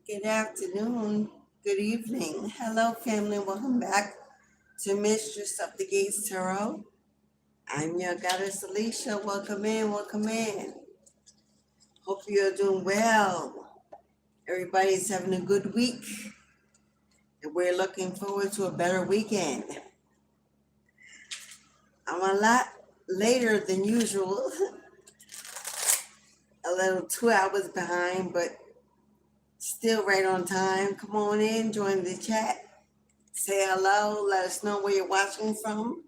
Good afternoon, good evening. Hello, family. Welcome back to Mistress of the Gates Tarot. I'm your goddess Alicia. Welcome in, welcome in. Hope you're doing well. Everybody's having a good week, and we're looking forward to a better weekend. I'm a lot later than usual, a little 2 hours behind, but still right on time. Come on in, join the chat. Say hello, let us know where you're watching from.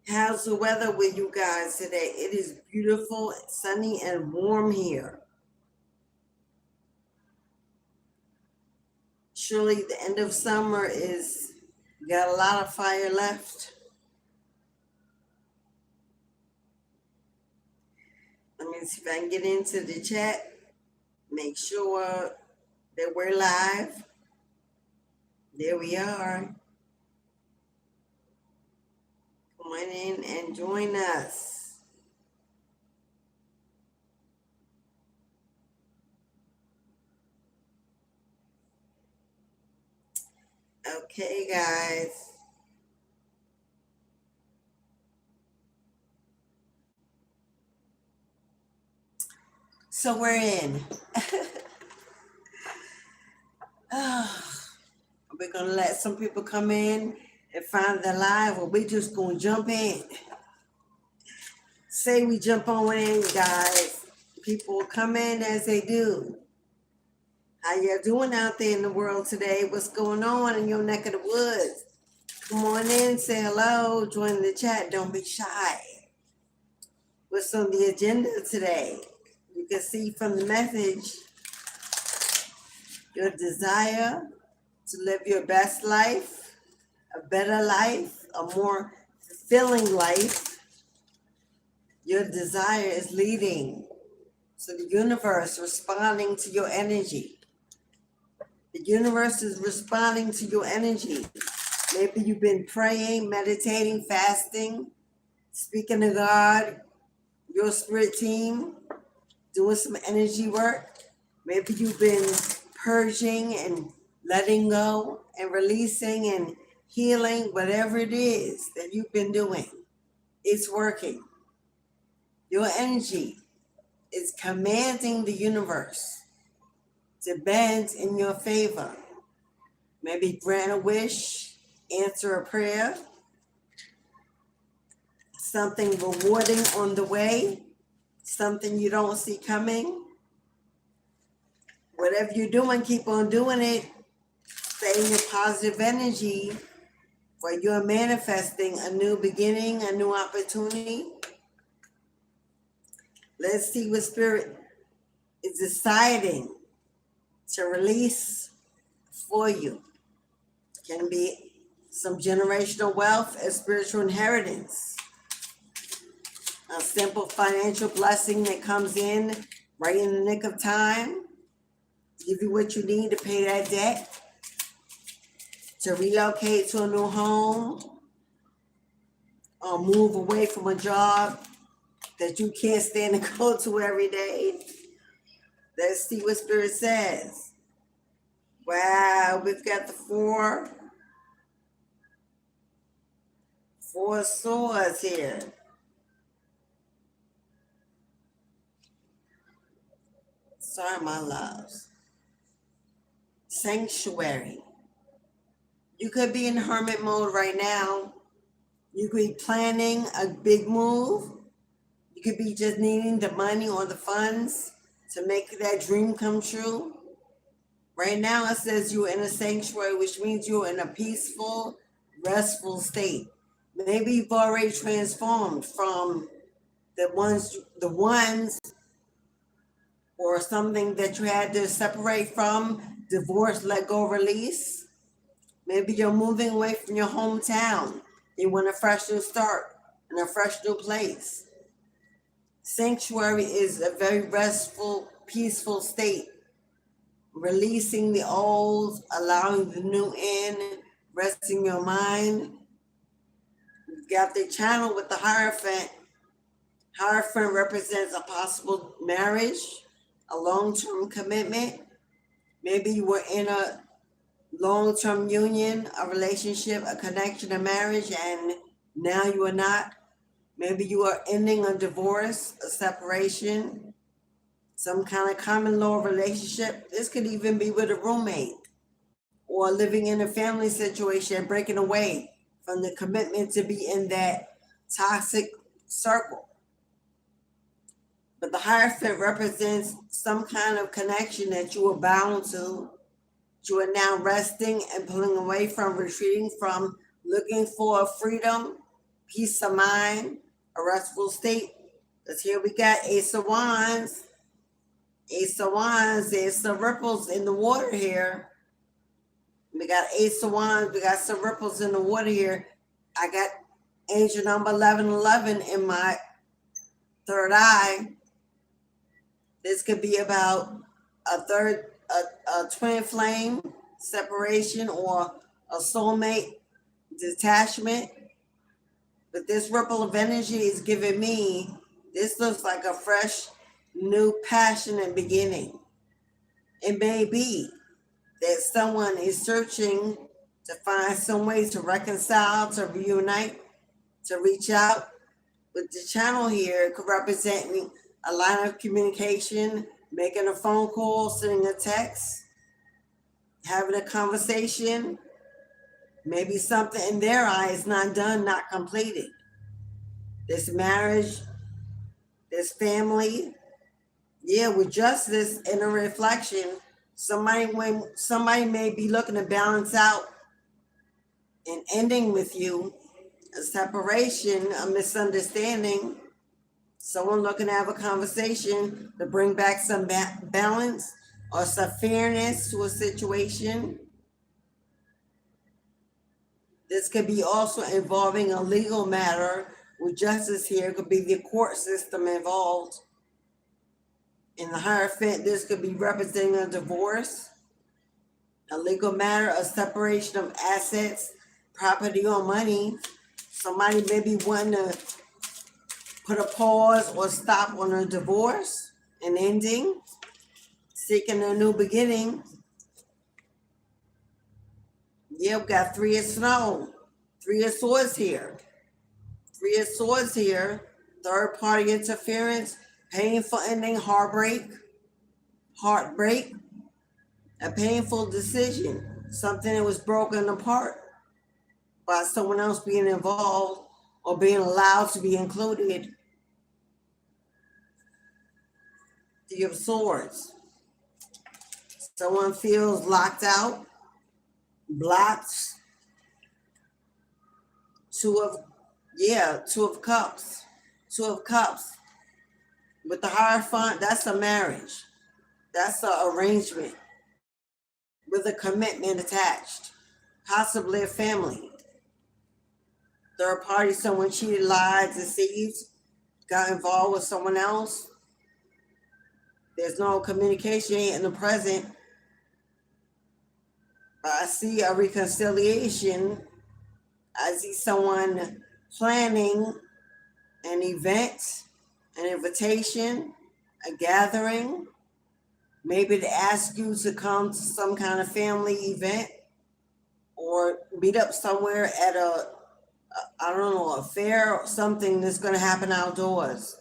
How's the weather with you guys today? It is beautiful, sunny, and warm here. Surely the end of summer is got a lot of fire left. Let me see if I can get into the chat. Make sure that we're live. There we are. Come on in and join us. Okay, guys. So we're in. We're going to let some people come in and find the live, or we just going to jump in. Say we jump on in, guys. People come in as they do. How you doing out there in the world today? What's going on in your neck of the woods? Come on in, say hello, join the chat. Don't be shy. What's on the agenda today? You can see from the message your desire to live your best life, a better life, a more fulfilling life. Your desire is leading. So the universe responding to your energy. The universe is responding to your energy. Maybe you've been praying, meditating, fasting, speaking to God, your spirit team, doing some energy work. Maybe you've been purging and letting go and releasing and healing, whatever it is that you've been doing. It's working. Your energy is commanding the universe to bend in your favor. Maybe grant a wish, answer a prayer, something rewarding on the way, something you don't see coming. Whatever you're doing, keep on doing it. Stay in your positive energy, for you're manifesting a new beginning, a new opportunity. Let's see what Spirit is deciding to release for you. Can be some generational wealth and spiritual inheritance. A simple financial blessing that comes in right in the nick of time. Give you what you need to pay that debt, to relocate to a new home, or move away from a job that you can't stand to go to every day. Let's see what Spirit says. Wow, we've got the four swords here. Sorry, my loves. Sanctuary. You could be in hermit mode right now. You could be planning a big move. You could be just needing the money or the funds to make that dream come true. Right now, it says you're in a sanctuary, which means you're in a peaceful, restful state. Maybe you've already transformed from the ones or something that you had to separate from, divorce, let go, release. Maybe you're moving away from your hometown. You want a fresh new start in a fresh new place. Sanctuary is a very restful, peaceful state. Releasing the old, allowing the new in, resting your mind. You've got the channel with the Hierophant. Hierophant represents a possible marriage, a long-term commitment. Maybe you were in a long-term union, a relationship, a connection, a marriage, and now you are not. Maybe you are ending a divorce, a separation, some kind of common law relationship. This could even be with a roommate or living in a family situation, breaking away from the commitment to be in that toxic circle. But the Hierophant represents some kind of connection that you are bound to, you are now resting and pulling away from, retreating from, looking for freedom, peace of mind, a restful state. Because here we got Ace of Wands. Ace of Wands, there's some ripples in the water here. We got Ace of Wands, we got some ripples in the water here. I got angel number 1111 in my third eye. This could be about a twin flame separation or a soulmate detachment. But this ripple of energy is giving me, this looks like a fresh, new, passionate beginning. It may be that someone is searching to find some way to reconcile, to reunite, to reach out. With the channel here, it could represent a line of communication, making a phone call, sending a text, having a conversation. Maybe something in their eyes not done, not completed. This marriage, this family, with justice and a reflection, somebody may be looking to balance out and ending with you, a separation, a misunderstanding, someone looking to have a conversation to bring back some balance or some fairness to a situation. This could be also involving a legal matter with justice here. It could be the court system involved. In the Hierophant, this could be representing a divorce, a legal matter, a separation of assets, property or money. Somebody may be wanting to put a pause or stop on a divorce, an ending, seeking a new beginning. We've got Three of Snow, Three of Swords here. Three of Swords here, third party interference, painful ending, heartbreak, a painful decision, something that was broken apart by someone else being involved or being allowed to be included. Three of Swords. Someone feels locked out, blocked. Two of Cups. Two of Cups. With the Hierophant, that's a marriage. That's an arrangement with a commitment attached, possibly a family. Third party, someone cheated, lied, deceived, got involved with someone else. There's no communication in the present. I see a reconciliation. I see someone planning an event, an invitation, a gathering, maybe to ask you to come to some kind of family event or meet up somewhere at a fair or something that's going to happen outdoors.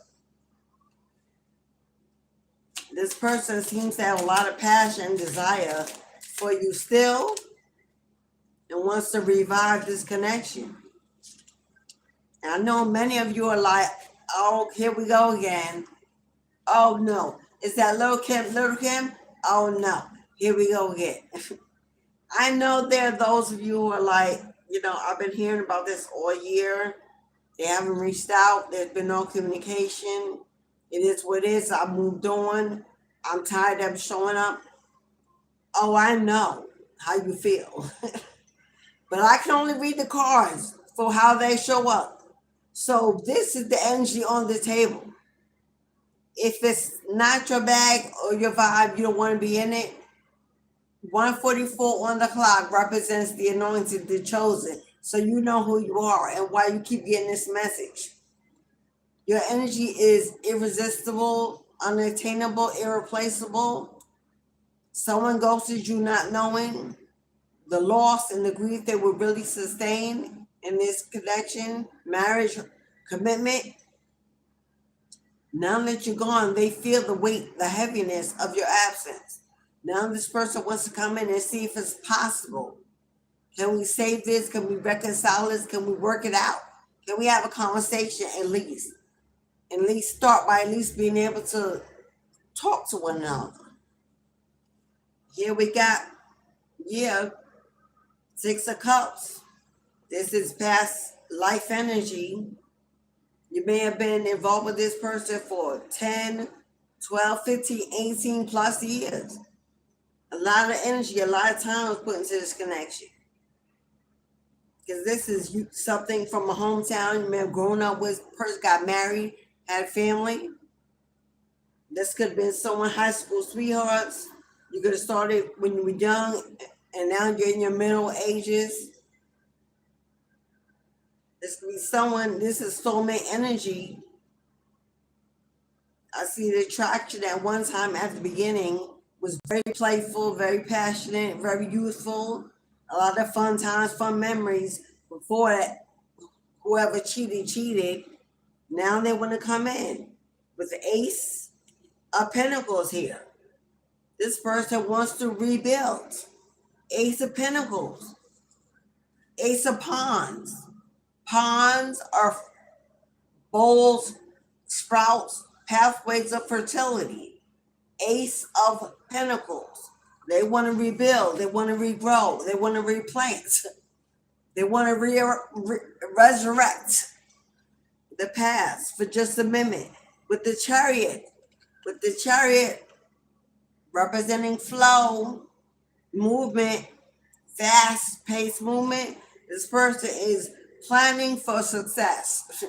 This person seems to have a lot of passion, desire for you still, and wants to revive this connection. And I know many of you are like, oh, here we go again. Oh no, is that little Kim? Oh no, here we go again. I know there are those of you who are like, I've been hearing about this all year. They haven't reached out. There's been no communication. It is what it is. I moved on. I'm tired of showing up. Oh, I know how you feel. But I can only read the cards for how they show up. So this is the energy on the table. If it's not your bag or your vibe, you don't want to be in it. 144 on the clock represents the anointed, the chosen. So you know who you are and why you keep getting this message. Your energy is irresistible, unattainable, irreplaceable. Someone ghosted you not knowing the loss and the grief they would really sustain in this connection, marriage, commitment. Now that you're gone, they feel the weight, the heaviness of your absence. Now this person wants to come in and see if it's possible. Can we save this? Can we reconcile this? Can we work it out? Can we have a conversation at least? At least start by at least being able to talk to one another. Here we got, 6 of Cups. This is past life energy. You may have been involved with this person for 10, 12, 15, 18 plus years. A lot of energy, a lot of time was put into this connection. Because this is something from a hometown you may have grown up with, person got married, had a family. This could have been someone high school sweethearts. You could have started when you were young, and now you're in your middle ages. This could be someone, this is soulmate energy. I see the attraction at one time at the beginning was very playful, very passionate, very youthful. A lot of fun times, fun memories. Before that, whoever cheated. Now they want to come in with the Ace of Pentacles here. This person wants to rebuild. Ace of Pentacles. Ace of Wands. Ponds are bowls, sprouts, pathways of fertility. Ace of Pentacles. They want to rebuild. They want to regrow. They want to replant. They want to resurrect the past for just a minute. With the Chariot representing flow, movement, fast-paced movement. This person is planning for success.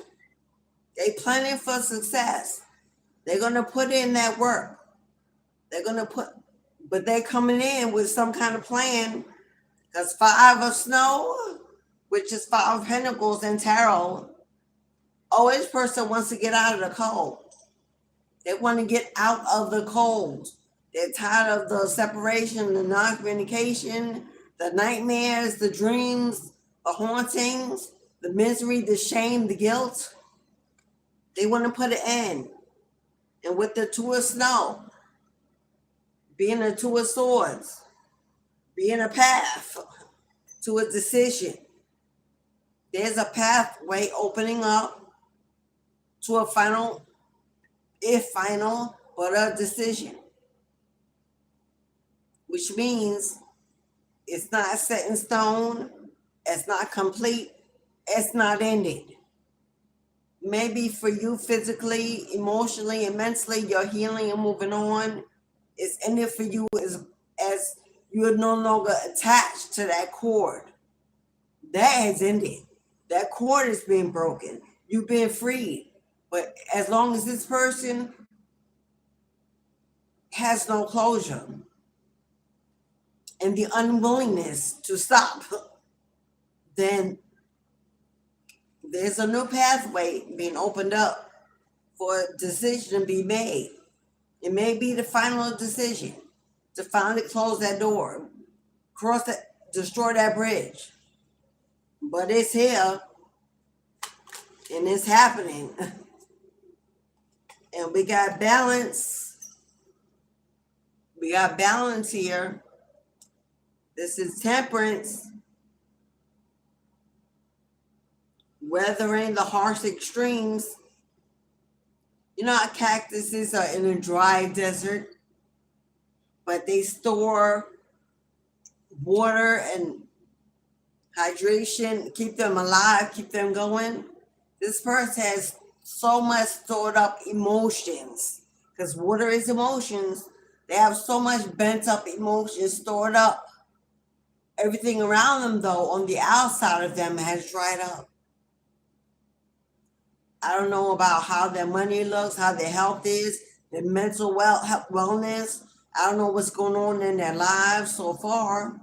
They planning for success. They're going to put in that work. But they're coming in with some kind of plan. Because 5 of Snow, which is 5 of Pentacles in Tarot. Oh, this person wants to get out of the cold. They want to get out of the cold. They're tired of the separation, the non-communication, the nightmares, the dreams, the hauntings, the misery, the shame, the guilt. They want to put it in. And with the 2 of Snow, being a 2 of Swords, being a path to a decision. There's a pathway opening up to a final, but a decision. Which means it's not set in stone, it's not complete, it's not ended. Maybe for you physically, emotionally, and mentally, you're healing and moving on. It's ended for you as you're no longer attached to that cord. That has ended. That cord is being broken. You've been freed. But as long as this person has no closure and the unwillingness to stop, then there's a new pathway being opened up for a decision to be made. It may be the final decision to finally close that door, destroy that bridge. But it's here and it's happening. And we got balance. We got balance here. This is Temperance. Weathering the harsh extremes. You know how cactuses are in a dry desert, but they store water and hydration, keep them alive, keep them going. This person has so much stored up emotions, because water is emotions. They have so much bent up emotions stored up. Everything around them, though, on the outside of them has dried up. I don't know about how their money looks, how their health is, their mental wellness. I don't know what's going on in their lives so far,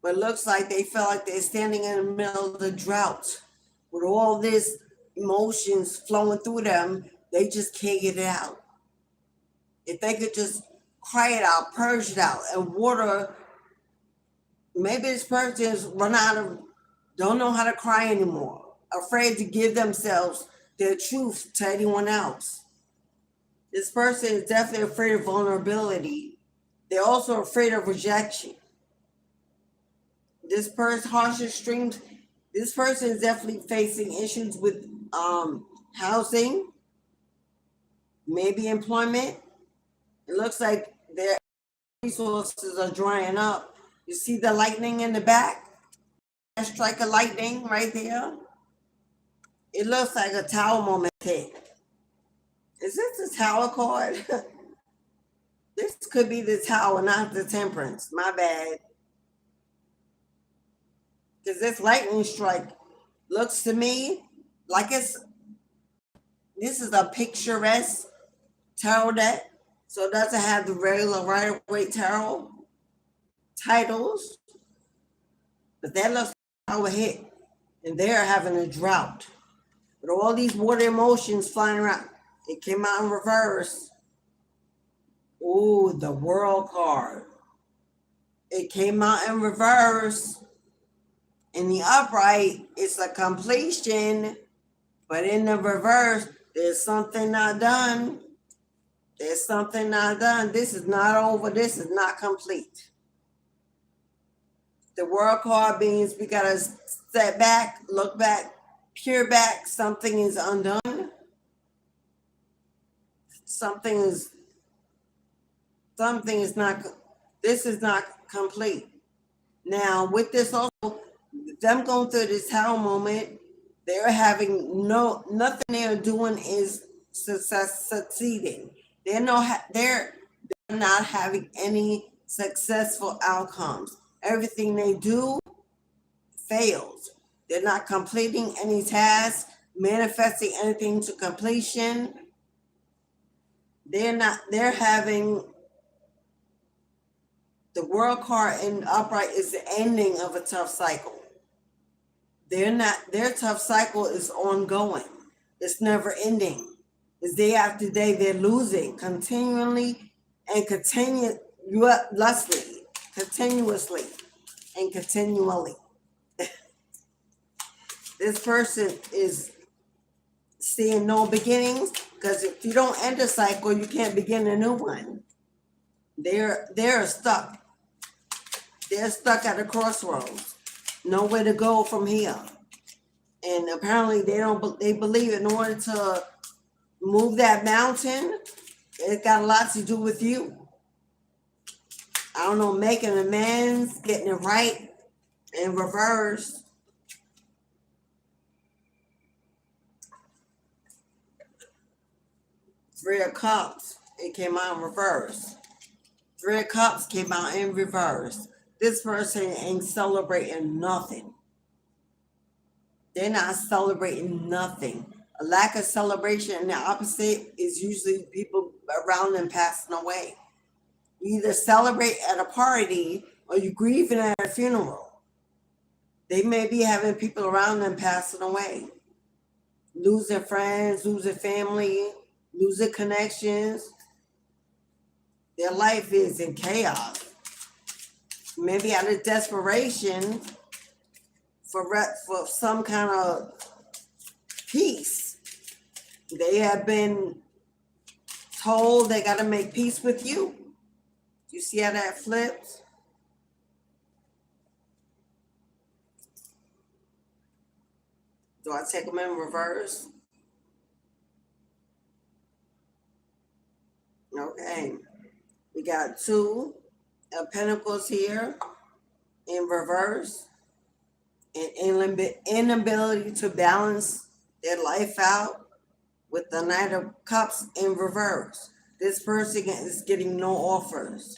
but it looks like they feel like they're standing in the middle of the drought with all this emotions flowing through them. They just can't get it out. If they could just cry it out, purge it out, and water, maybe this person's run out of, don't know how to cry anymore, afraid to give themselves their truth to anyone else. This person is definitely afraid of vulnerability. They're also afraid of rejection. This person, harsh extremes, this person is definitely facing issues with housing, maybe employment. It looks like their resources are drying up. You see the lightning in the back? That strike of lightning right there. It looks like a tower moment hit. Is this the tower card? This could be the tower, not the temperance. My bad. Because this lightning strike looks to me like this is a picturesque tarot deck. So it doesn't have the regular Rider-Waite tarot titles. But that looks like a hit. And they're having a drought. With all these water emotions flying around. It came out in reverse. Ooh, the World card. It came out in reverse. In the upright, it's a completion. But in the reverse, there's something not done. There's something not done. This is not over. This is not complete. The World card means we got to step back, look back, peer back. Something is undone. Something is not, this is not complete. Now, with this also, them going through this tower moment, they're having nothing they're doing is succeeding. They're not having any successful outcomes. Everything they do fails. They're not completing any tasks, manifesting anything to completion. They're having the World card in upright is the ending of a tough cycle. Their tough cycle is ongoing. It's never ending. It's day after day, they're losing continually and continuously and continually. This person is seeing no beginnings, because if you don't end a cycle, you can't begin a new one. They're stuck. They're stuck at a crossroads. Nowhere to go from here. And apparently they believe in order to move that mountain, it's got a lot to do with you. I don't know, making amends, getting it right in reverse. Three of Cups, it came out in reverse. Three of Cups came out in reverse. This person ain't celebrating nothing. They're not celebrating nothing. A lack of celebration, and the opposite is usually people around them passing away. You either celebrate at a party or you grieving at a funeral. They may be having people around them passing away. Losing friends, losing family, losing connections. Their life is in chaos. Maybe out of desperation for some kind of peace. They have been told they got to make peace with you. You see how that flips? Do I take them in reverse? Okay. We got Two of Pentacles here in reverse. And inability to balance their life out with the Knight of Cups in reverse. This person is getting no offers,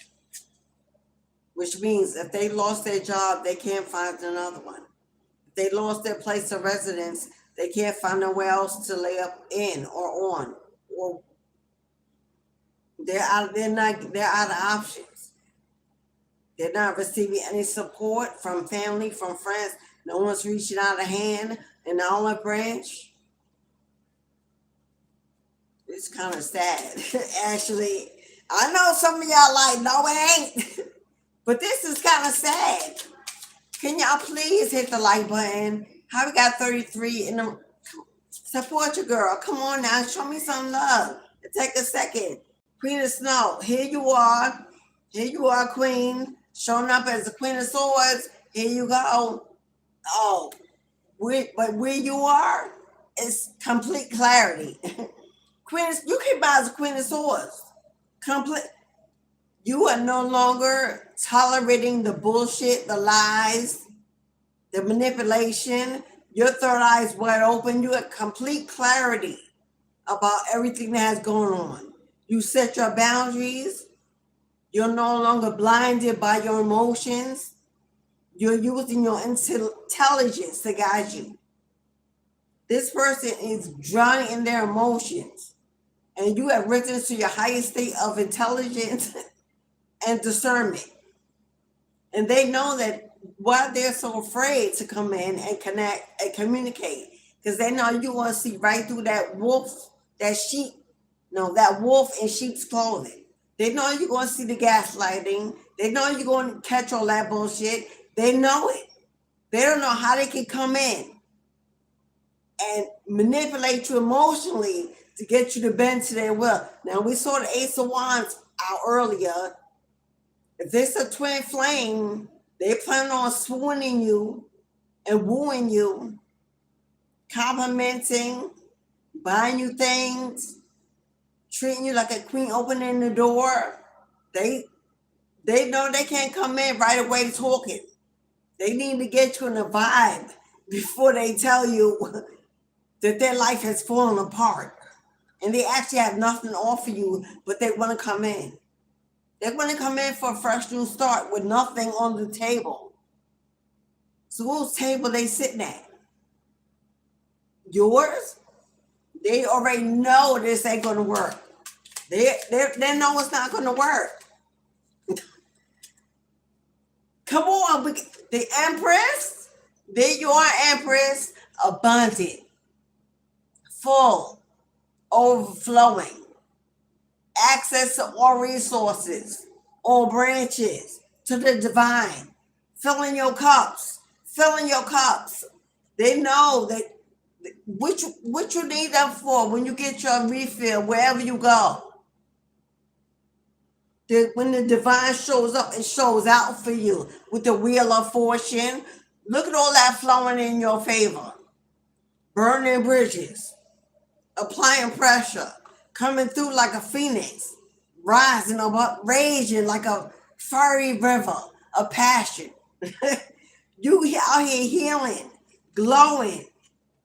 which means if they lost their job, they can't find another one. If they lost their place of residence, they can't find nowhere else to lay up in or on, or they're out of options. They're not receiving any support from family, from friends. No one's reaching out a hand in the olive branch. It's kind of sad. Actually, I know some of y'all like, no, it ain't. But this is kind of sad. Can y'all please hit the like button? How we got 33 in the support your girl. Come on now, show me some love. Take a second. Queen of Snow, here you are. Here you are, Queen. Showing up as the Queen of Swords. Here you go. Oh, but where you are is complete clarity. You came by as the Queen of Swords. Complete. You are no longer tolerating the bullshit, the lies, the manipulation. Your third eye is wide open. You have complete clarity about everything that has going on. You set your boundaries. You're no longer blinded by your emotions. You're using your intelligence to guide you. This person is drowning in their emotions, and you have risen to your highest state of intelligence and discernment. And they know that why they're so afraid to come in and connect and communicate, because they know you want to see right through that wolf, that sheep, that wolf in sheep's clothing. They know you're going to see the gaslighting. They know you're going to catch all that bullshit. They know it. They don't know how they can come in and manipulate you emotionally to get you to bend to their will. Now, we saw the Ace of Wands out earlier. If this a twin flame, they plan on swooning you and wooing you, complimenting, buying you things, treating you like a queen, opening the door. They know they can't come in right away talking. They need to get you in a vibe before they tell you that their life has fallen apart. And they actually have nothing to offer you, but they want to come in. They want to come in for a fresh new start with nothing on the table. So whose table they sitting at? Yours? They already know this ain't going to work. They know it's not going to work. Come on, the Empress. There you are, Empress. Abundant, full, overflowing, access to all resources, all branches, to the divine, filling your cups. They know that what you need them for when you get your refill, wherever you go. When the divine shows up, it shows out for you with the wheel of fortune. Look at all that flowing in your favor. Burning bridges, applying pressure, coming through like a phoenix, rising up, raging like a fiery river of passion. You out here healing, glowing,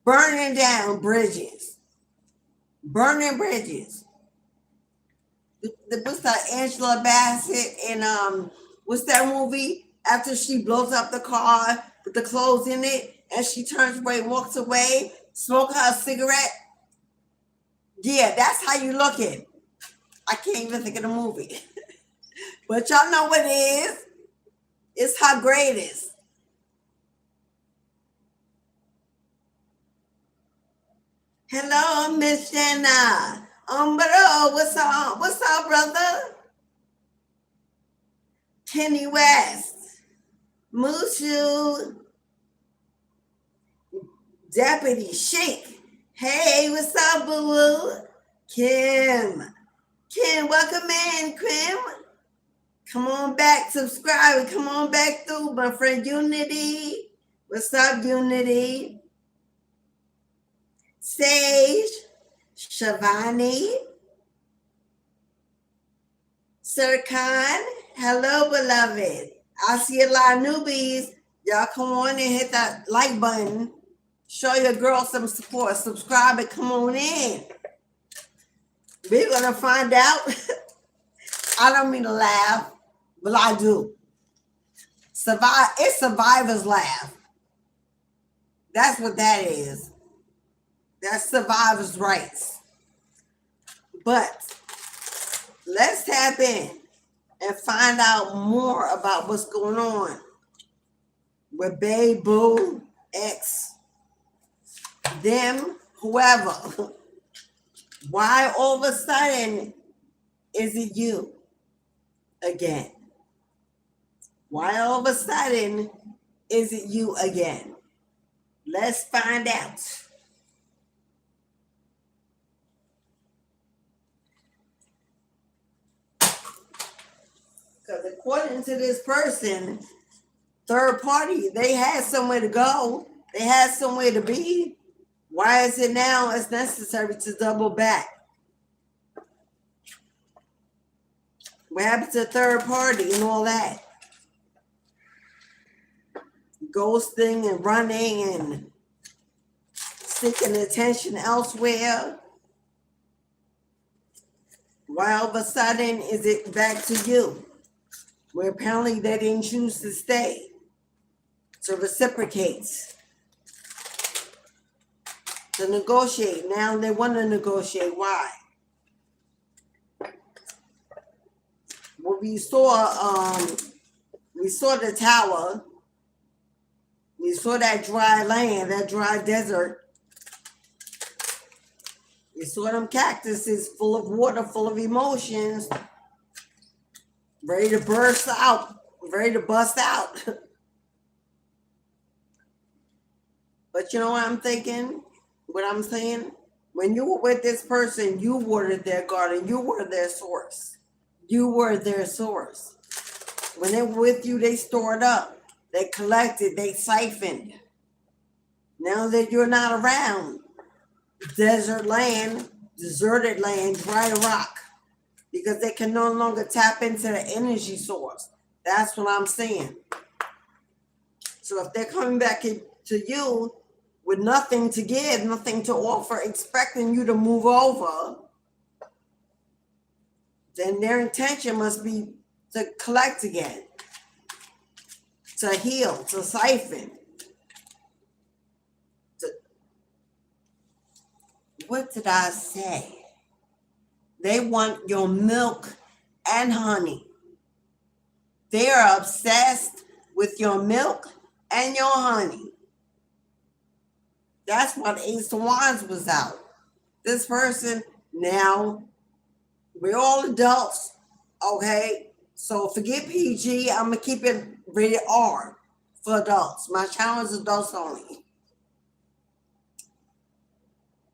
burning down bridges. What's that, Angela Bassett and what's that movie? After she blows up the car with the clothes in it, and she turns away, walks away, smoke her a cigarette. Yeah, that's how you looking. I can't even think of the movie. But y'all know what it is. It's her greatest. Hello, Miss Jenna. Bro, what's up? What's up, brother? Kenny West. Mushu. Deputy Shake. Hey, what's up, boo-boo? Kim, welcome in, Kim. Come on back, subscribe. Come on back through, my friend Unity. What's up, Unity? Sage, Shavani, Sirkan. Hello, beloved. I see a lot of newbies. Y'all come on and hit that like button. Show your girl some support. Subscribe and come on in. We're going to find out. I don't mean to laugh, but I do. It's survivor's laugh. That's what that is. That's survivor's rights. But let's tap in and find out more about what's going on with Babe, Boo, X, them, whoever. Why all of a sudden is it you again? Why all of a sudden is it you again? Let's find out. Because according to this person, third party, they had somewhere to go. They had somewhere to be. Why is it now it's necessary to double back? What happened to third party and all that? Ghosting and running and seeking attention elsewhere. Why all of a sudden is it back to you? Where apparently they didn't choose to stay, to reciprocate, to negotiate. Now they want to negotiate. Why? Well, we saw the tower. We saw that dry land, that dry desert. We saw them cactuses full of water, full of emotions, ready to burst out, ready to bust out. But you know what I'm thinking? What I'm saying? When you were with this person, you watered their garden. You were their source. You were their source. When they were with you, they stored up. They collected. They siphoned. Now that you're not around, desert land, deserted land, dry rock, because they can no longer tap into the energy source. That's what I'm saying. So if they're coming back to you with nothing to give, nothing to offer, expecting you to move over, then their intention must be to collect again, to heal, to siphon. What did I say? They want your milk and honey. They are obsessed with your milk and your honey. That's what Ace of Wands was out. This person, now, we're all adults, okay? So forget PG, I'm going to keep it rated R for adults. My channel is adults only.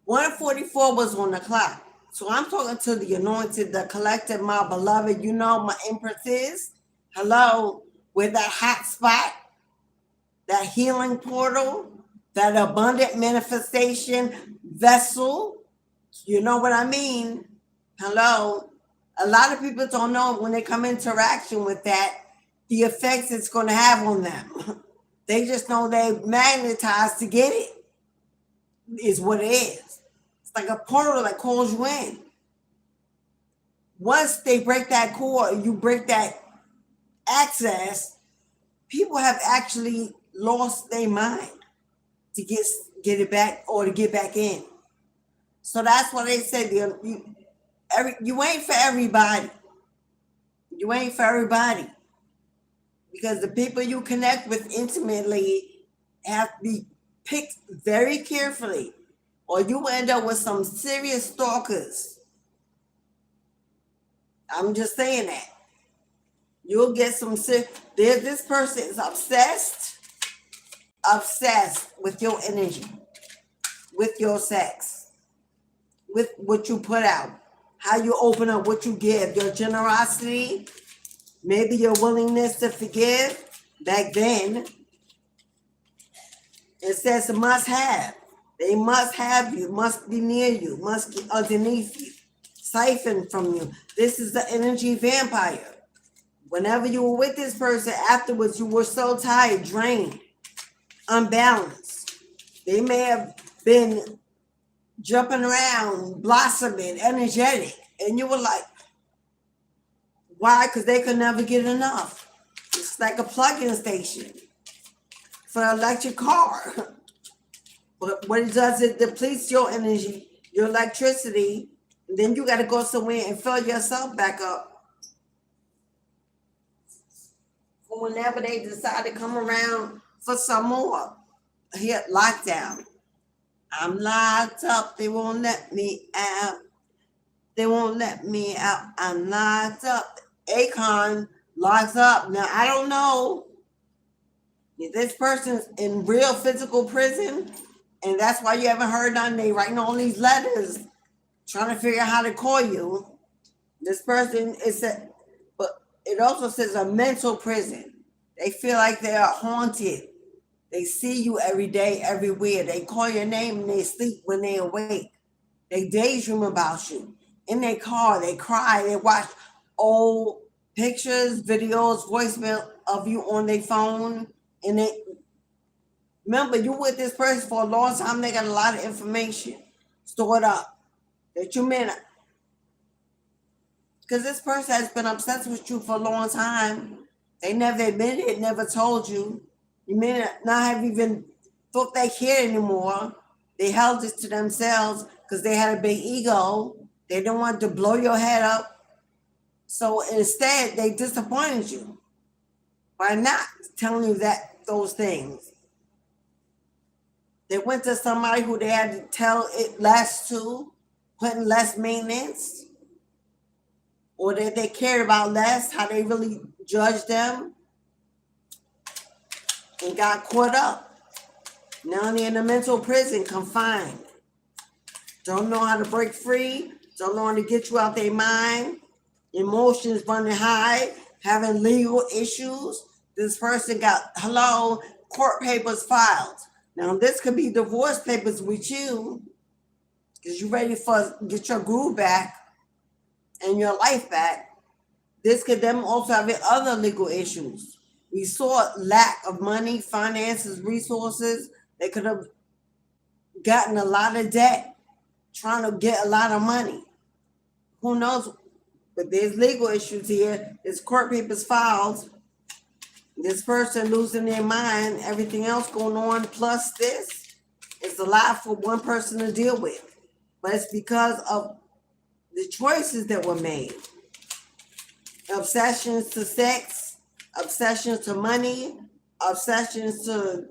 1:44 was on the clock. So I'm talking to the anointed, the collective, my beloved. You know my Empress is. Hello, with that hot spot, that healing portal, that abundant manifestation vessel. You know what I mean? Hello. A lot of people don't know when they come into interaction with that, the effects it's going to have on them. They just know they magnetized to get it, is what it is. It's like a portal that calls you in. Once they break that cord, you break that access, people have actually lost their mind to get it back or to get back in. So that's why they said you ain't for everybody. You ain't for everybody. Because the people you connect with intimately have to be picked very carefully, or you will end up with some serious stalkers. I'm just saying that. You'll get some this person is obsessed with your energy, with your sex, with what you put out, how you open up, what you give, your generosity, maybe your willingness to forgive. Back then, it says a must have. They must have you, must be near you, must be underneath you, siphon from you. This is the energy vampire. Whenever you were with this person, afterwards, you were so tired, drained, unbalanced. They may have been jumping around, blossoming, energetic. And you were like, why? Because they could never get enough. It's like a plug-in station for an electric car. But what it does, it depletes your energy, your electricity. And then you got to go somewhere and fill yourself back up. Whenever they decide to come around for some more. Here, lockdown. I'm locked up. They won't let me out. They won't let me out. I'm locked up. Akon locks up. Now, I don't know if this person's in real physical prison, and that's why you haven't heard nothing. They writing all these letters trying to figure out how to call you. This person is a, but it also says a mental prison. They feel like they are haunted. They see you every day, everywhere. They call your name and they sleep when they awake. They daydream about you. In their car, they cry. They watch old pictures, videos, voicemail of you on their phone. And they remember you with this person for a long time. They got a lot of information stored up that you may not. Because this person has been obsessed with you for a long time. They never admitted it, never told you. You may not have even thought they cared anymore. They held it to themselves because they had a big ego. They didn't want to blow your head up. So instead, they disappointed you by not telling you those things. They went to somebody who they had to tell it less to, putting less maintenance, or that they cared about less, how they really judged them, and got caught up. Now they're in a mental prison, confined. Don't know how to break free, don't know how to get you out their mind, emotions running high, having legal issues. This person got, court papers filed. Now this could be divorce papers with you, because you're ready for get your groove back and your life back. This could them also have other legal issues. We saw lack of money, finances, resources. They could have gotten a lot of debt, trying to get a lot of money. Who knows? But there's legal issues here. There's court papers filed. This person losing their mind, everything else going on, plus this. It's a lot for one person to deal with. But it's because of the choices that were made. Obsessions to sex, obsessions to money, obsessions to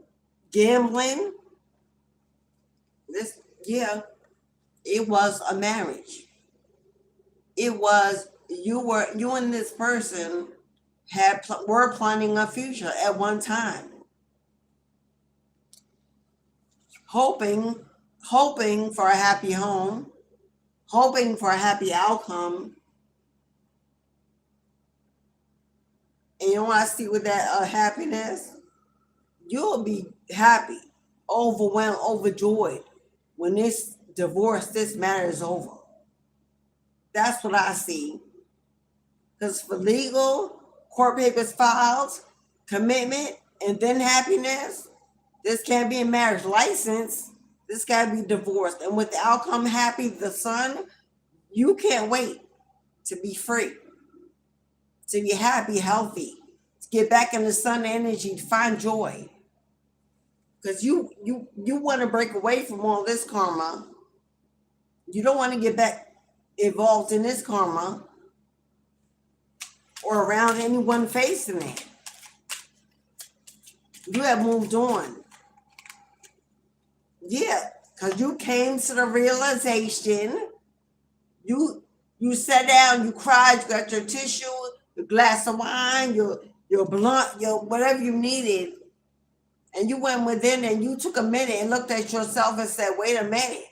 gambling. It was a marriage. It was you and this person were planning a future at one time, hoping for a happy home, hoping for a happy outcome. And you know what I see with that happiness? You'll be happy, overwhelmed, overjoyed when this divorce, this matter is over. That's what I see. Because for legal, court papers filed, commitment, and then happiness, this can't be a marriage license. This got to be divorced. And with the outcome happy, the son, you can't wait to be free, to be happy, healthy, to get back in the sun energy, to find joy. Because you want to break away from all this karma. You don't want to get back involved in this karma or around anyone facing it. You have moved on. Yeah, because you came to the realization. You sat down, you cried, you got your tissue, your glass of wine, your blunt, your whatever you needed. And you went within and you took a minute and looked at yourself and said, wait a minute.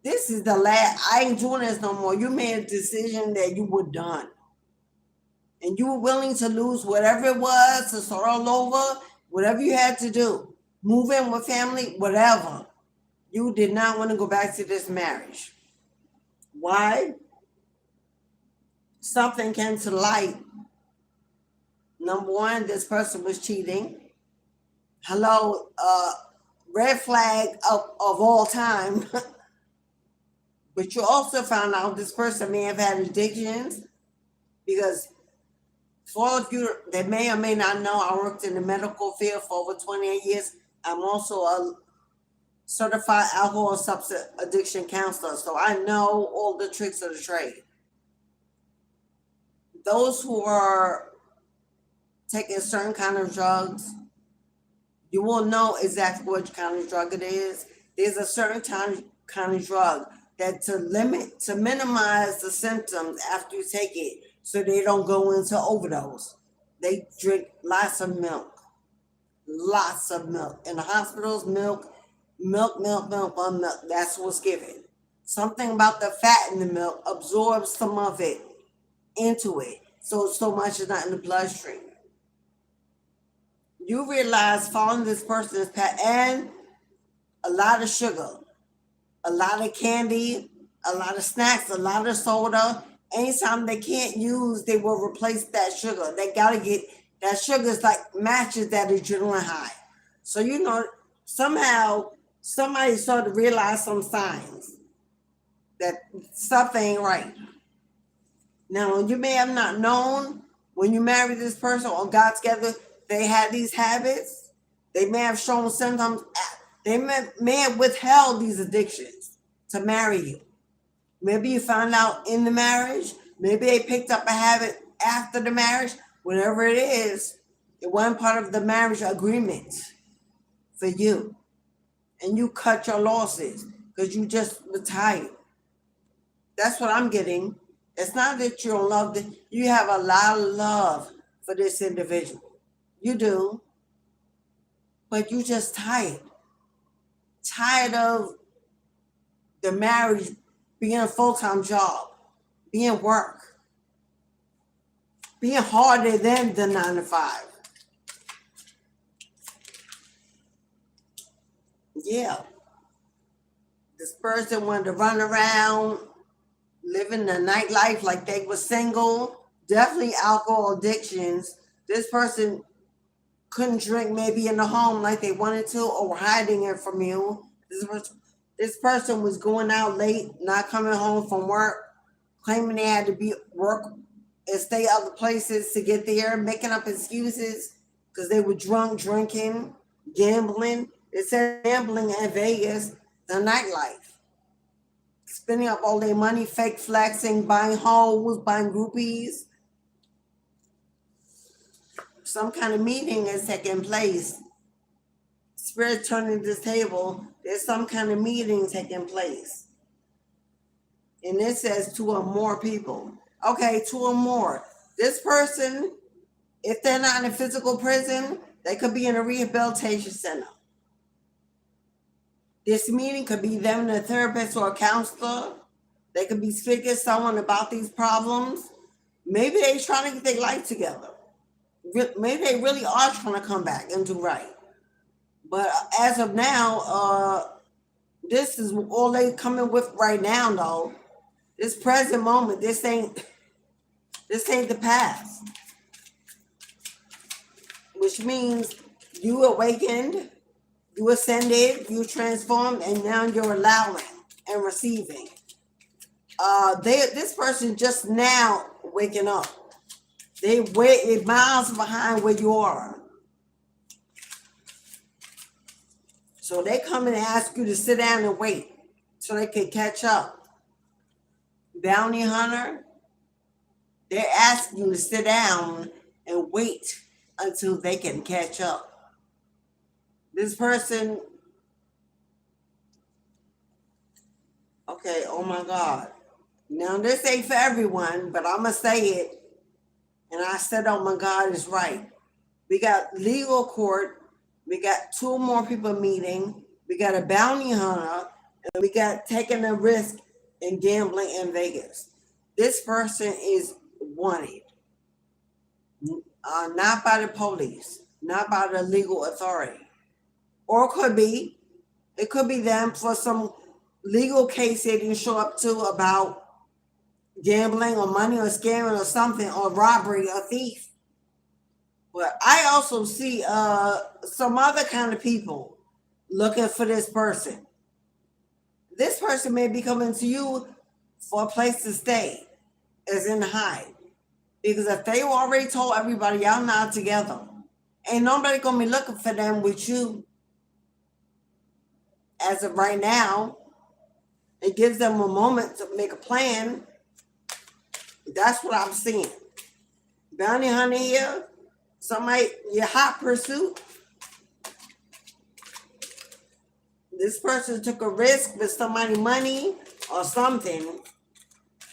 This is the last, I ain't doing this no more. You made a decision that you were done. And you were willing to lose whatever it was, to start all over, whatever you had to do. Move in with family, whatever. You did not want to go back to this marriage. Why? Something came to light. Number one, this person was cheating. Red flag of all time. But you also found out this person may have had addictions, because for all of you that may or may not know, I worked in the medical field for over 28 years. I'm also a certified alcohol and substance addiction counselor, so I know all the tricks of the trade. Those who are taking certain kind of drugs, you will know exactly what kind of drug it is. There's a certain kind of drug that to minimize the symptoms after you take it so they don't go into overdose. They drink lots of milk. Lots of milk. In the hospitals, milk. That's what's given. Something about the fat in the milk absorbs some of it into it. So much is not in the bloodstream. You realize following this person's path and a lot of sugar, a lot of candy, a lot of snacks, a lot of soda. Anytime they can't use, they will replace that sugar. They gotta get that sugar is like matches that adrenaline high. So somehow somebody started to realize some signs that stuff ain't right. Now, you may have not known when you married this person or got together, they had these habits. They may have shown symptoms. They may have withheld these addictions to marry you. Maybe you found out in the marriage. Maybe they picked up a habit after the marriage. Whatever it is, it wasn't part of the marriage agreement for you. And you cut your losses because you just retired. That's what I'm getting. It's not that you don't love them. You have a lot of love for this individual. You do. But you just tired. Tired of the marriage being a full-time job, being work, being harder than the 9 to 5. Yeah. This person wanted to run around, living the nightlife like they were single, definitely alcohol addictions. This person couldn't drink maybe in the home like they wanted to or hiding it from you. This person was going out late, not coming home from work, claiming they had to be at work and stay other places to get there, making up excuses because they were drunk, drinking, gambling. It said gambling in Vegas, the nightlife. Spending up all their money, fake flexing, buying hoes, buying groupies. Some kind of meeting is taking place. Spirit turning this table, there's some kind of meeting taking place. And it says 2 or more people. Okay, 2 or more. This person, if they're not in a physical prison, they could be in a rehabilitation center. This meeting could be them and a therapist or a counselor. They could be speaking to someone about these problems. Maybe they're trying to get their life together. Maybe they really are trying to come back and do right. But as of now, this is all they coming with right now, though. This present moment, this ain't the past. Which means you awakened, you ascended, you transformed, and now you're allowing and receiving. This person just now waking up. They're miles behind where you are. So they come and ask you to sit down and wait so they can catch up. Bounty hunter, they're asking you to sit down and wait until they can catch up. This person, okay, oh my God. Now this ain't for everyone, but I'm going to say it. And I said, oh my God, it's right. We got legal court. We got 2 more people meeting. We got a bounty hunter. And we got taking a risk in gambling in Vegas. This person is wanted. Not by the police. Not by the legal authority. Or it could be them for some legal case they didn't show up to about gambling or money or scamming or something or robbery or thief. But I also see some other kind of people looking for this person. This person may be coming to you for a place to stay, as in hide. Because if they already told everybody y'all not together, ain't nobody gonna be looking for them with you. As of right now, it gives them a moment to make a plan. That's what I'm seeing. Bounty hunter here, somebody, your hot pursuit. This person took a risk with somebody's money or something.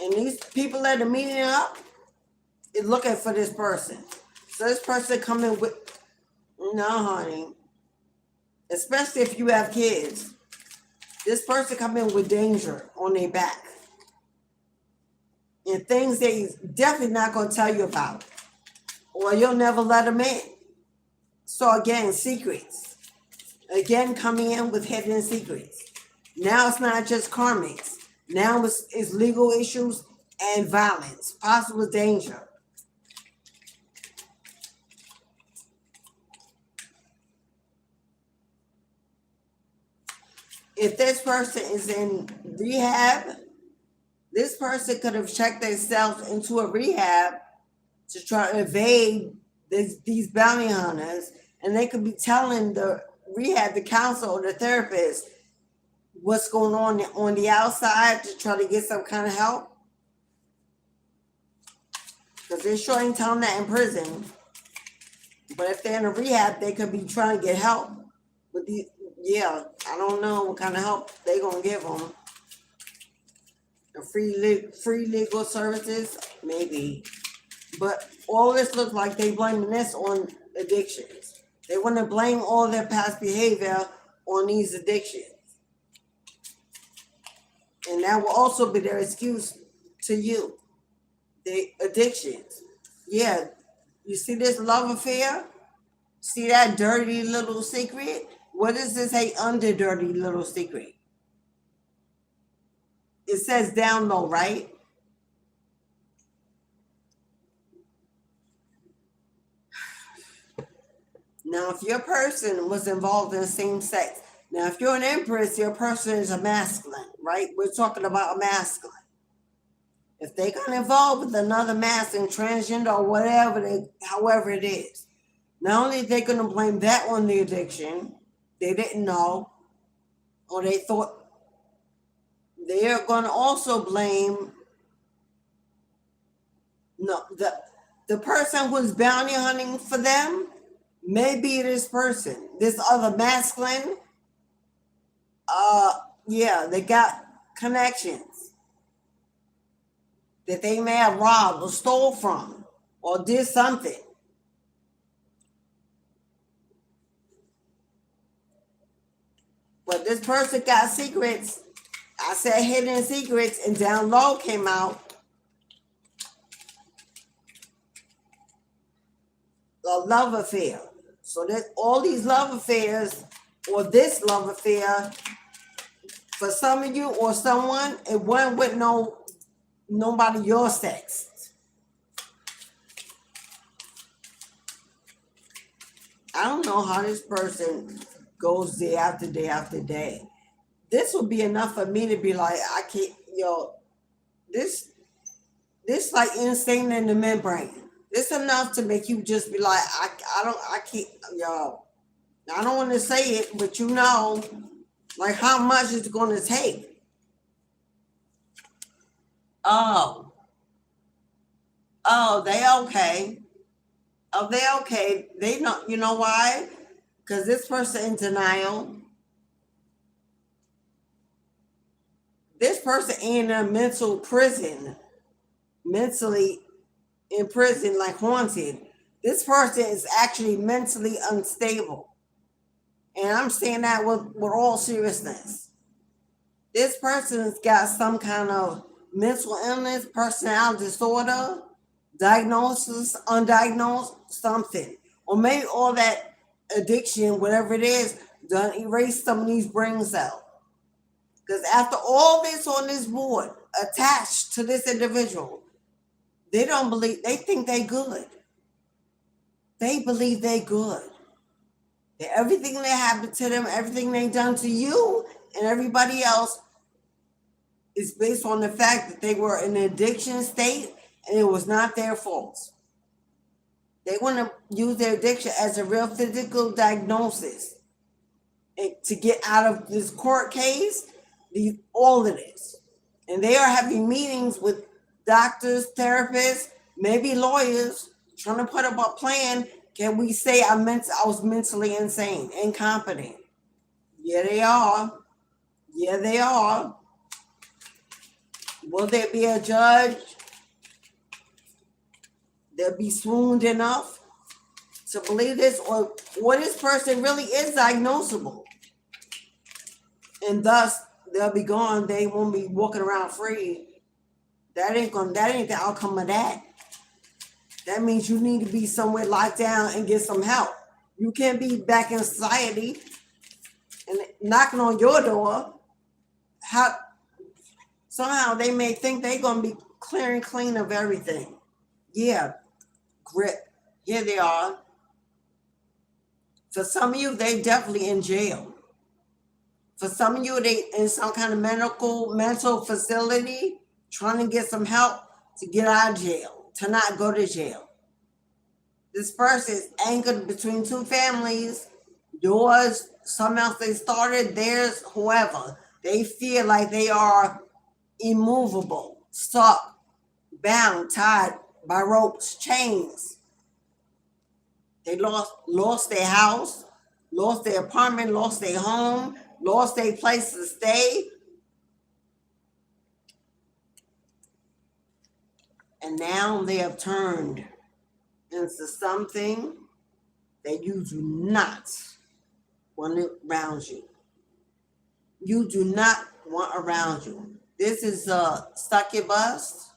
And these people that are meeting up is looking for this person. So this person coming with, no, honey. Especially if you have kids. This person coming with danger on their back. And things they definitely not going to tell you about. Or you'll never let them in. So again, secrets. Again, coming in with hidden secrets. Now it's not just karmics. Now it's legal issues and violence. Possible danger. If this person is in rehab, this person could have checked themselves into a rehab to try to evade these bounty hunters, and they could be telling the rehab, the counselor, or the therapist what's going on the outside to try to get some kind of help. Because they sure ain't telling that in prison. But if they're in a rehab, they could be trying to get help with these. Yeah, I don't know what kind of help they gonna give them. Free legal services, maybe. But all this looks like they blaming this on addictions. They want to blame all their past behavior on these addictions. And that will also be their excuse to you. The addictions. Yeah, you see this love affair? See that dirty little secret? What is this under dirty little secret? It says down low, right? Now, if your person was involved in same sex, now if you're an empress, your person is a masculine, right? We're talking about a masculine. If they got involved with another masculine, transgender, or whatever, however it is, not only are they going to blame that on the addiction, they didn't know, or they thought, they are going to also blame the person who's bounty hunting for them. Maybe this person, this other masculine, yeah, they got connections that they may have robbed or stole from or did something. But this person got secrets. I said hidden secrets, and down low came out. A love affair. So that all these love affairs, or this love affair, for some of you or someone, it wasn't with nobody your sex. I don't know how this person goes day after day after day. This would be enough for me to be like, I can't, this like insane in the membrane. It's enough to make you just be like, I can't, I don't want to say it, but like how much it's going to take. Oh, they okay. Oh, they okay. They know, you know why? Because this person in denial. This person in a mental prison, mentally in prison, like haunted. This person is actually mentally unstable. And I'm saying that with all seriousness. This person's got some kind of mental illness, personality disorder, diagnosis, undiagnosed, something. Or maybe all that addiction, whatever it is, done erase some of these brain cells. Because after all this on this board attached to this individual, they don't believe, they think they good. They believe they good. That everything that happened to them, everything they done to you and everybody else is based on the fact that they were in an addiction state and it was not their fault. They want to use their addiction as a real physical diagnosis and to get out of this court case. All of this. And they are having meetings with doctors, therapists, maybe lawyers, trying to put up a plan. Can we say I was mentally insane, incompetent? Yeah, they are. Yeah, they are. Will there be a judge that'll be swooned enough to believe this, or this person really is diagnosable, and thus they'll be gone? They won't be walking around free. That ain't the outcome of that. That means you need to be somewhere locked down and get some help. You can't be back in society and knocking on your door. Somehow they may think they're gonna be clearing clean of everything. Yeah, grip. Here they are. For some of you, they definitely in jail. For some of you, they in some kind of mental facility, trying to get some help to get out of jail, to not go to jail. This person is anchored between two families, yours, something else they started, theirs, whoever. They feel like they are immovable, stuck, bound, tied by ropes, chains. They lost their house, lost their apartment, lost their home, lost their place to stay. And now they have turned into something that you do not want around you. You do not want around you. This is a succubus.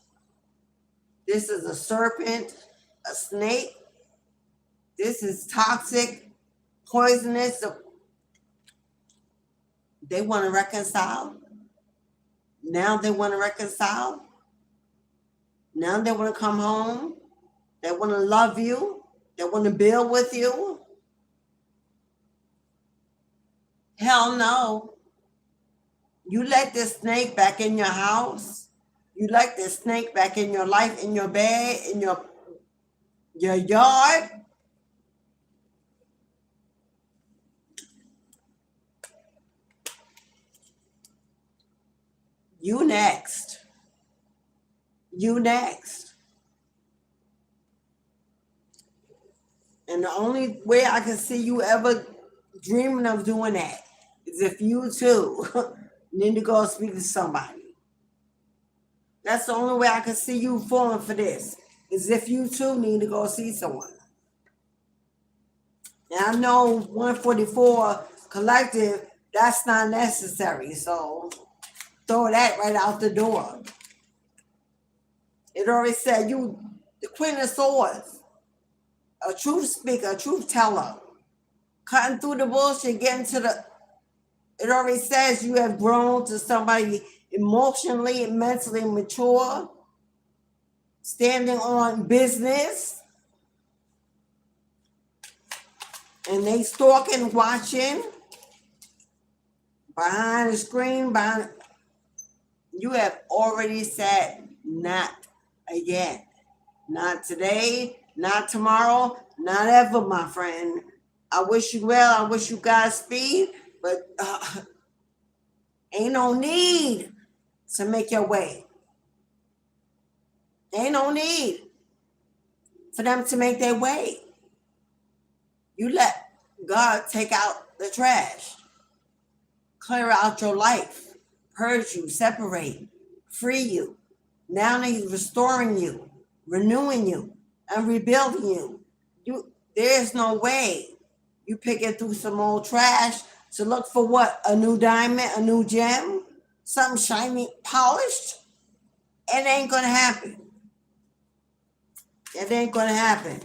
This is a serpent, a snake. This is toxic, poisonous. They want to reconcile. Now they want to reconcile. Now they want to come home. They want to love you. They want to build with you. Hell no. You let this snake back in your house. You let this snake back in your life, in your bed, in your yard. You next. You next. And the only way I can see you ever dreaming of doing that is if you too need to go speak to somebody. That's the only way I can see you falling for this, is if you too need to go see someone. And I know 144 collective, that's not necessary. So throw that right out the door. It already said you, the Queen of Swords, a truth speaker, a truth teller, cutting through the bullshit, getting to the, it already says you have grown to somebody emotionally and mentally mature, standing on business, and they stalking, watching, behind the screen, you have already said not again. Not today, not tomorrow, not ever, my friend. I wish you well. I wish you Godspeed, but ain't no need to make your way. Ain't no need for them to make their way. You let God take out the trash, clear out your life, purge you, separate, free you. Now he's restoring you, renewing you, and rebuilding you. There's no way you picking through some old trash to look for what? A new diamond, a new gem, something shiny, polished? It ain't gonna happen. It ain't gonna happen.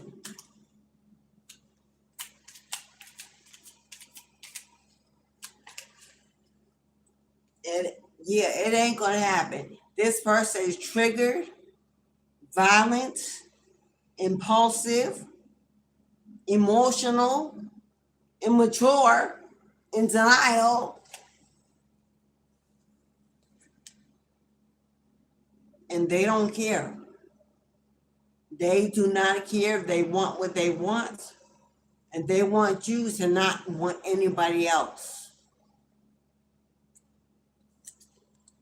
It ain't gonna happen. This person is triggered, violent, impulsive, emotional, immature, in denial, and they don't care. They do not care. They want what they want, and they want you to not want anybody else.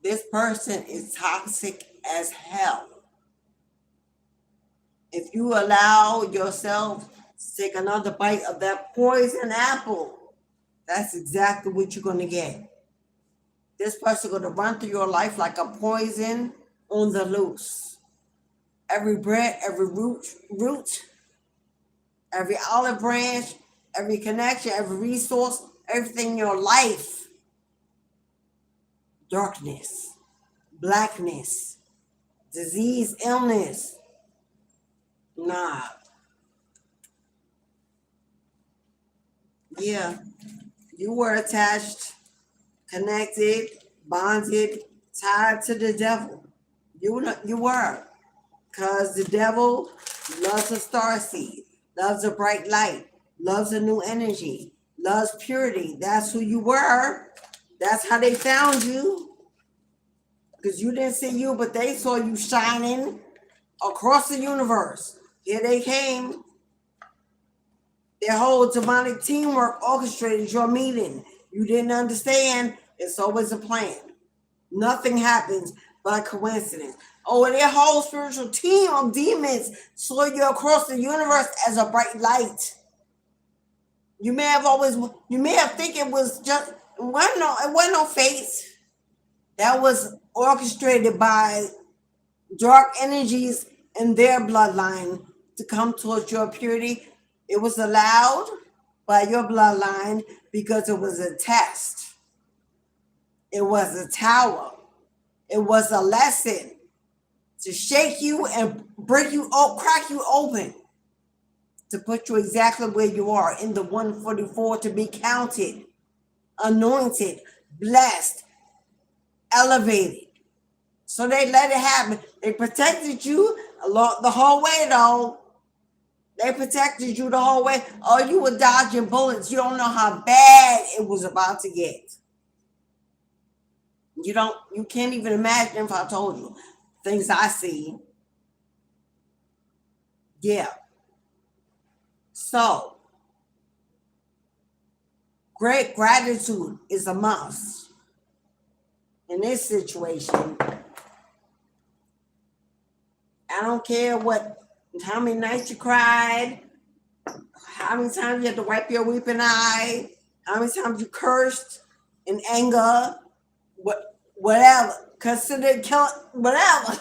This person is toxic as hell. If you allow yourself to take another bite of that poison apple, that's exactly what you're going to get. This person is going to run through your life like a poison, on the loose. Every bread, every root, every olive branch, every connection, every resource, everything in your life. Darkness, blackness, disease, illness. Nah. Yeah. You were attached, connected, bonded, tied to the devil. You were. Because the devil loves a starseed, loves a bright light, loves a new energy, loves purity. That's who you were. That's how they found you. Because you didn't see you, but they saw you shining across the universe. Here they came. Their whole demonic teamwork orchestrated your meeting. You didn't understand. It's always a plan. Nothing happens by coincidence. Oh, and their whole spiritual team of demons saw you across the universe as a bright light. You may have think it was just, it wasn't no face. That was orchestrated by dark energies in their bloodline to come towards your purity. It was allowed by your bloodline because it was a test. It was a tower. It was a lesson to shake you and break you up, crack you open, to put you exactly where you are in the 144, to be counted, anointed, blessed, elevated. So they let it happen. They protected you along the whole way, though. They protected you the whole way. Oh, you were dodging bullets. You don't know how bad it was about to get. You can't even imagine if I told you things I see. Yeah. So, great gratitude is a must in this situation. I don't care how many nights you cried, how many times you had to wipe your weeping eye, how many times you cursed in anger, whatever, consider killing, whatever.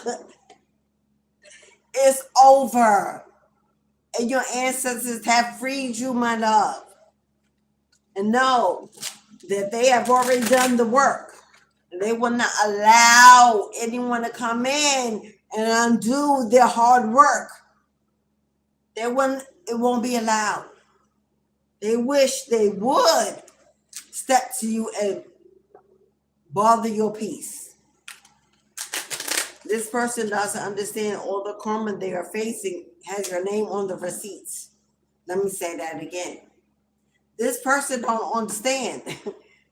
It's over. And your ancestors have freed you, my love. And know that they have already done the work. They will not allow anyone to come in and undo their hard work. It won't be allowed. They wish they would step to you and bother your peace. This person doesn't understand all the karma they are facing has your name on the receipts. Let me say that again. This person don't understand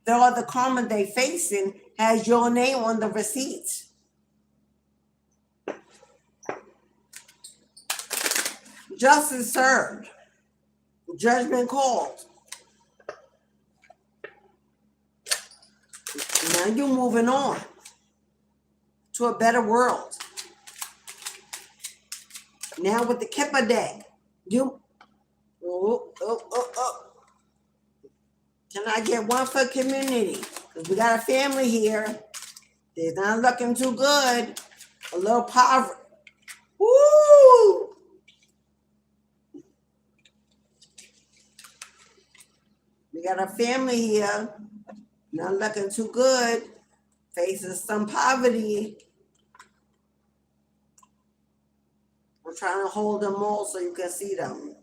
that all the karma they facing has your name on the receipts. Justice served. Judgment called. Now you're moving on to a better world. Now with the Kippa deck, Can I get one for community? Because we got a family here. They're not looking too good. A little poverty. Woo! We got a family here. Not looking too good. Facing some poverty. We're trying to hold them all so you can see them.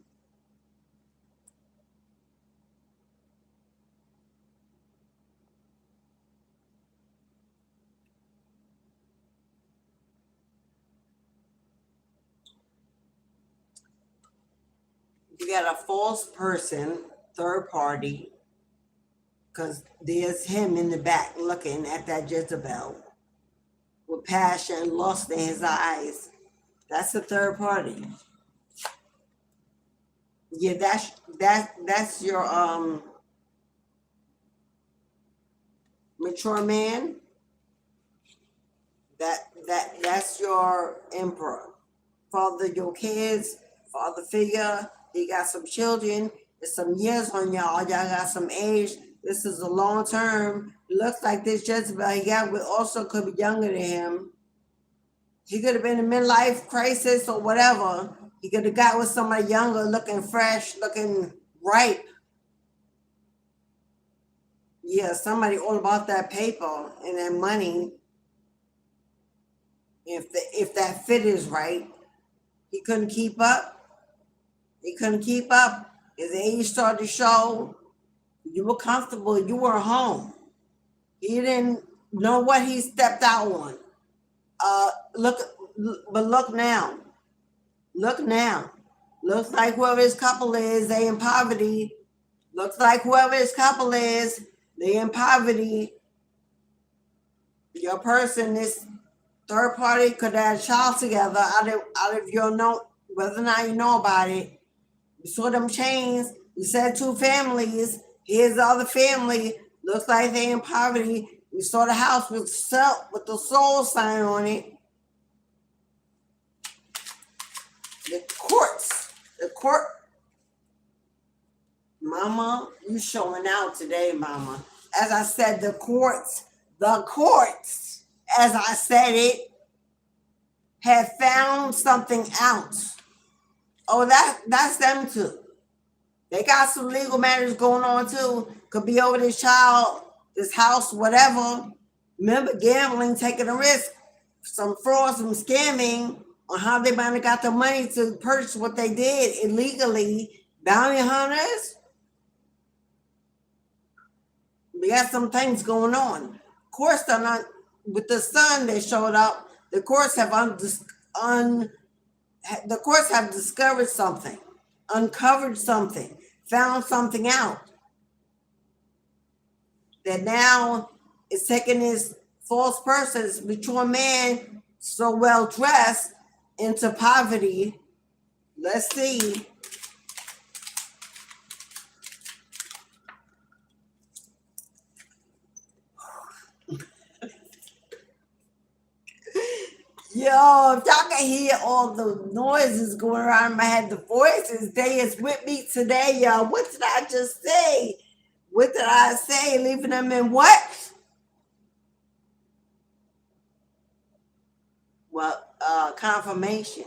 You got a false person, third party, because there's him in the back looking at that Jezebel with passion, lust in his eyes. That's the third party. Yeah, that's your mature man. That's your emperor. Father your kids, father figure. He got some children. There's some years on y'all. Y'all got some age. This is a long term. Looks like this Jezebel he got with also could be younger than him. He could have been in a midlife crisis or whatever. He could have got with somebody younger, looking fresh, looking ripe. Yeah, somebody all about that paper and that money. If that fit is right, he couldn't keep up. He couldn't keep up. His age started to show. You were comfortable. You were home. He didn't know what he stepped out on. Look, but look now. Look now. Looks like whoever his couple is, they in poverty. Looks like whoever his couple is, they in poverty. Your person, this third party, could have a child together out of your know, whether or not you know about it. You saw them chains. You said two families. Here's the other family. Looks like they in poverty. You saw the house with the soul sign on it. The court. Mama, you showing out today, Mama. As I said, the courts, as I said it, have found something out. Oh, that's them too. They got some legal matters going on too. Could be over this child, this house, whatever. Remember, gambling, taking a risk, some fraud, some scamming on how they might have got the money to purchase what they did illegally. Bounty hunters. We got some things going on. Of course, they're not with the sun. They showed up. The courts have discovered something, uncovered something, found something out that now is taking this false person, this mature man, so well dressed, into poverty. Let's see. Yo, if y'all can hear all the noises going around in my head, the voices, they is with me today, y'all. What did I just say? What did I say? Leaving them in what? Well, confirmation.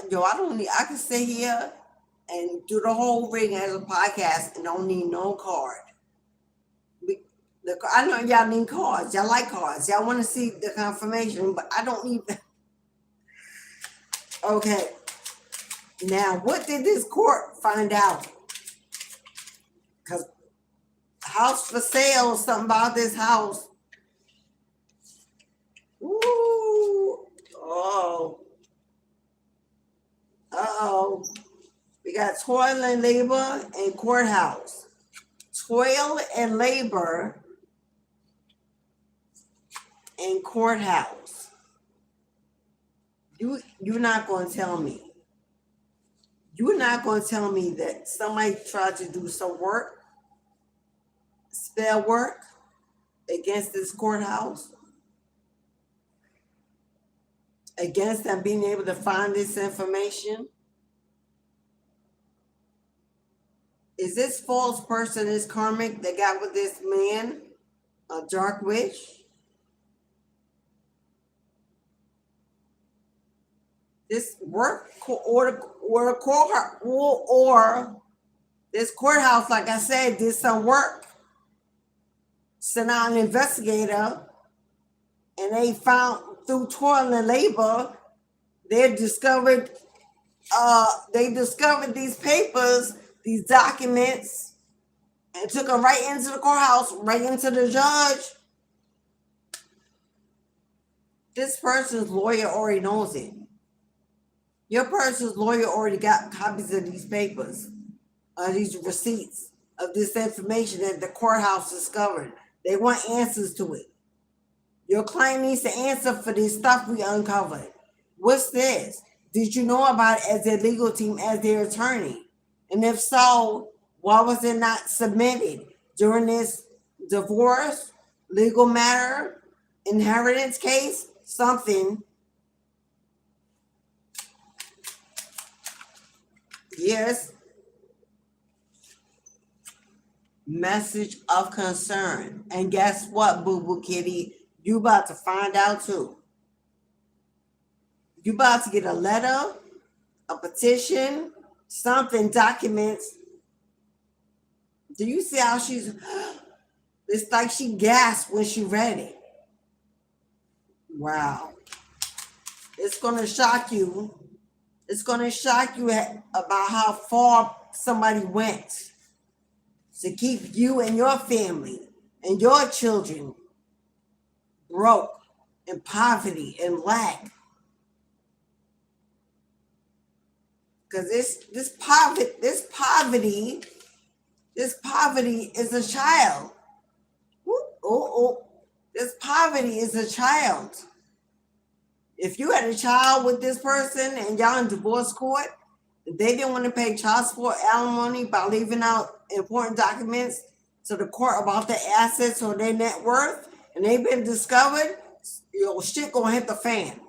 Yo, I can sit here and do the whole ring as a podcast and don't need no card. I know y'all need cards. Y'all like cards. Y'all want to see the confirmation, but I don't need that. Okay. Now, what did this court find out? Because house for sale, something about this house. Ooh. Oh. Uh-oh. We got toil and labor and courthouse. Toil and labor and courthouse. You're not going to tell me. You're not going to tell me that somebody tried to do some work, spell work against this courthouse, against them being able to find this information. Is this false person, this karmic that got with this man, a dark witch? This work or this courthouse, like I said, did some work. Sent out an investigator, and they found through toil and labor, they discovered these papers, these documents, and took them right into the courthouse, right into the judge. This person's lawyer already knows it. Your person's lawyer already got copies of these papers, these receipts of this information that the courthouse discovered. They want answers to it. Your client needs to answer for this stuff we uncovered. What's this? Did you know about it as their legal team, as their attorney? And if so, why was it not submitted during this divorce, legal matter, inheritance case, something? Yes. Message of concern. And guess what, Boo Boo Kitty? You about to find out too. You about to get a letter, a petition, something, documents. Do you see how she's, it's like she gasped when she read it. Wow. It's going to shock you. It's going to shock you about how far somebody went to keep you and your family and your children broke, in poverty and lack. Because this poverty is a child. This poverty is a child. If you had a child with this person and y'all in divorce court, they didn't want to pay child support alimony by leaving out important documents to the court about their assets or their net worth, and they've been discovered, shit gonna hit the fan.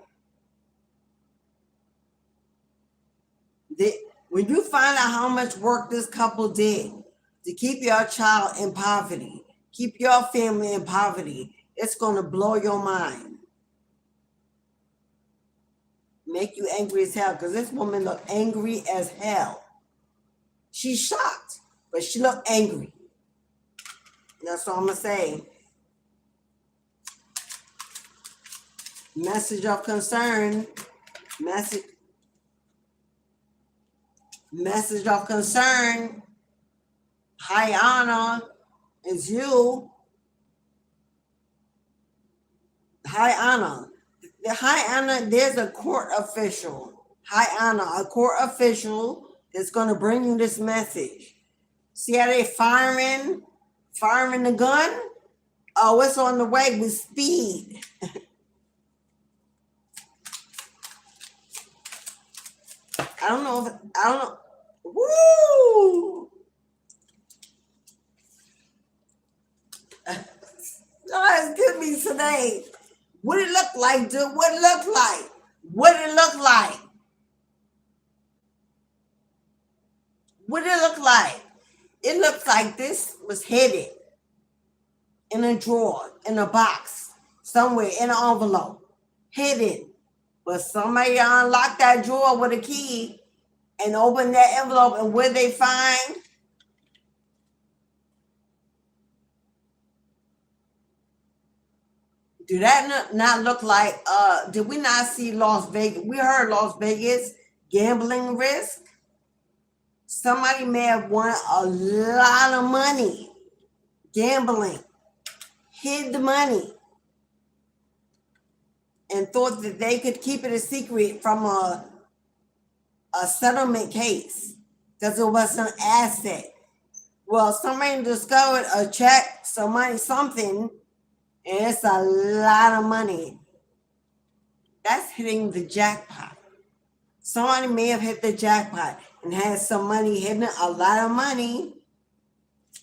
When you find out how much work this couple did to keep your child in poverty, keep your family in poverty, it's gonna blow your mind. Make you angry as hell, because this woman looked angry as hell. She's shocked, but she looked angry. That's all I'm gonna say. Message of concern. Message of concern. High honor is you. High honor. The high honor, there's a court official. High honor, a court official that's going to bring you this message. See how they firing the gun? Oh, it's on the way with speed. I don't know. Woo! God, give me today. What it look like, dude? What it look like? What it look like? What it look like? It looks like this was hidden in a drawer, in a box, somewhere in an envelope, hidden. But somebody unlocked that drawer with a key and opened that envelope, and what they find? Do that not look like, did we not see Las Vegas? We heard Las Vegas gambling risk. Somebody may have won a lot of money gambling, hid the money, and thought that they could keep it a secret from a settlement case because it was an asset. Well, somebody discovered a check, something, and it's a lot of money. That's hitting the jackpot. Somebody may have hit the jackpot and had some money hidden, a lot of money,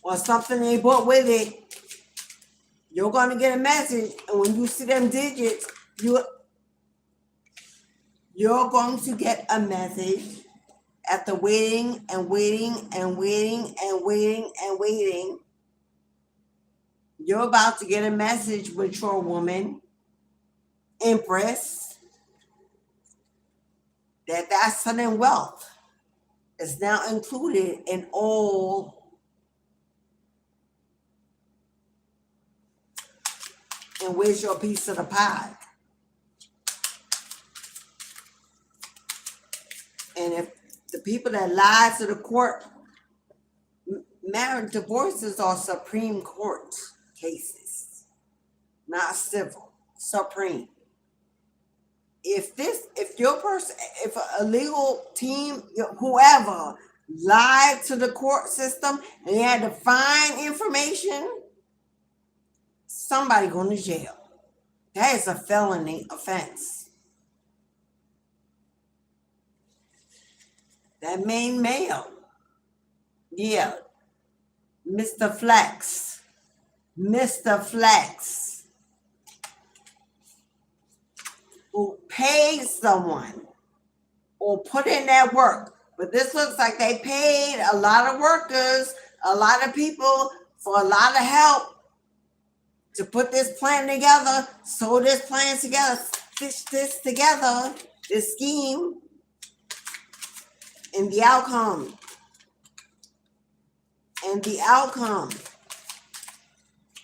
or something they bought with it. You're going to get a message, and when you see them digits, you're going to get a message after waiting and waiting and waiting and waiting and waiting. You're about to get a message with your woman, Empress, that sudden wealth is now included in all. And where's your piece of the pie? And if the people that lied to the court, marriage divorces are Supreme Court cases, not civil, Supreme. If a legal team, whoever lied to the court system and they had to find information, somebody going to jail. That is a felony offense. That main male, yeah, Mr. Flex, who paid someone or put in that work. But this looks like they paid a lot of workers, a lot of people for a lot of help to put this plan together, sew this plan together, stitch this together, this scheme, and the outcome. And the outcome.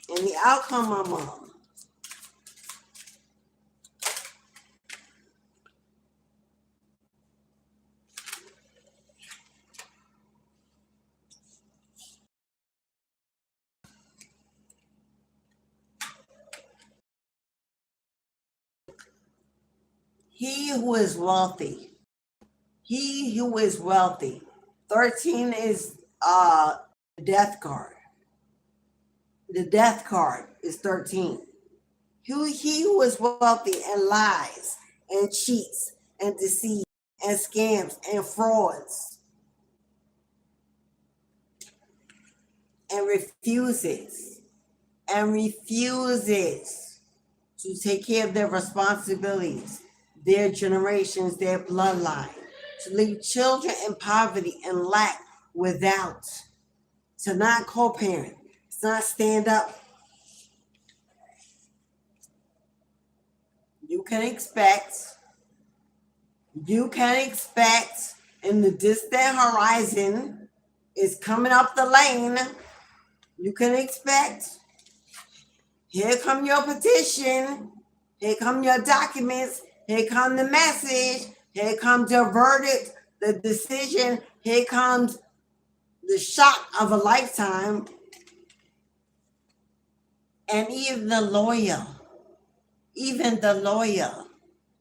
And the outcome, Mama. He who is wealthy. He who is wealthy. 13 is death card. The death card is 13. He who is wealthy and lies and cheats and deceives and scams and frauds and refuses to take care of their responsibilities, their generations, their bloodline, to leave children in poverty and lack without, to not co-parent, to not stand up. You can expect in the distant horizon is coming up the lane. You can expect, here come your petition, here come your documents, here come the message, here comes your verdict, the decision, here comes the shock of a lifetime. And even the lawyer,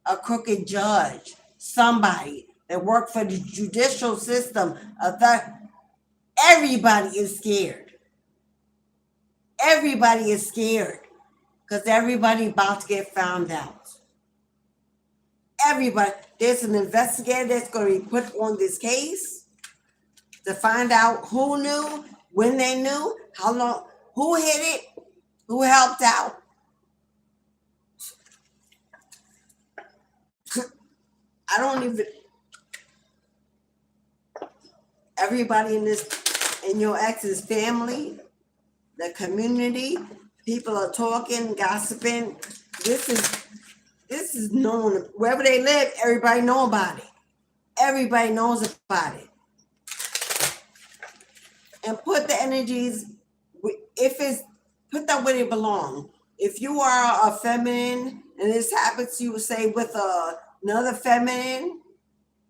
a crooked judge, somebody that worked for the judicial system, everybody is scared. Everybody is scared because everybody about to get found out. Everybody. There's an investigator that's going to be put on this case to find out who knew, when they knew, how long, who hit it, who helped out. I don't even. Everybody in your ex's family, the community, people are talking, gossiping. This is known. Wherever they live, everybody know about it. Everybody knows about it. And put the energies, put that where they belong. If you are a feminine, and this happens, you would say with another feminine,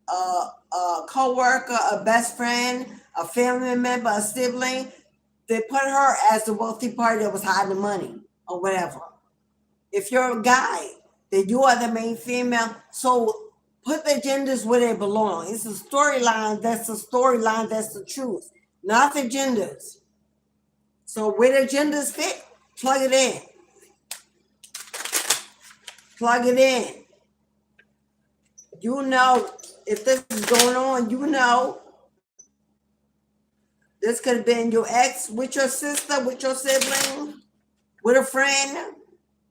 a co-worker, a best friend, a family member, a sibling, they put her as the wealthy party that was hiding the money or whatever. If you're a guy, then you are the main female. So put the genders where they belong. It's a storyline. That's the truth, not the genders. So where the genders fit, plug it in. Plug it in. You know, if this is going on, you know. This could have been your ex with your sister, with your sibling, with a friend,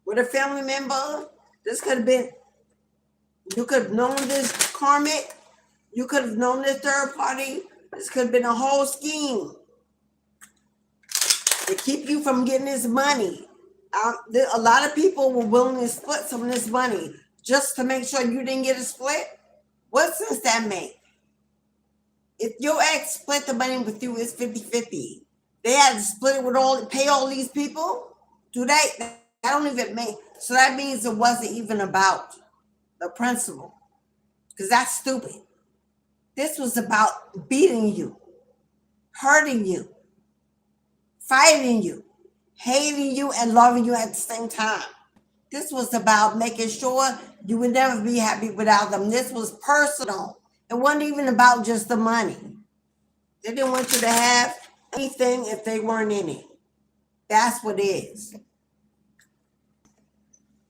with a family member. This could have been, you could have known this karmic. You could have known this third party. This could have been a whole scheme to keep you from getting this money. A lot of people were willing to split some of this money just to make sure you didn't get a split. What sense that make? If your ex split the money with you, it's 50-50. They had to split it pay all these people. That don't even make. So that means it wasn't even about the principle. Because that's stupid. This was about beating you, hurting you, fighting you, hating you, and loving you at the same time. This was about making sure you would never be happy without them. This was personal. It wasn't even about just the money. They didn't want you to have anything if they weren't in it. That's what it is.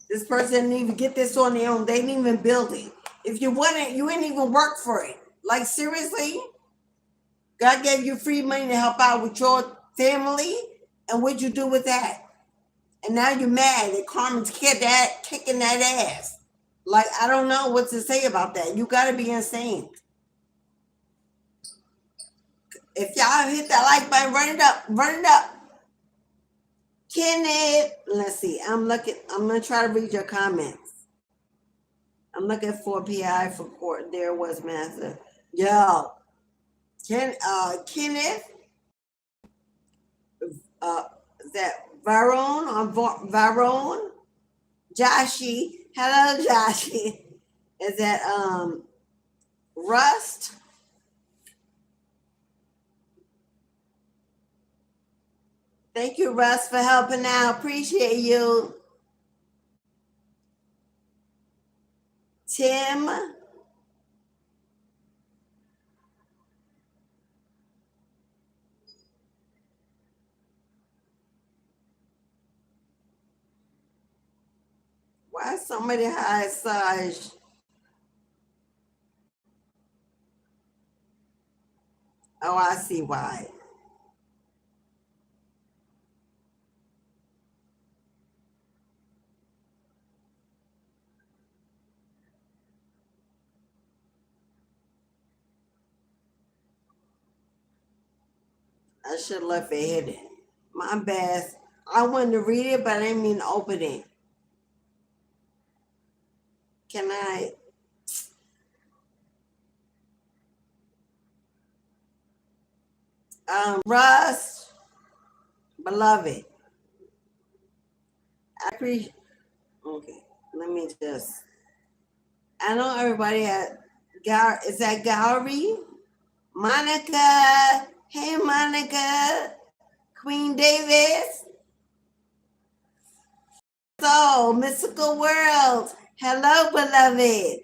This person didn't even get this on their own. They didn't even build it. If you wanted, you didn't even work for it. Like, seriously? God gave you free money to help out with your family, and what'd you do with that? And now you're mad that Carmen's kicking that ass. Like, I don't know what to say about that. You got to be insane. If y'all hit that like button, run it up. Kenneth, let's see. I'm gonna try to read your comments. I'm looking for PI for court. There was master. Yo, Kenneth, is that Varone or Varone? Joshi, hello, Joshi. Is that Rust? Thank you, Russ, for helping out. Appreciate you. Tim. Why is somebody high size? Oh, I see why. I should have left it hidden. My bad. I wanted to read it, but I didn't mean to open it. Can I? Russ, beloved. I appreciate. Okay, let me just. I know everybody had. Is that gallery? Monica. Hey, Monica. Queen Davis. So, Mystical World. Hello, beloved.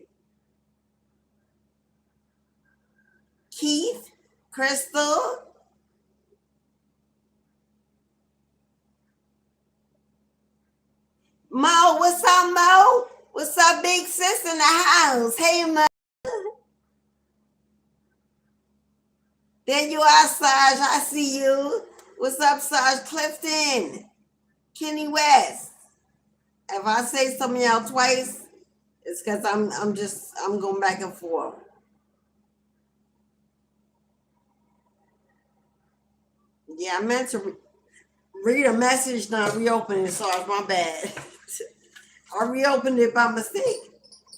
Keith. Crystal. Mo, what's up, Mo? What's up, big sis in the house? Hey, Mo. There you are, Saj. I see you. What's up, Saj Clifton? Kenny West. If I say something y'all twice, it's because I'm going back and forth. Yeah, I meant to read a message, not reopen it, so it's my bad. I reopened it by mistake.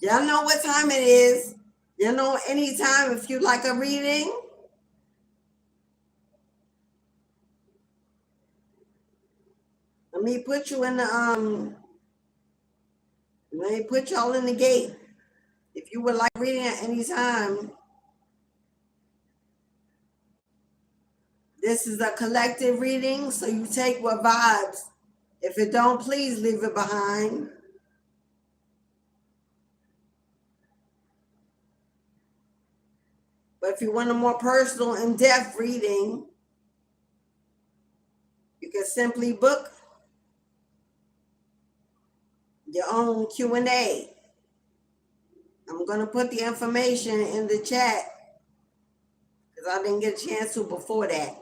Y'all know what time it is. You know, anytime if you like a reading. Let me put you in the let me put y'all in the gate. If you would like reading at any time. This is a collective reading, so you take what vibes. If it don't, please leave it behind. But if you want a more personal, in-depth reading, you can simply book your own Q&A. I'm going to put the information in the chat because I didn't get a chance to before that.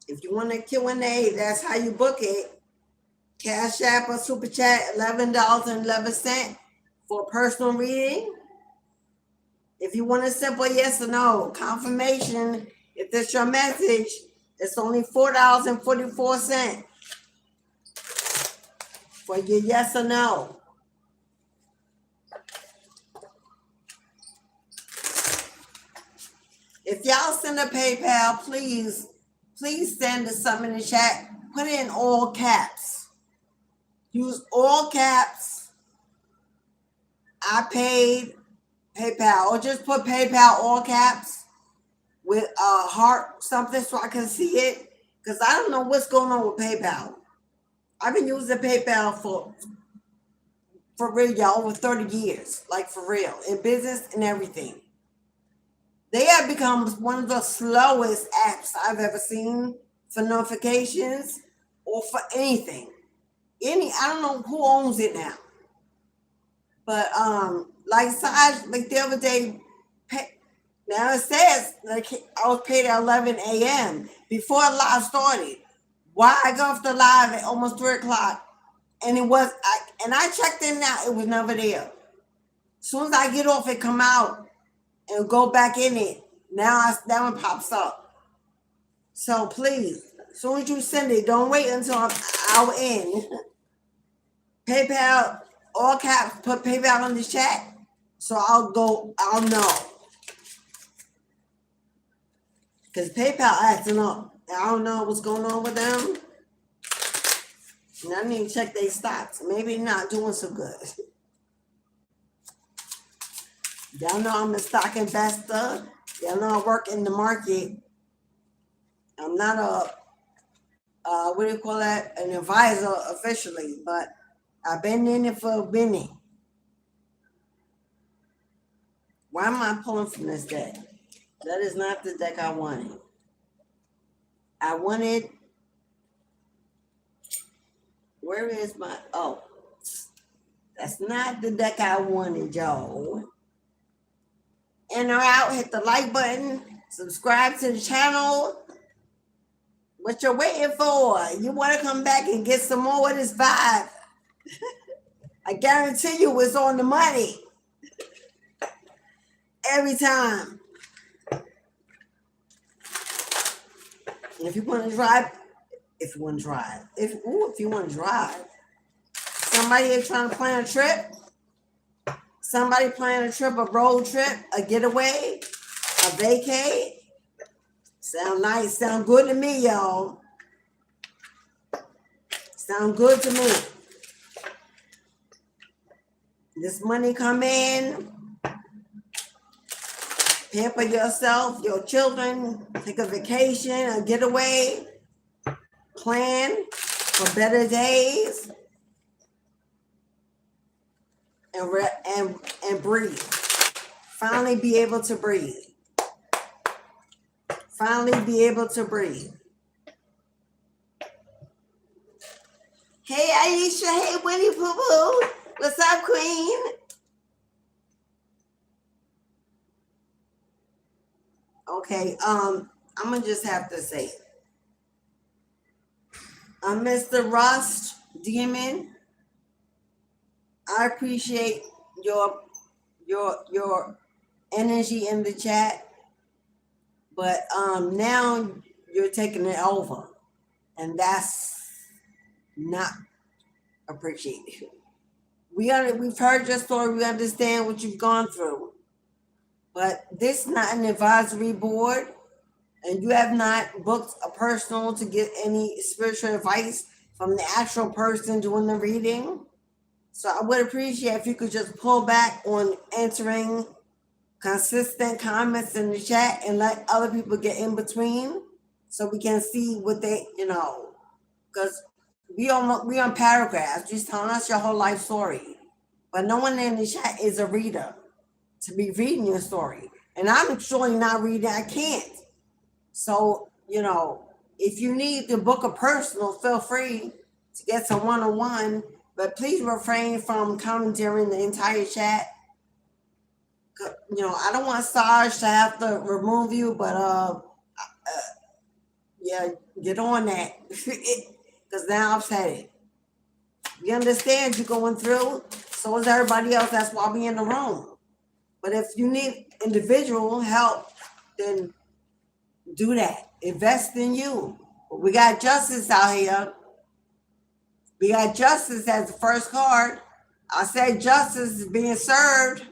If you want a Q&A, that's how you book it. Cash App or Super Chat, $11.11 for a personal reading. If you want a simple yes or no confirmation, if that's your message, it's only $4.44 for your yes or no. If y'all send a PayPal, please send us something in the chat. Put it in all caps. Use all caps. I paid PayPal, or just put PayPal all caps with a heart something so I can see it, because I don't know what's going on with PayPal. I've been using PayPal for real, y'all, over 30 years, like for real, in business and everything. They have become one of the slowest apps I've ever seen for notifications or for anything. I don't know who owns it now. But like the other day, now it says like I was paid at 11 a.m. before the live started. Why I go off the live at almost 3 o'clock And I checked in now, it was never there. As soon as I get off, it come out and go back in it. Now it pops up. So please, as soon as you send it, don't wait until I'm out in. PayPal, all caps, put PayPal on the chat. So I'll know. Because PayPal acting up. I don't know what's going on with them. And I need to check their stocks. Maybe not doing so good. Y'all know I'm a stock investor. Y'all know I work in the market. I'm not what do you call that? An advisor officially, but I've been in it for a minute. Why am I pulling from this deck? That is not the deck I wanted. I wanted, where is my, oh, that's not the deck I wanted, y'all. In or out, hit the like button, subscribe to the channel. What you're waiting for? You want to come back and get some more of this vibe? I guarantee you it's on the money. Every time. If you want to drive, if you want to drive. Somebody is trying to plan a trip. Somebody planning a trip, a road trip, a getaway, a vacay. Sound nice, sound good to me, y'all. Sound good to me. This money come in. Pamper yourself, your children, take a vacation, a getaway, plan for better days, and breathe. Finally be able to breathe. Finally be able to breathe. Hey Aisha, hey Winnie Poo Poo. What's up, Queen? Okay, I'm gonna just have to say it. Mr. Rust Demon, I appreciate your energy in the chat, but now you're taking it over, and that's not appreciated. We've heard your story. We understand what you've gone through. But this is not an advisory board, and you have not booked a personal to get any spiritual advice from the actual person doing the reading. So I would appreciate if you could just pull back on answering consistent comments in the chat and let other people get in between so we can see what they, because we on paragraphs, just telling us your whole life story. But no one in the chat is a reader to be reading your story. And I'm surely not reading, I can't. So, if you need to book a personal, feel free to get some one-on-one, but please refrain from commenting the entire chat. I don't want Sarge to have to remove you, but yeah, get on that. Because now I've said it. We understand you're going through, so is everybody else. That's why we in the room. But if you need individual help, then do that. Invest in you. But we got justice out here. We got justice as the first card. I said justice is being served.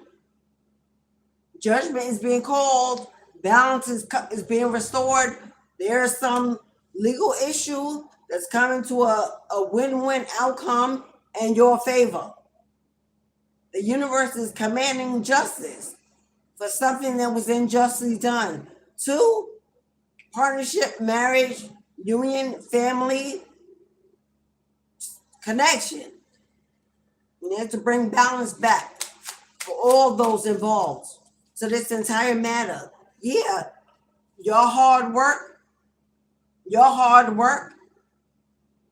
Judgment is being called. Balance is being restored. There's some legal issue that's coming to a win-win outcome in your favor. The universe is commanding justice for something that was unjustly done. 2, partnership, marriage, union, family, connection. You have to bring balance back for all those involved. So this entire matter, yeah, your hard work,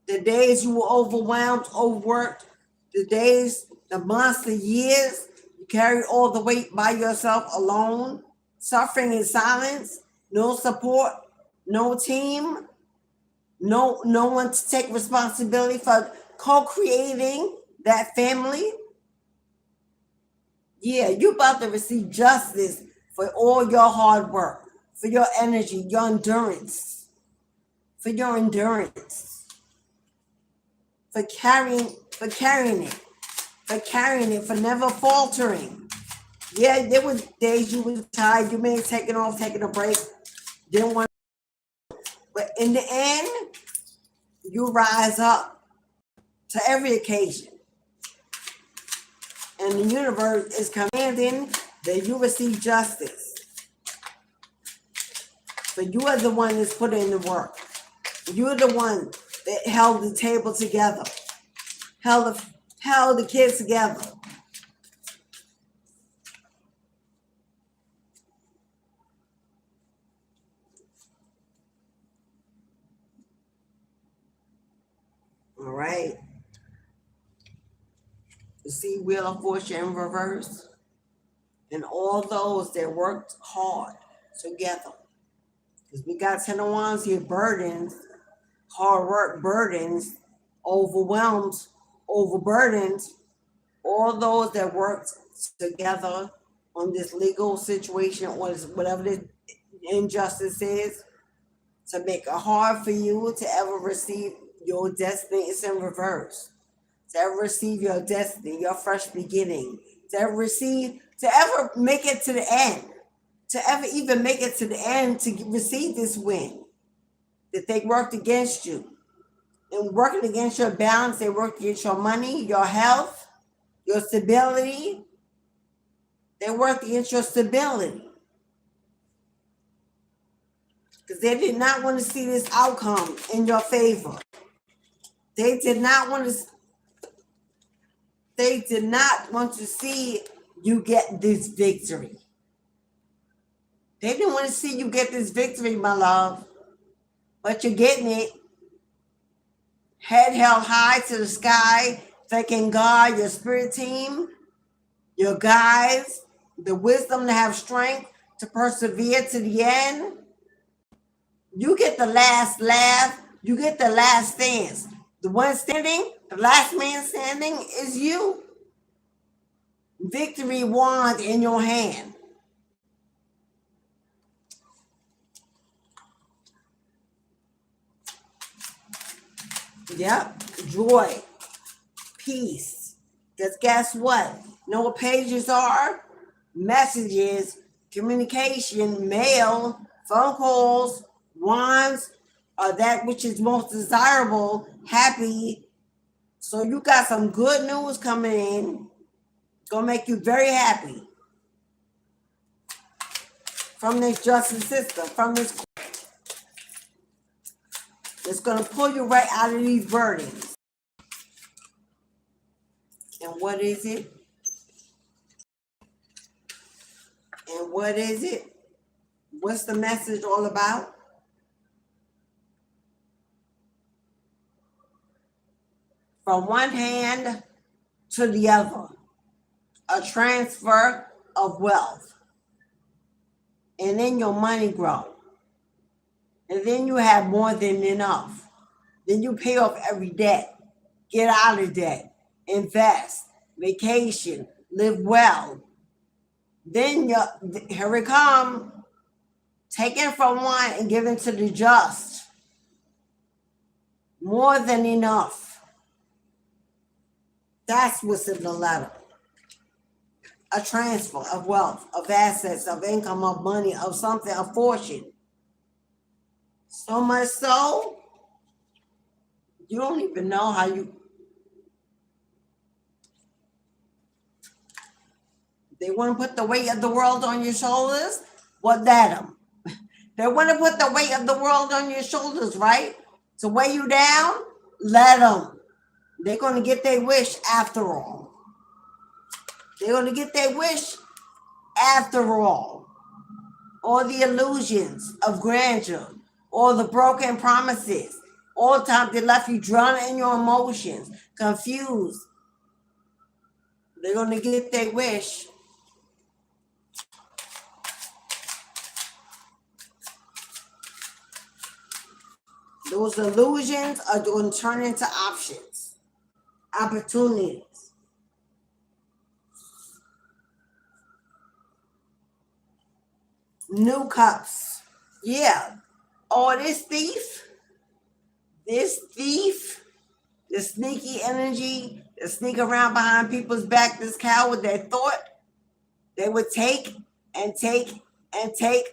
the days you were overwhelmed, overworked, the months, the years, you carried all the weight by yourself alone, suffering in silence, no support, no team, no one to take responsibility for co-creating that family. Yeah, you're about to receive justice for all your hard work, for your energy, your endurance, for carrying it, for never faltering. Yeah, there was days you was tired, you may have taken a break, didn't want, but in the end, you rise up to every occasion. And the universe is commanding that you receive justice. But you are the one that's put in the work. You're the one that held the table together, held the kids together. All right. You see Wheel of Fortune in reverse? And all those that worked hard together. Because we got 10 of Wands here, burdens, hard work, burdens, overwhelmed, overburdened. All those that worked together on this legal situation or whatever the injustice is, to make it hard for you to ever receive your destiny is in reverse. To ever receive your destiny, your fresh beginning, to ever make it to the end, to ever even make it to the end to receive this win. That they worked against you. And working against your balance, they worked against your money, your health, your stability. They worked against your stability. Because they did not want to see this outcome in your favor. They did not want to see you get this victory. They didn't want to see you get this victory, my love. But you're getting it. Head held high to the sky, thanking God, your spirit team, your guides, the wisdom to have strength to persevere to the end. You get the last laugh. You get the last stance. The one standing, the last man standing is you. Victory wand in your hand. Yep. Joy. Peace. Because guess what? You know what pages are? Messages, communication, mail, phone calls, wands, that which is most desirable, happy. So you got some good news coming in. Gonna make you very happy. From this justice system, from this court. It's gonna pull you right out of these burdens. And what is it? And what is it? What's the message all about? From one hand to the other, a transfer of wealth. And then your money grows. And then you have more than enough. Then you pay off every debt. Get out of debt. Invest. Vacation. Live well. Then here it comes. Taken from one and given to the just. More than enough. That's what's in the letter. A transfer of wealth, of assets, of income, of money, of something, of fortune. So much so, you don't even know how you... They want to put the weight of the world on your shoulders? Well, let them. They want to put the weight of the world on your shoulders, right? To weigh you down? Let them. They're going to get their wish after all. They're going to get their wish after all. All the illusions of grandeur, all the broken promises, all the time they left you drowning in your emotions, confused. They're going to get their wish. Those illusions are going to turn into options. opportunities. New cups. Yeah. Oh, this thief, the sneaky energy, the sneak around behind people's back, this coward that thought they would take and take and take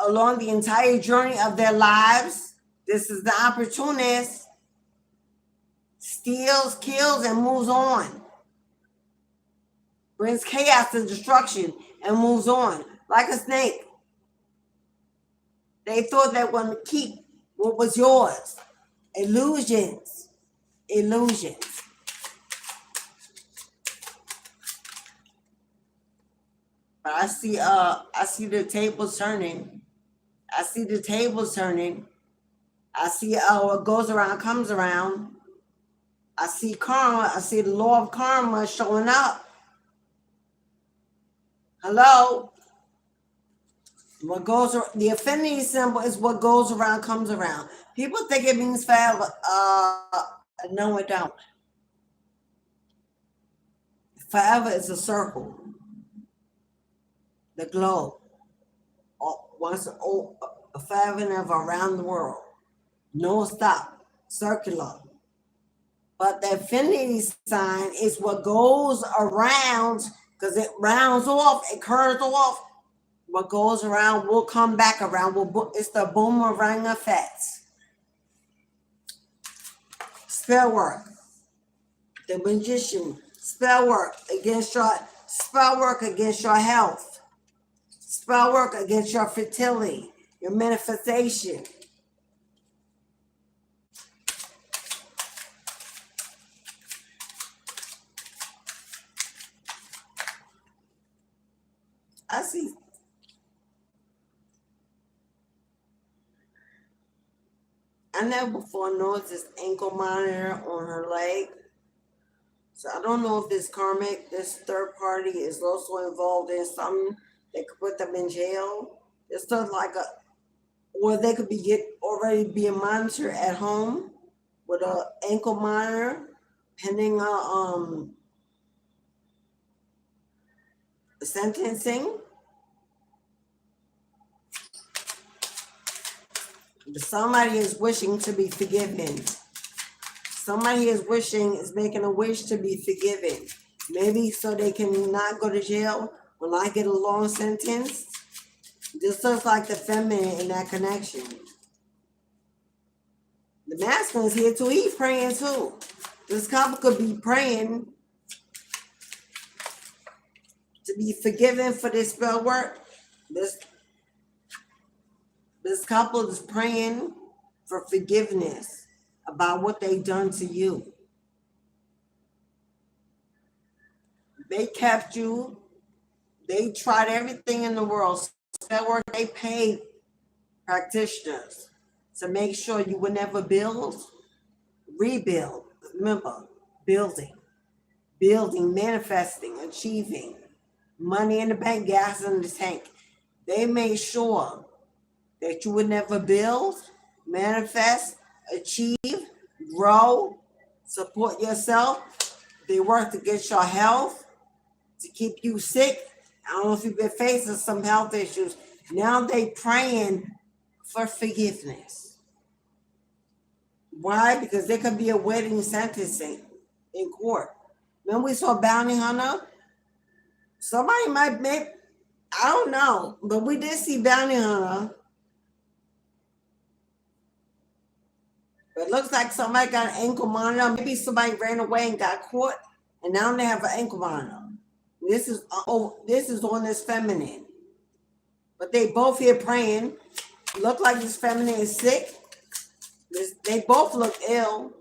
along the entire journey of their lives. This is the opportunist. Steals, kills, and moves on. Brings chaos and destruction and moves on. Like a snake. They thought they were going to keep what was yours. Illusions. Illusions. But I see the tables turning. I see the tables turning. I see what goes around comes around. I see karma. I see the law of karma showing up. Hello? What goes, the affinity symbol is what goes around comes around. People think it means forever. No, it don't. Forever is a circle. The globe. Once forever and ever around the world. No stop. Circular. But the affinity sign is what goes around, because it rounds off, it curves off. What goes around will come back around. It's the boomerang effect. Spell work. The magician. Spell work against your health. Spell work against your fertility, your manifestation. I see. I never before noticed this ankle monitor on her leg. So I don't know if this karmic, this third party is also involved in something that could put them in jail. It's stuff like or they could already being monitored at home with an ankle monitor, pending sentencing. Somebody is wishing to be forgiven. Somebody is making a wish to be forgiven. Maybe so they can not go to jail or not get a long sentence. This looks like the feminine in that connection. The masculine is here too. He's praying too. This couple could be praying to be forgiven for this spell work. This couple is praying for forgiveness about what they've done to you. They kept you. They tried everything in the world. Spell work, they paid practitioners to make sure you would never rebuild. Remember, building, manifesting, achieving. Money in the bank, gas in the tank. They made sure that you would never build, manifest, achieve, grow, support yourself. They work to get your health, to keep you sick. I don't know if you've been facing some health issues. Now they praying for forgiveness. Why? Because there could be a wedding sentencing in court. Remember we saw Bounty Hunter? Somebody might make, I don't know, but we did see Bounty Hunter. But it looks like somebody got an ankle monitor. Maybe somebody ran away and got caught, and now they have an ankle monitor. This is on this feminine. But they both here praying. Look like this feminine is sick. They both look ill.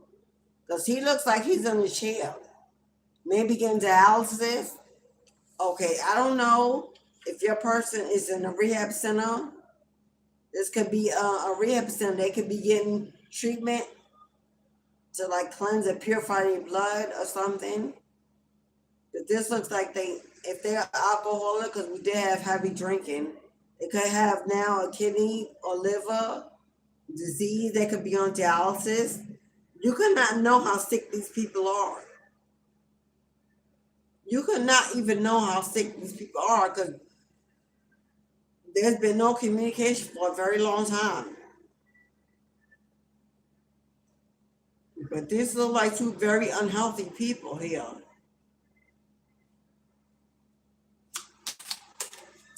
Because he looks like he's in a chair. Maybe getting dialysis. Okay, I don't know if your person is in a rehab center. This could be a rehab center. They could be getting treatment to like cleanse and purify their blood or something. But this looks like if they're alcoholic, because we did have heavy drinking, they could have now a kidney or liver disease. They could be on dialysis. You cannot know how sick these people are. You cannot even know how sick these people are because there's been no communication for a very long time. But these look like two very unhealthy people here.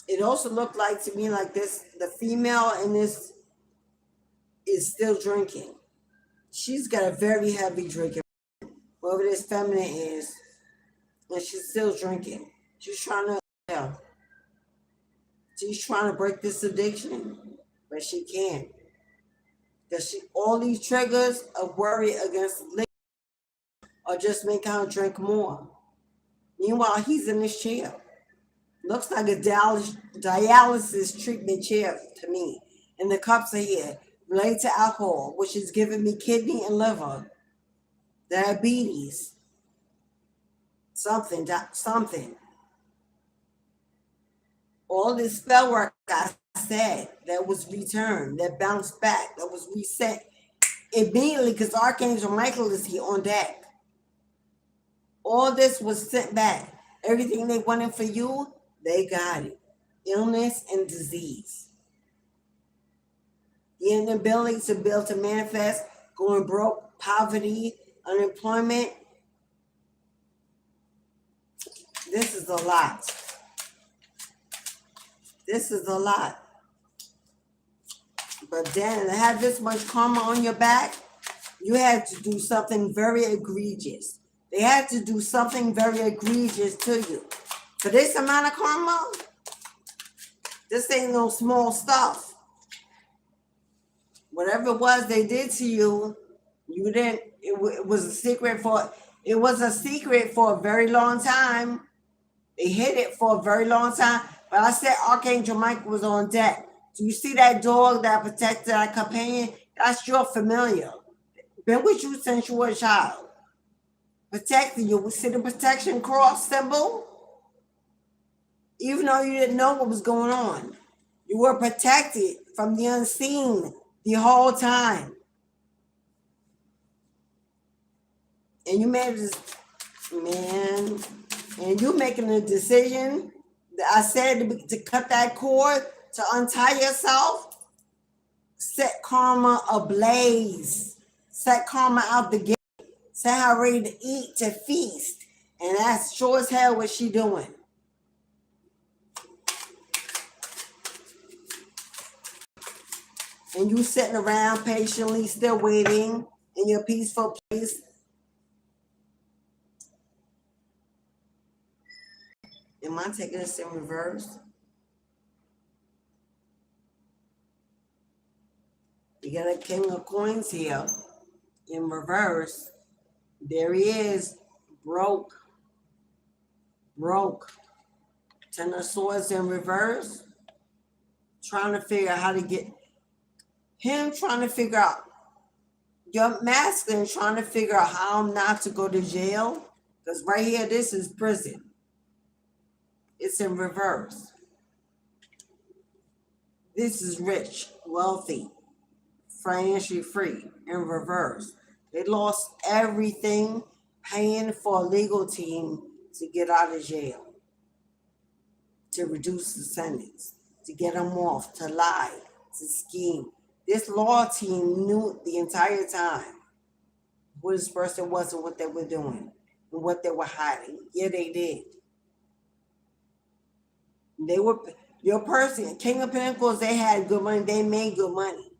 It also looked like to me like this, the female in this is still drinking. She's got a very heavy drinking, whoever this feminine is, and she's still drinking. She's trying to, yeah, she's trying to break this addiction, but she can't. Because all these triggers of worry against liquor are just making her drink more. Meanwhile, he's in this chair. Looks like a dialysis treatment chair to me. And the cups are here, related to alcohol, which is giving me kidney and liver, diabetes, something. All this spell work I said that was returned, that bounced back, that was reset immediately because Archangel Michael is here on deck. All this was sent back. Everything they wanted for you, they got it. Illness and disease. The inability to be able to manifest, going broke, poverty, unemployment. This is a lot. This is a lot. But then to have this much karma on your back, you had to do something very egregious. They had to do something very egregious to you. For this amount of karma, this ain't no small stuff. Whatever it was they did to you, you didn't, it was a secret for a very long time. They hid it for a very long time. But I said Archangel Michael was on deck. Do you see that dog that protected that companion? That's your familiar. Been with you since you were a child. Protecting you. We see the protection cross symbol? Even though you didn't know what was going on. You were protected from the unseen the whole time. And you made this, man, and you making a decision. I said to cut that cord, to untie yourself, set karma ablaze, set karma out the gate, set her ready to eat, to feast. And that's sure as hell what she doing. And you sitting around patiently, still waiting in your peaceful place. Am I taking this in reverse? You got a King of Coins here in reverse. There he is, broke. Ten of Swords in reverse. Trying to figure out how to get him, trying to figure out your masculine, trying to figure out how not to go to jail. Because right here, this is prison. It's in reverse. This is rich, wealthy, financially free, in reverse. They lost everything paying for a legal team to get out of jail, to reduce the sentence, to get them off, to lie, to scheme. This law team knew the entire time who this person was and what they were doing and what they were hiding. Yeah, they did. They were, your person, King of Pentacles, they had good money. They made good money.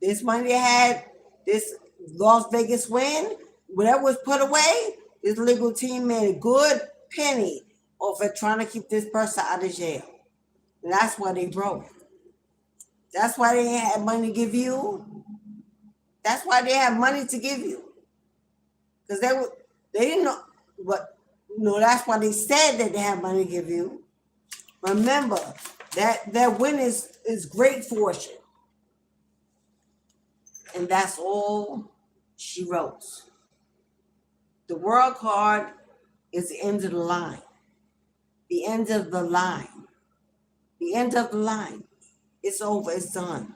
This money they had, this Las Vegas win, whatever was put away, this legal team made a good penny over trying to keep this person out of jail. And that's why they broke. That's why they had money to give you. That's why they have money to give you. Because they didn't know, but no, that's why they said that they have money to give you. Remember, that win is great fortune. And that's all she wrote. The World card is the end of the line. The end of the line. The end of the line. It's over. It's done.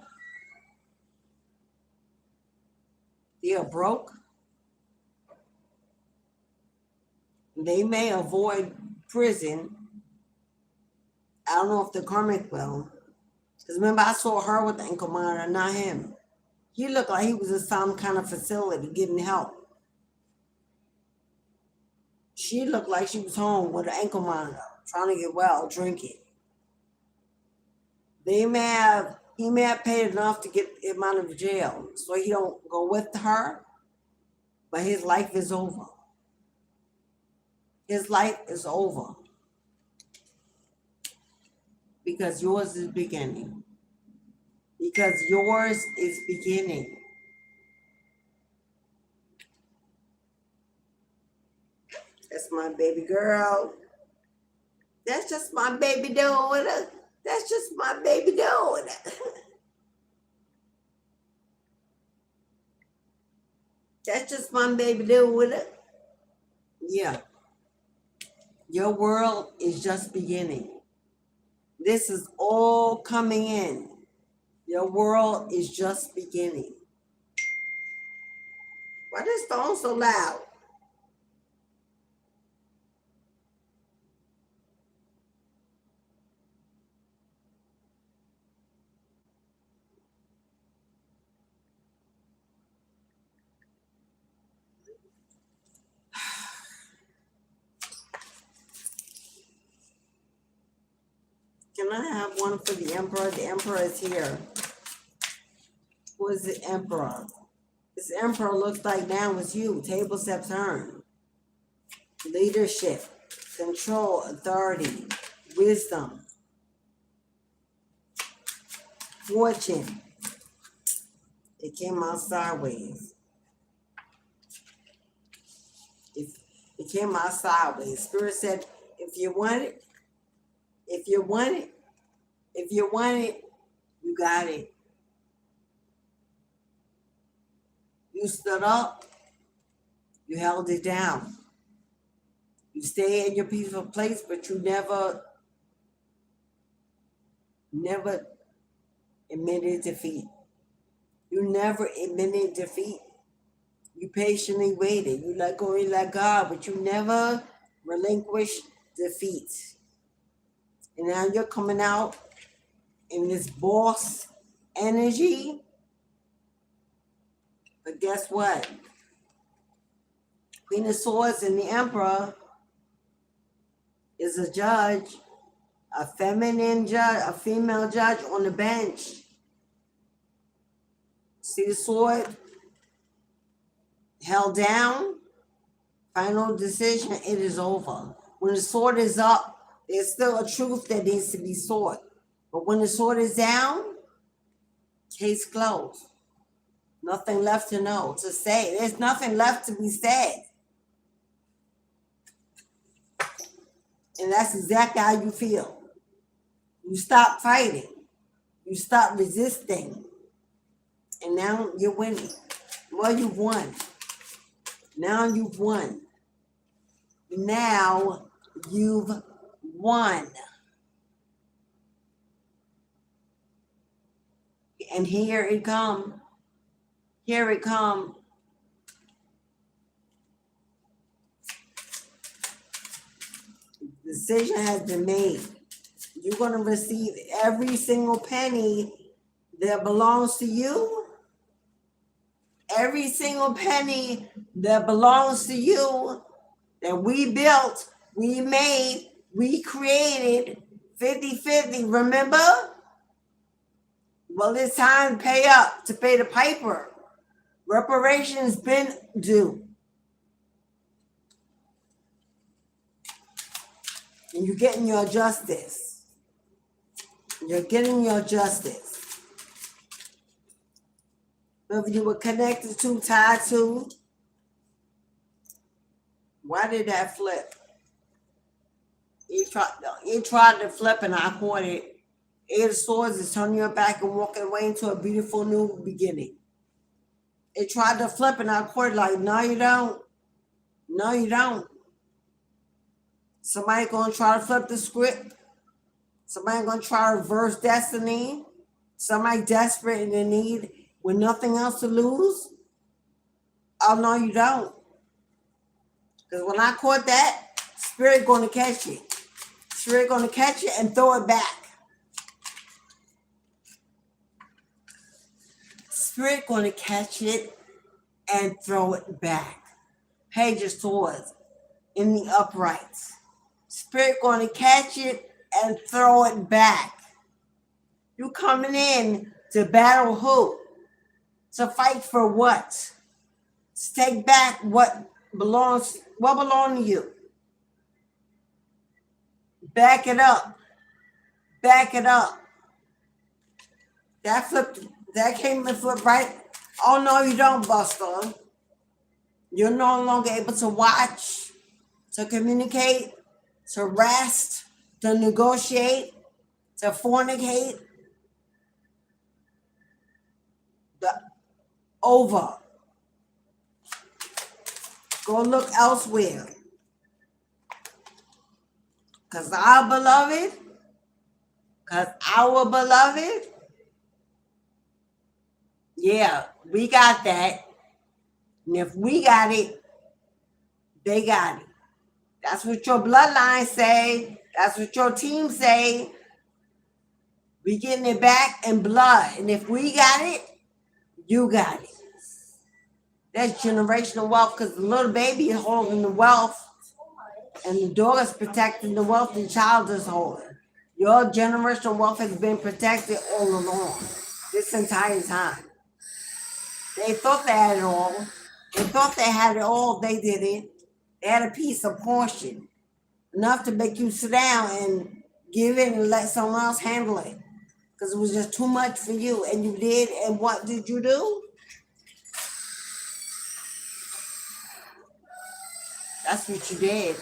They are broke. They may avoid prison. I don't know if the Karmic will. Because remember, I saw her with the ankle monitor, not him. He looked like he was in some kind of facility getting help. She looked like she was home with an ankle monitor, trying to get well, drinking. He may have paid enough to get him out of jail, so he don't go with her, but his life is over. His life is over. Because yours is beginning. Because yours is beginning. That's my baby girl. That's just my baby daughter. That's just my baby daughter. That's just my baby daughter. Yeah. Your world is just beginning. This is all coming in. Your world is just beginning. Why this phone so loud? Can I have one for the Emperor? The Emperor is here. Who is the Emperor? This Emperor looks like now it's you. Tables have turned. Leadership, control, authority, wisdom, fortune. It came out sideways. It came out sideways. Spirit said, if you want it, if you want it, if you want it, you got it. You stood up, you held it down. You stay in your peaceful place, but you never admitted defeat. You never admitted defeat. You patiently waited. You let go, you let God, but you never relinquished defeat. And now you're coming out in this boss energy. But guess what? Queen of Swords and the Emperor is a judge, a feminine judge, a female judge on the bench. See the sword? Held down, final decision, it is over. When the sword is up, there's still a truth that needs to be sought. But when the sword is down, case closed. Nothing left to know, to say. There's nothing left to be said. And that's exactly how you feel. You stop fighting. You stop resisting. And now you're winning. Well, you've won. Now you've won. Now you've won. And here it comes. Here it comes. The decision has been made. You're going to receive every single penny that belongs to you. Every single penny that belongs to you, that we built, we made, we created, 50-50, remember? Well, it's time to pay up, to pay the piper. Reparations been due. And you're getting your justice. You're getting your justice. Whoever you were connected to, tied to. Why did that flip? It tried to flip and I caught it. Eight of Swords is turning your back and walking away into a beautiful new beginning. It tried to flip and I caught it like, no, you don't. No, you don't. Somebody going to try to flip the script. Somebody going to try to reverse destiny. Somebody desperate and in need with nothing else to lose. Oh, no, you don't. Because when I caught that, Spirit going to catch it. Spirit going to catch it and throw it back. Spirit going to catch it and throw it back. Page of Swords in the uprights. Spirit going to catch it and throw it back. You coming in to battle who? To fight for what? To take back what belongs to you. Back it up. Back it up. That came and flipped right. Oh no, you don't, Buster. You're no longer able to watch, to communicate, to rest, to negotiate, to fornicate. Over. Go look elsewhere. Because our beloved, yeah, we got that. And if we got it, they got it. That's what your bloodline say. That's what your team say. We getting it back in blood. And if we got it, you got it. That's generational wealth because the little baby is holding the wealth and the daughter's protecting the wealth the child is holding. Your generational wealth has been protected all along, this entire time. They thought they had it all. They thought they had it all. They didn't. They had a piece, a portion, enough to make you sit down and give in and let someone else handle it because it was just too much for you. And you did. And what did you do? That's what you did.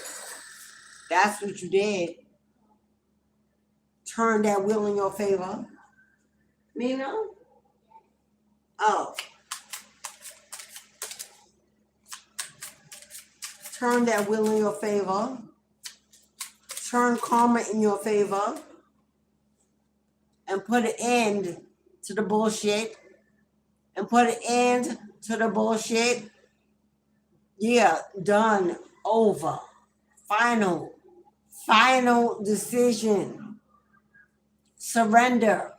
That's what you did. Turn that wheel in your favor. Nina? Oh. Turn that wheel in your favor. Turn karma in your favor. And put an end to the bullshit. And put an end to the bullshit. Yeah, done. Over. Final decision. Surrender.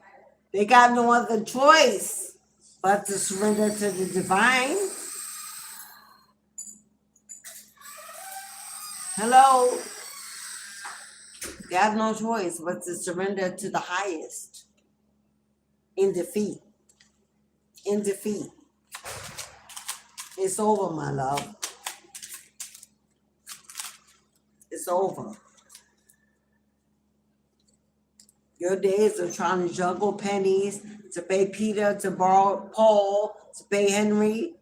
They got no other choice but to surrender to the divine. Hello? They have no choice but to surrender to the highest. In defeat. In defeat. It's over, my love. It's over. Your days of trying to juggle pennies, to pay Peter, to borrow Paul, to pay Henry.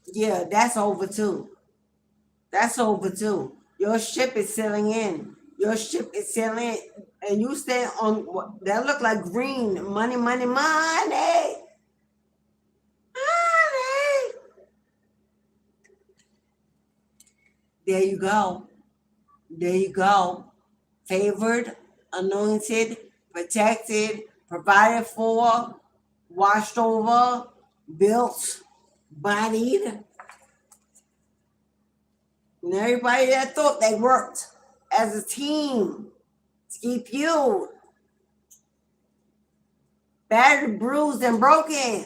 Yeah, that's over too. That's over too. Your ship is sailing in. Your ship is sailing in. And you stand on what that look like green. Money, money, money. Money. There you go. There you go. Favored, anointed, protected, provided for, washed over, built, bodied. And everybody that thought they worked as a team to keep you battered, bruised, and broken.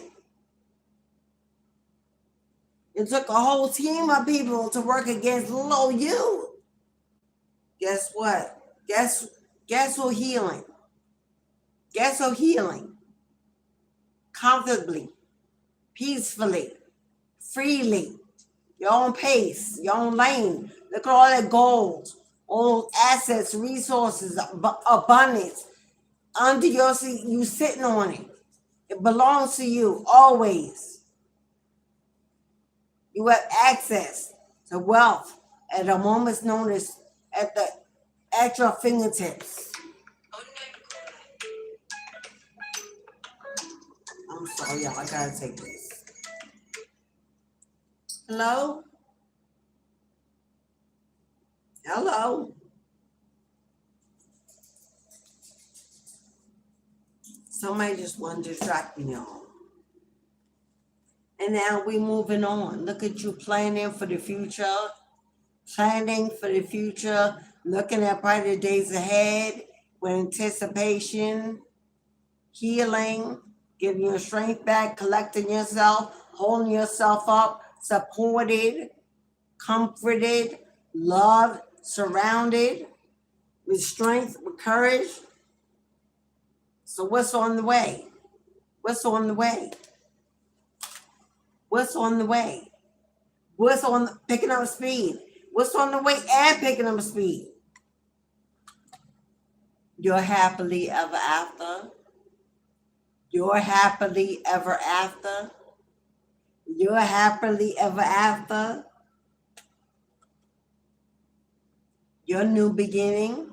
It took a whole team of people to work against little you. Guess what? Guess who healing? Guess who healing? Comfortably, peacefully, freely, your own pace, your own lane. Look at all that gold, all assets, resources, abundance under your seat. You sitting on it. It belongs to you always. You have access to wealth at a moment's notice at your fingertips. I'm sorry, y'all. I gotta take this. Hello? Hello? Somebody just wanted to distract me, y'all. And now we moving on. Look at you planning for the future. Planning for the future. Looking at brighter days ahead with anticipation. Healing. Giving your strength back. Collecting yourself. Holding yourself up. Supported. Comforted. Loved. Surrounded. With strength. With courage. So what's on the way? What's on the way? What's on the way? What's on the, picking up speed? What's on the way and picking up speed? You're happily ever after. You're happily ever after. You're happily ever after. Your new beginning.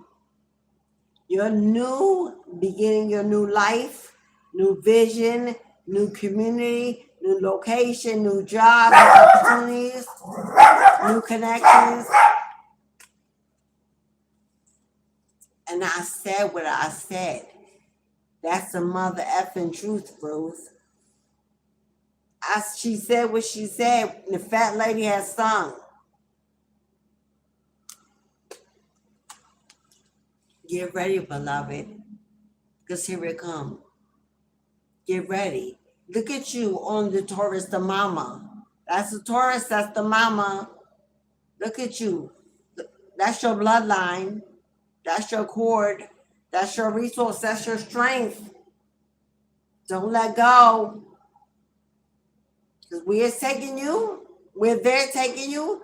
Your new beginning, your new life, new vision, new community, new location, new job, new opportunities, new connections. And I said what I said. That's the mother effing truth, Ruth. She said what she said. The fat lady has sung. Get ready, beloved, because here it comes. Get ready. Look at you on the Taurus, the mama. That's the Taurus, that's the mama. Look at you. That's your bloodline. That's your cord. That's your resource. That's your strength. Don't let go. Because we're taking you. We're there taking you.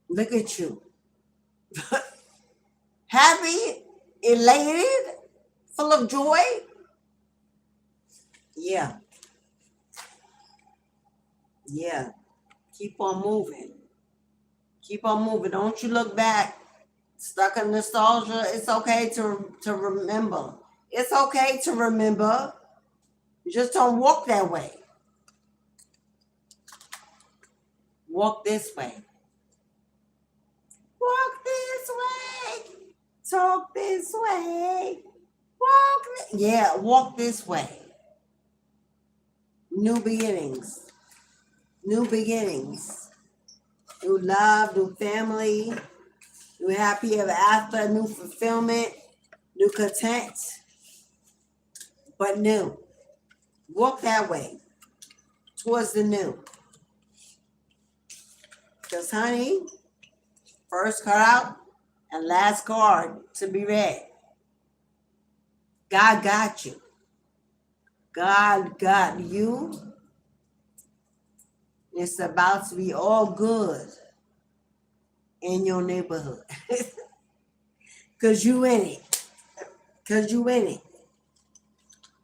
Look at you. Happy, elated, full of joy. Yeah. Yeah. Keep on moving. Keep on moving. Don't you look back. Stuck in nostalgia. It's okay to remember. It's okay to remember. You just don't walk that way. Walk this way. Walk this way. Talk this way. Walk this way. New beginnings. New beginnings. New love, new family, new happy ever after, new fulfillment, new content, but new. Walk that way towards the new. Because, honey, first card out and last card to be read. God got you. God got you. It's about to be all good in your neighborhood. Because you in it. Because you in it.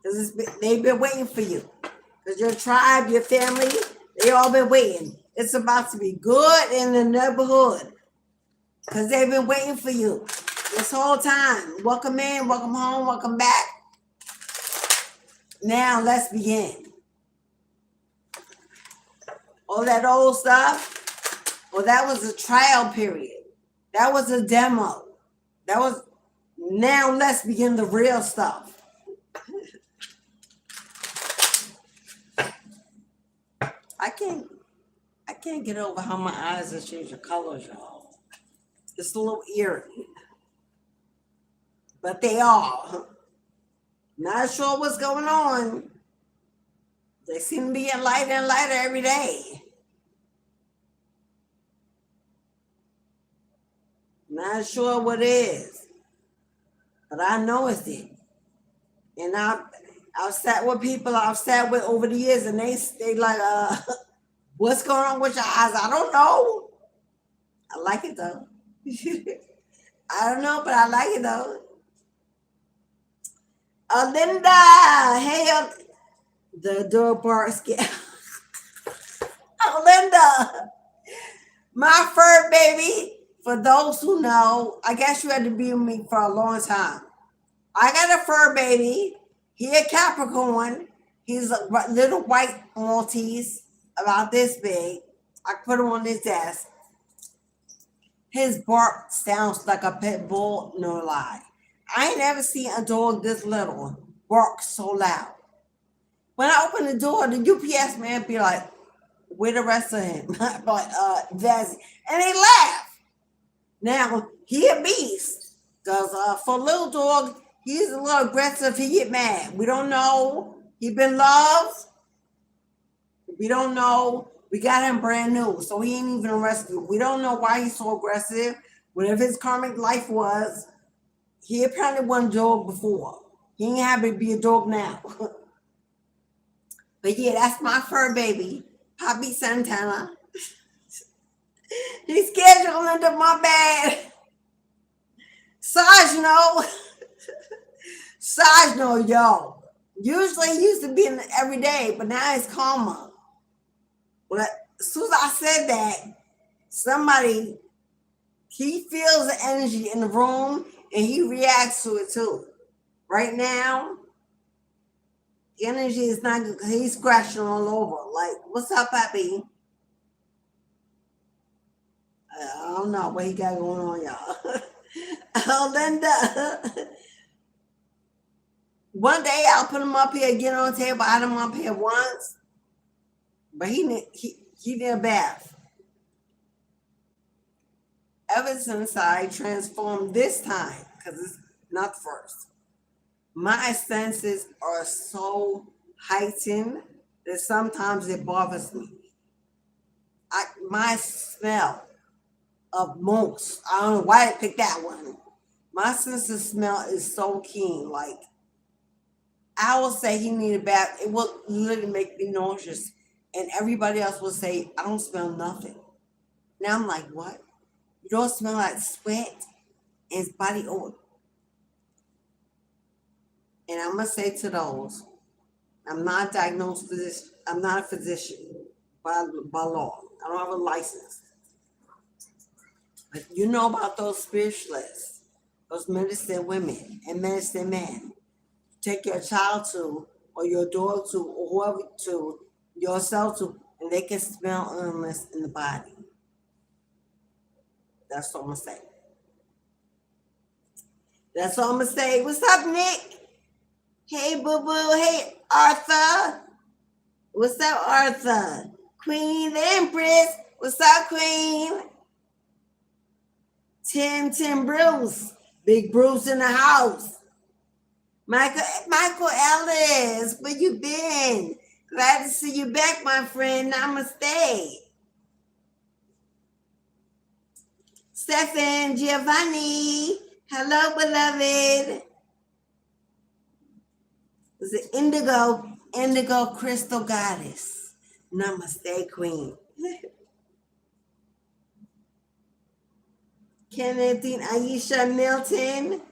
Because they've been waiting for you. Because your tribe, your family, they all been waiting. It's about to be good in the neighborhood. Because they've been waiting for you this whole time. Welcome in, welcome home, welcome back. Now let's begin. All that old stuff, well, that was a trial period. That was a demo. Now let's begin the real stuff. I can't get over how my eyes are changing colors, y'all. It's a little eerie. But they are. Not sure what's going on. They seem to be getting lighter and lighter every day. Not sure what it is. But I noticed it. And I've sat with people I've sat with over the years and they like, what's going on with your eyes? I don't know. I like it though. I don't know, but I like it though. Linda, hey, the door barks. Oh, Linda, my fur baby. For those who know, I guess you had to be with me for a long time. I got a fur baby. He a Capricorn. He's a little white Maltese, about this big. I put him on his desk. His bark sounds like a pit bull, no lie. I ain't never seen a dog this little bark so loud. When I open the door, the UPS man be like, Where the rest of him? But Desi. And they laugh. Now, he a beast. Because for a little dog, he's a little aggressive. He get mad. We don't know. He been loved. We don't know. We got him brand new. So he ain't even a rescue. We don't know why he's so aggressive. Whatever his karmic life was, he apparently wasn't a dog before. He ain't happy to be a dog now. But yeah, that's my fur baby, Poppy Santana. He's scheduled under my bed. Saj no. Saj no, yo. Usually he used to be in every day, but now it's calmer. But as soon as I said that, somebody, he feels the energy in the room and he reacts to it too. Right now, the energy is not good. He's scratching all over. Like, what's up, Pappy? I don't know what he got going on, y'all. Oh, Linda. One day I'll put him up here, get on the table. I had him up here once, but he need a bath. Ever since I transformed this time, because it's not first, my senses are so heightened that sometimes it bothers me. My smell of moose, I don't know why I picked that one. My sense of smell is so keen. Like, I will say he needed a bath. It will literally make me nauseous. And everybody else will say, I don't smell nothing. Now I'm like, what? You don't smell like sweat and his body odor. And I'm going to say to those, I'm not a diagnosed physician. I'm not a physician by law. I don't have a license. But you know about those spiritualists, those medicine women and medicine men. Take your child to, or your dog to, or whoever to, yourself to, and they can smell illness in the body. That's what I'm going to say. That's all I'm going to say. What's up, Nick? Hey, boo-boo. Hey, Arthur. What's up, Arthur? Queen, the Empress. What's up, Queen? Tim Bruce. Big Bruce in the house. Michael Ellis, where you been? Glad to see you back, my friend. Namaste. Stefan Giovanni. Hello, beloved. Was it Indigo Crystal Goddess. Namaste, Queen. Kenneth, Aisha Milton,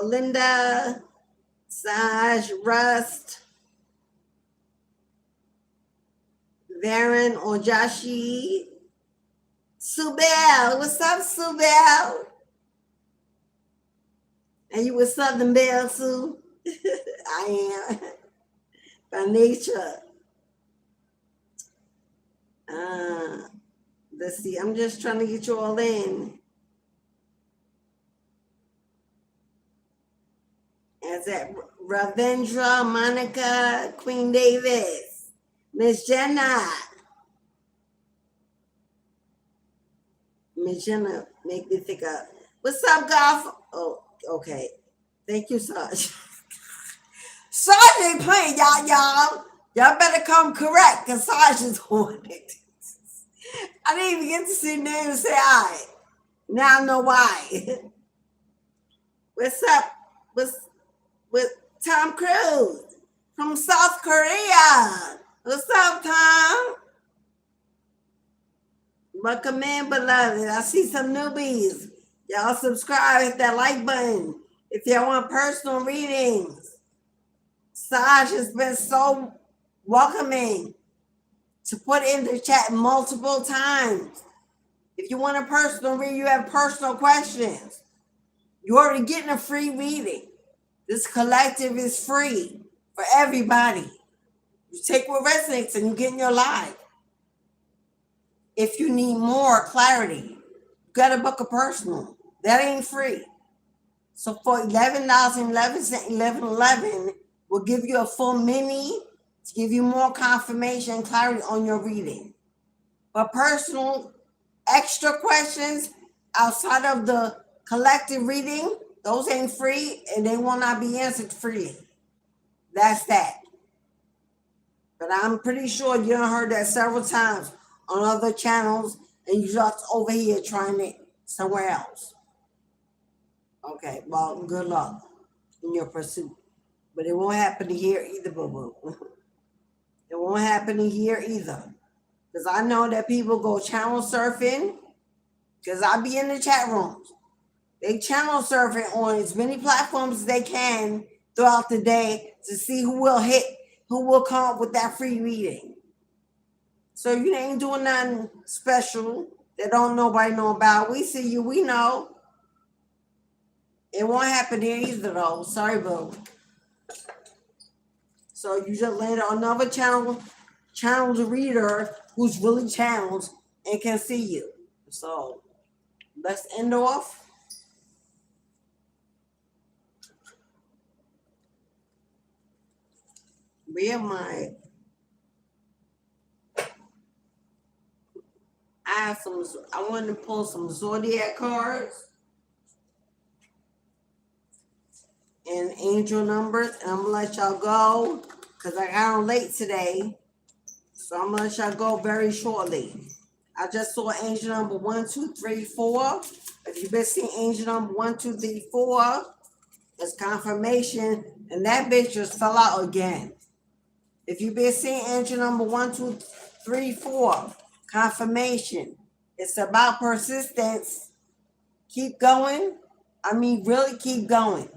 Linda, Saj, Rust, Varen, Ojashi, Subel. What's up, Subel? And you with Southern Belle, Sue? I am. By nature. Let's see. I'm just trying to get you all in. As that Ravendra, Monica, Queen Davis, Miss Jenna. Miss Jenna make me think of, what's up, Golf? Oh, okay. Thank you, Saj. Saj ain't playing, y'all. Y'all better come correct, because Saj is on it. I didn't even get to see the name and say hi. Now I know why. What's up? With Tom Cruise from South Korea. What's up, Tom? Welcome in, beloved. I see some newbies. Y'all subscribe, hit that like button. If y'all want personal readings, Saj has been so welcoming to put in the chat multiple times. If you want a personal reading, you have personal questions, you're already getting a free reading. This collective is free for everybody. You take what resonates and you get in your life. If you need more clarity, you got to book a personal. That ain't free. So for $11.11, 1111 will give you a full mini to give you more confirmation and clarity on your reading. But personal extra questions outside of the collective reading, those ain't free and they will not be answered freely. That's that. But I'm pretty sure you done heard that several times on other channels and you're just over here trying it somewhere else. Okay, well, good luck in your pursuit. But it won't happen here either, boo-boo. It won't happen here either. Because I know that people go channel surfing, because I be in the chat rooms. They channel surfing on as many platforms as they can throughout the day to see who will hit, who will come up with that free reading. So you ain't doing nothing special that don't nobody know about. We see you, we know. It won't happen here either, though. Sorry, boo. So you just landed on another channeled reader who's really channeled and can see you. So let's end off. Where am I? I wanted to pull some Zodiac cards and angel numbers, and I'm gonna let y'all go because I got on late today. So I'm gonna let y'all go very shortly. I just saw angel number 1, 2, 3, 4. If you've been seeing angel number 1, 2, 3, 4, it's confirmation, and that bitch just fell out again. If you've been seeing angel number 1, 2, 3, 4, confirmation. It's about persistence. Keep going. I mean, really keep going.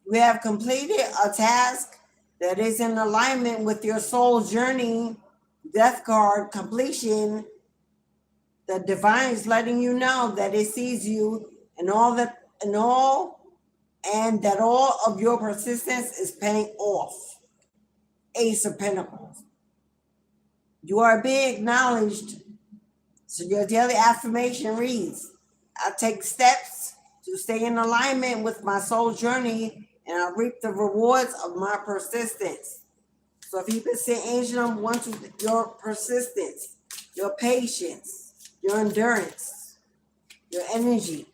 We have completed a task that is in alignment with your soul journey. Death card completion. The divine is letting you know that it sees you and that all of your persistence is paying off. Ace of Pentacles. You are being acknowledged. So your daily affirmation reads, I take steps to stay in alignment with my soul journey and I reap the rewards of my persistence. So if you can say angel number 1, 2, your persistence, your patience, your endurance, your energy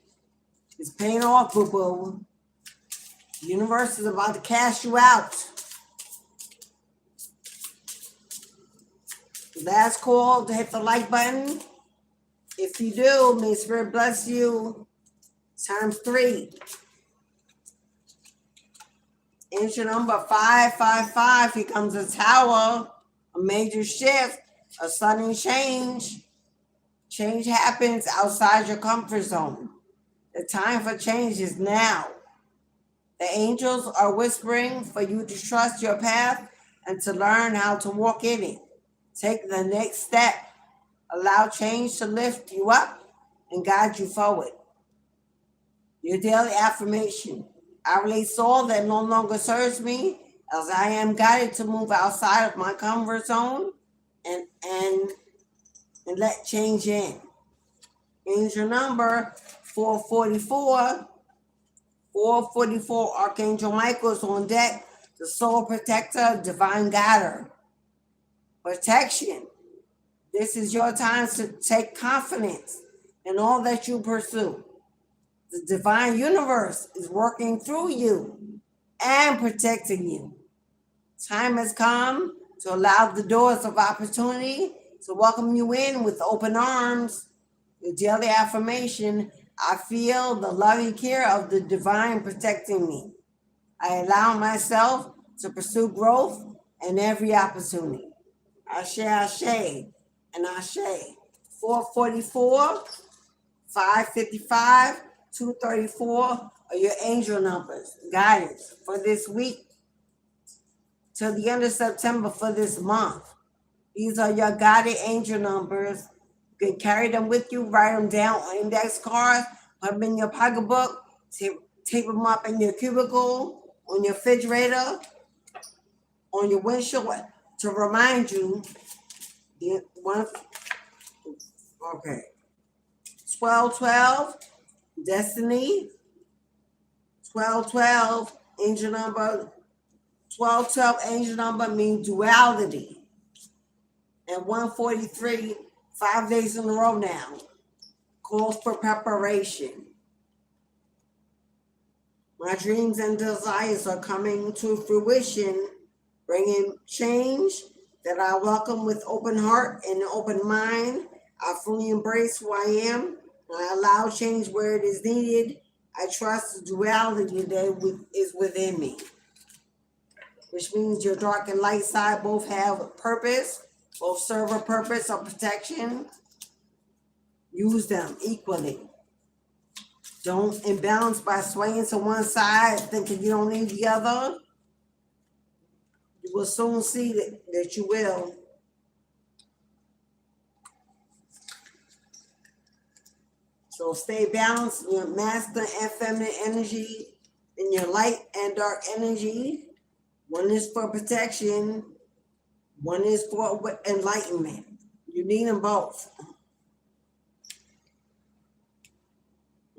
is paying off, boo-boo. The universe is about to cash you out. Last call to hit the like button. If you do, may Spirit bless you times 3. Angel number 555, here comes a tower, a major shift, a sudden change. Change happens outside your comfort zone. The time for change is now. The angels are whispering for you to trust your path and to learn how to walk in it. Take the next step. Allow change to lift you up and guide you forward. Your daily affirmation. I release all that no longer serves me as I am guided to move outside of my comfort zone and let change in. Angel number 444. 444, Archangel Michael is on deck. The soul protector, divine guider. Protection. This is your time to take confidence in all that you pursue. The divine universe is working through you and protecting you. Time has come to allow the doors of opportunity to welcome you in with open arms. The daily affirmation, I feel the loving care of the divine protecting me. I allow myself to pursue growth in every opportunity. Ashe, ashe, and ashe. 444, 555, 234 are your angel numbers. Guidance for this week till the end of September for this month. These are your guided angel numbers. You can carry them with you, write them down on index cards, put them in your pocketbook, tape them up in your cubicle, on your refrigerator, on your windshield to remind you. Okay. 1212, destiny. 1212, angel number 1212 angel number means duality. And 143, 5 days in a row now, calls for preparation. My dreams and desires are coming to fruition, bringing change that I welcome with open heart and an open mind. I fully embrace who I am, and I allow change where it is needed. I trust the duality that is within me, which means your dark and light side both have a purpose, both serve a purpose of protection. Use them equally. Don't imbalance by swaying to one side, thinking you don't need the other. You will soon see that you will. So stay balanced in your masculine and feminine energy, in your light and dark energy. One is for protection, one is for enlightenment. You need them both.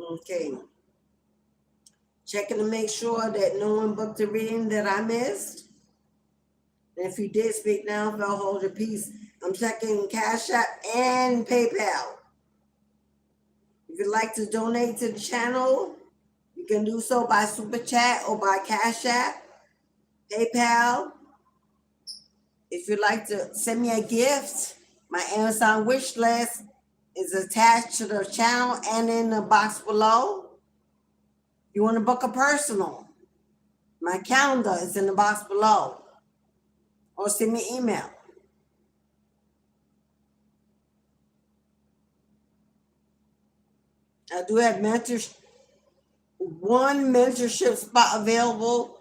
Okay. Checking to make sure that no one booked a reading that I missed. And if you did, speak now, they'll hold your peace. I'm checking Cashapp and PayPal. If you'd like to donate to the channel, you can do so by Super Chat or by Cashapp, PayPal. If you'd like to send me a gift, my Amazon wish list is attached to the channel and in the box below. You want to book a personal, my calendar is in the box below. Or send me an email. I do have one mentorship spot available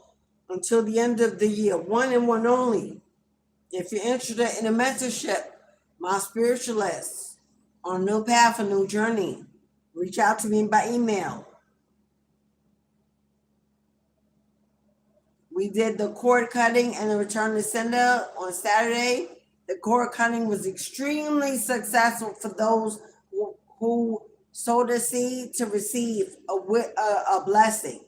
until the end of the year. One and one only. If you're interested in a mentorship, my spiritualists on a new path, a new journey, reach out to me by email. We did the cord cutting and the return to sender on Saturday. The cord cutting was extremely successful for those who sowed a seed to receive a blessing.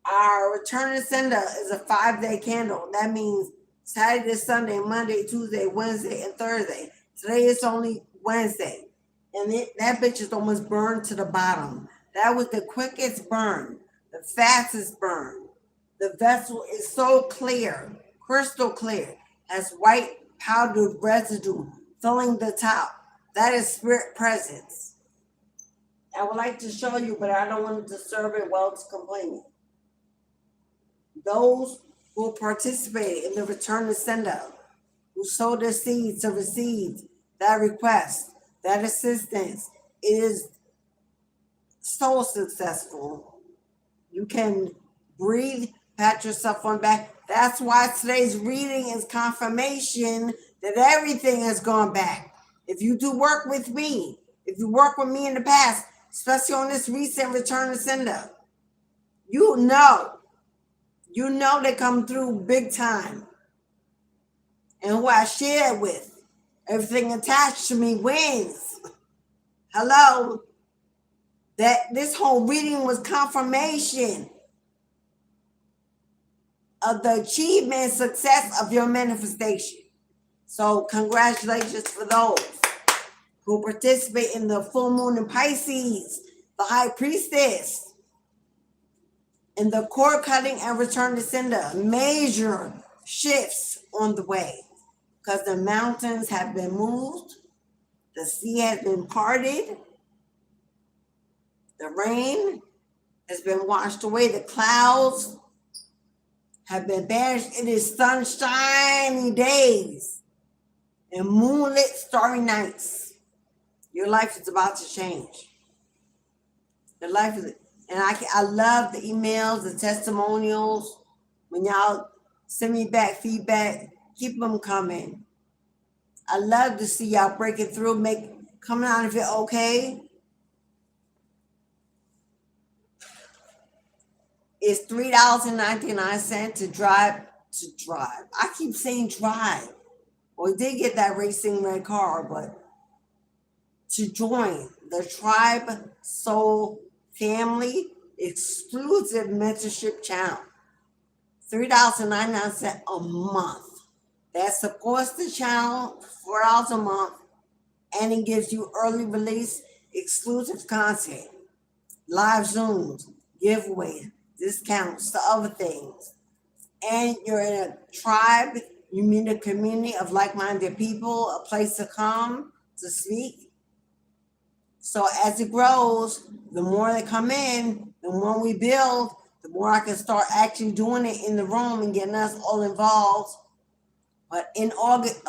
Our return to sender is a 5-day candle. That means Saturday, Sunday, Monday, Tuesday, Wednesday, and Thursday. Today is only Wednesday. And that bitch is almost burned to the bottom. That was the quickest burn, the fastest burn. The vessel is so clear, crystal clear, has white powdered residue filling the top. That is spirit presence. I would like to show you, but I don't want to disturb it while it's complaining. Those who participated in the return to sender, who sowed their seeds to receive that request, that assistance, it is so successful. You can breathe, pat yourself on the back. That's why today's reading is confirmation that everything has gone back. If you do work with me, if you work with me in the past, especially on this recent return to sender, you know they come through big time. And who I share with, everything attached to me wins. Hello? That this whole reading was confirmation of the achievement and success of your manifestation. So congratulations for those who participate in the full moon in Pisces, the high priestess, in the cord cutting and return to sender. Major shifts on the way because the mountains have been moved, the sea has been parted, the rain has been washed away, the clouds have been banished. It is sunshiny days and moonlit starry nights. Your life is about to change. Your life is, and I love the emails, the testimonials. When y'all send me back feedback, keep them coming. I love to see y'all breaking through, coming out of it okay. It's $3.99 to drive. I keep saying drive. Well, we did get that racing red car, but to join the Tribe Soul Family exclusive mentorship channel. $3.99 a month. That supports the channel, $4 a month, and it gives you early release, exclusive content, live Zooms, giveaways, discounts to other things. And you're in a tribe, you meet a community of like-minded people, a place to come to speak. So as it grows, the more they come in, the more we build, the more I can start actually doing it in the room and getting us all involved. But in August,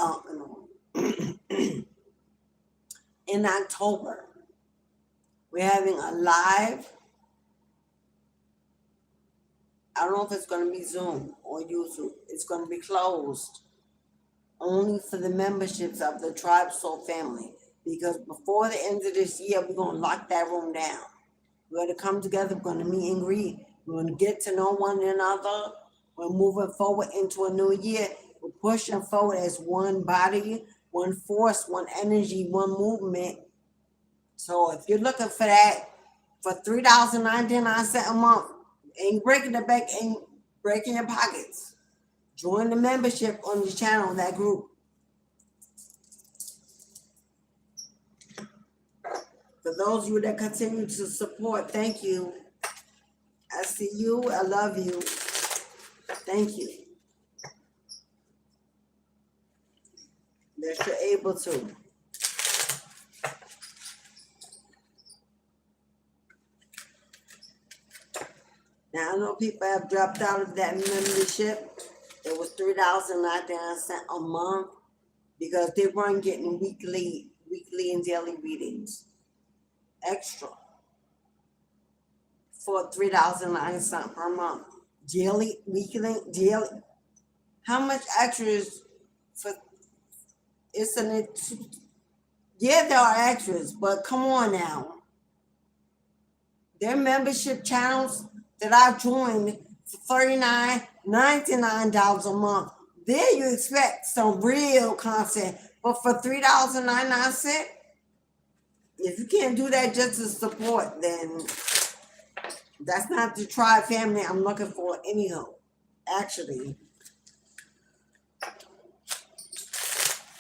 in October, we're having a live. I don't know if it's going to be Zoom or YouTube. It's going to be closed only for the memberships of the Tribe Soul family. Because before the end of this year, we're going to lock that room down. We're going to come together. We're going to meet and greet. We're going to get to know one another. We're moving forward into a new year. We're pushing forward as one body, one force, one energy, one movement. So if you're looking for that, for $3.99 a month, ain't breaking the bank, ain't breaking your pockets. Join the membership on the channel, that group. For those of you that continue to support, thank you. I see you. I love you. Thank you. That you're able to. Now, I know people have dropped out of that membership. It was $3.99 a month because they weren't getting weekly and daily readings. Extra for $3.09 per month. Daily, weekly, daily. How much extras for? Isn't it? Yeah, there are extras, but come on now. Their membership channels that I've joined for $39.99 a month. There you expect some real content, but for $3.99. If you can't do that just to support, then that's not the Tribe family I'm looking for anyhow. Actually,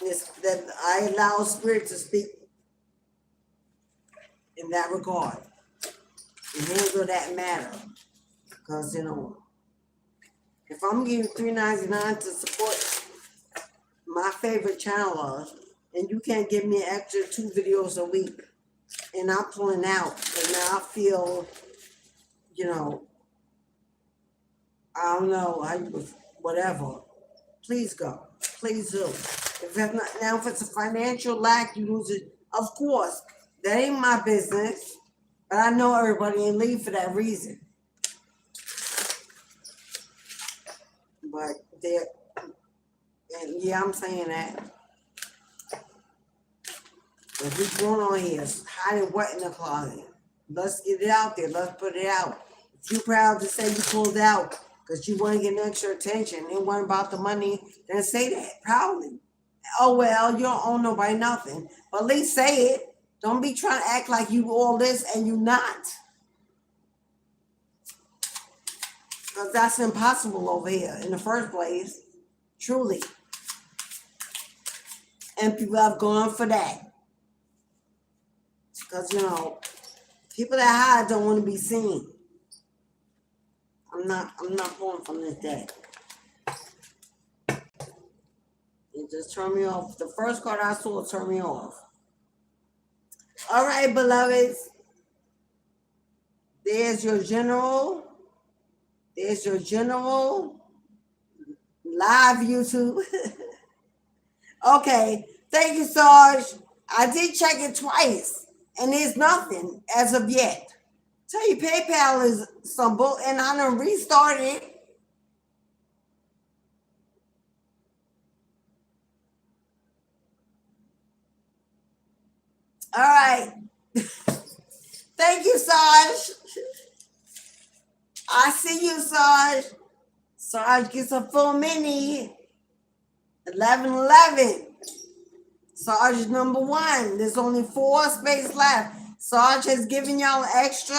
it's that I allow Spirit to speak in that regard and handle that matter. Because, if I'm giving $3.99 to support my favorite channelers, and you can't give me an extra 2 videos a week, and I'm pulling out, and now I feel, I don't know how you was, whatever. Please go. Please do. If it's a financial lack, you lose it. Of course, that ain't my business, but I know everybody ain't leave for that reason. But and yeah, I'm saying that. If we going on here, hiding what in the closet? Let's get it out there. Let's put it out. If you're proud to say you pulled out because you want to get extra attention, it wasn't about the money, then say that proudly. Oh, well, you don't owe nobody nothing. But at least say it. Don't be trying to act like you all this and you not. Because that's impossible over here in the first place. Truly. And people have gone for that. Because, people that hide don't want to be seen. I'm not pulling from this deck. It just turned me off. The first card I saw turned me off. All right, beloveds. There's your general. There's your general. Live YouTube. Okay. Thank you, Sarge. I did check it twice, and there's nothing as of yet. Tell you, PayPal is some bull, and I done restarted it. All right. Thank you, Sarge. I see you, Sarge. Sarge gets a full mini. 1111. Sarge is number 1. There's only 4 spaces left. Sarge has given y'all extra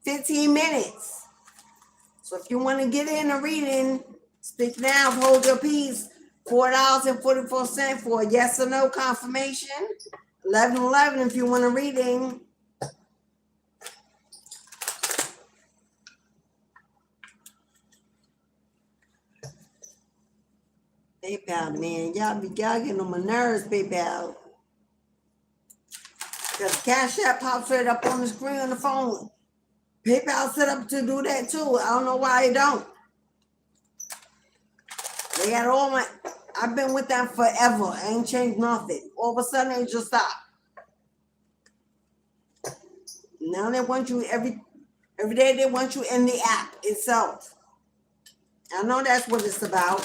15 minutes. So if you want to get in a reading, speak now, hold your peace. $4.44 for a yes or no confirmation. 1111 if you want a reading. PayPal, man, y'all getting on my nerves, PayPal. Because Cash App pops right up on the screen on the phone. PayPal set up to do that too. I don't know why they don't. They got all my. I've been with them forever. I ain't changed nothing. All of a sudden, they just stop. Now they want you every day. They want you in the app itself. I know that's what it's about.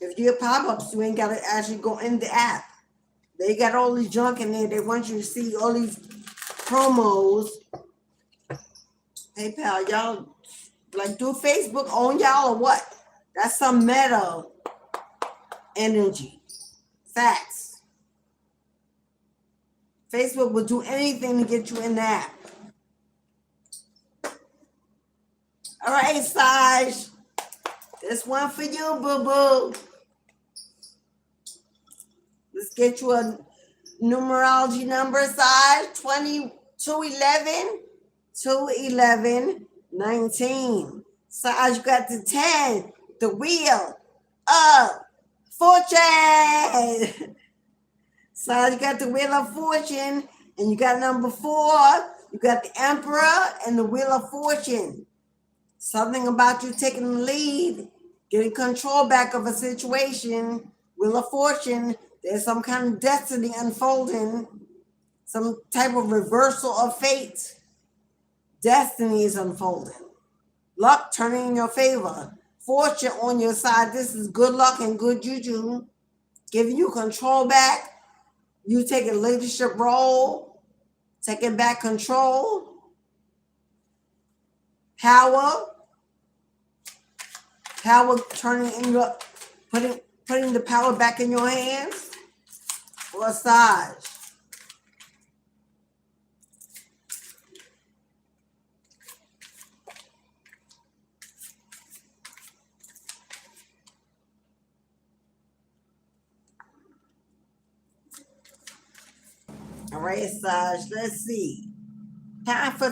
If you get pop-ups, you ain't got to actually go in the app. They got all this junk in there. They want you to see all these promos. PayPal, y'all, like, do Facebook own y'all or what? That's some meta energy. Facts. Facebook will do anything to get you in the app. All right, Saj. This one for you, boo-boo. Let's get you a numerology number, Saj. 211, 19. Saj, you got the 10, the wheel of fortune. Saj, you got the wheel of fortune, and you got number 4. You got the emperor and the wheel of fortune. Something about you taking the lead, getting control back of a situation. Wheel of fortune, there's some kind of destiny unfolding, some type of reversal of fate. Destiny is unfolding. Luck turning in your favor. Fortune on your side. This is good luck and good juju. Giving you control back. You take a leadership role. Taking back control. Power turning in your, putting the power back in your hands. Or Saj. All right, Saj, let's see. Time for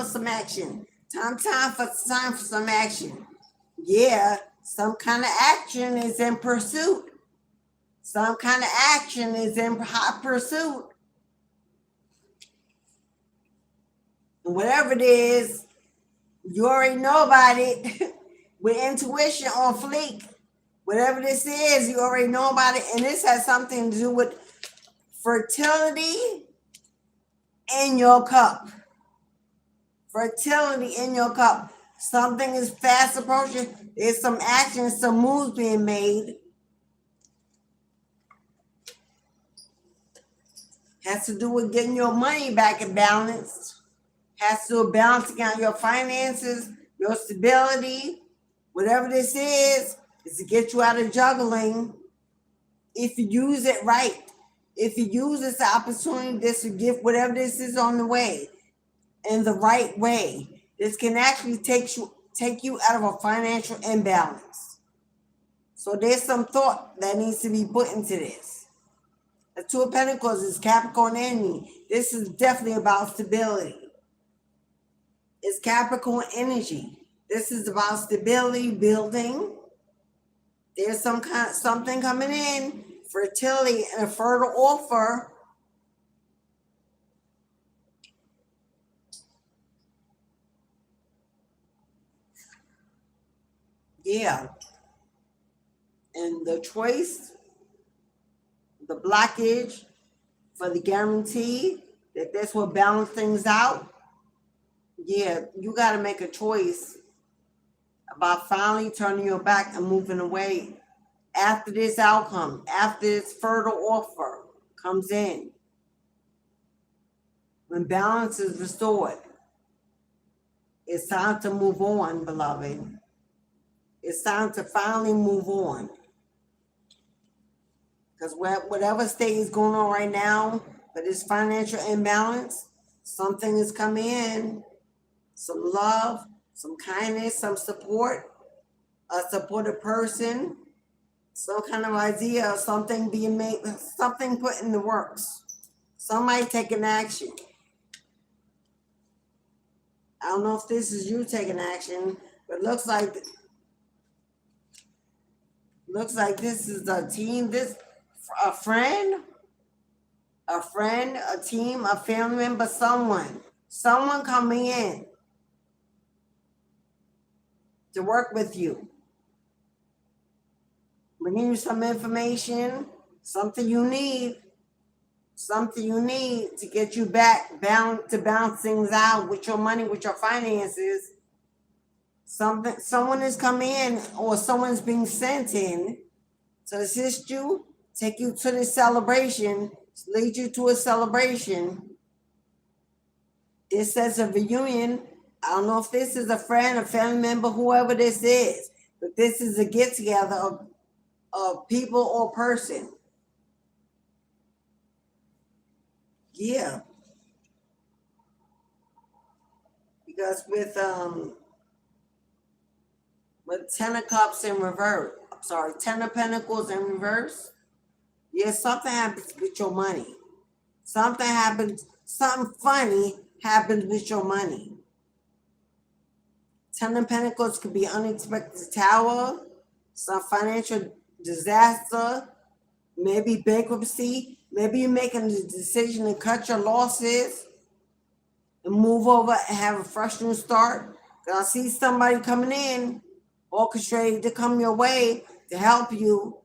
some action. Time for some action. Yeah, some kind of action is in pursuit. Some kind of action is in hot pursuit. And whatever it is, you already know about it. With intuition on fleek. Whatever this is, you already know about it. And this has something to do with fertility in your cup. Fertility in your cup. Something is fast approaching. There's some action, some moves being made. Has to do with getting your money back in balance. Has to do with balancing out your finances, your stability. Whatever this is to get you out of juggling. If you use it right. If you use this opportunity, this gift, whatever this is on the way, in the right way, this can actually take you out of a financial imbalance. So there's some thought that needs to be put into this. The 2 of Pentacles is Capricorn energy. This is definitely about stability. It's Capricorn energy. This is about stability, building. There's something coming in. Fertility and a fertile offer. Yeah. And the choice, the blockage for the guarantee that this will balance things out. Yeah, you got to make a choice about finally turning your back and moving away. After this outcome, after this fertile offer comes in, when balance is restored, it's time to move on, beloved. It's time to finally move on. Because whatever state is going on right now, but this financial imbalance, something is coming in. some love, some kindness, some support, a supportive person, some kind of idea of something being made, something put in the works. Somebody taking action. I don't know if this is you taking action, but it looks like this is a team, a friend, a team, a family member, someone coming in to work with you. Bringing you some information, something you need to get you back to balance things out with your money, with your finances. Someone is coming in, or someone's being sent in to assist you, take you to this celebration, lead you to a celebration. This says a reunion. I don't know if this is a friend, a family member, whoever this is, but this is a get together of people or person. Yeah. Because with 10 of Cups in reverse, I'm sorry, 10 of Pentacles in reverse, yeah, something happens with your money. Something funny happens with your money. 10 of Pentacles could be unexpected tower, some financial disaster, maybe bankruptcy. Maybe you're making the decision to cut your losses and move over and have a fresh new start. I see somebody coming in, orchestrated to come your way to help you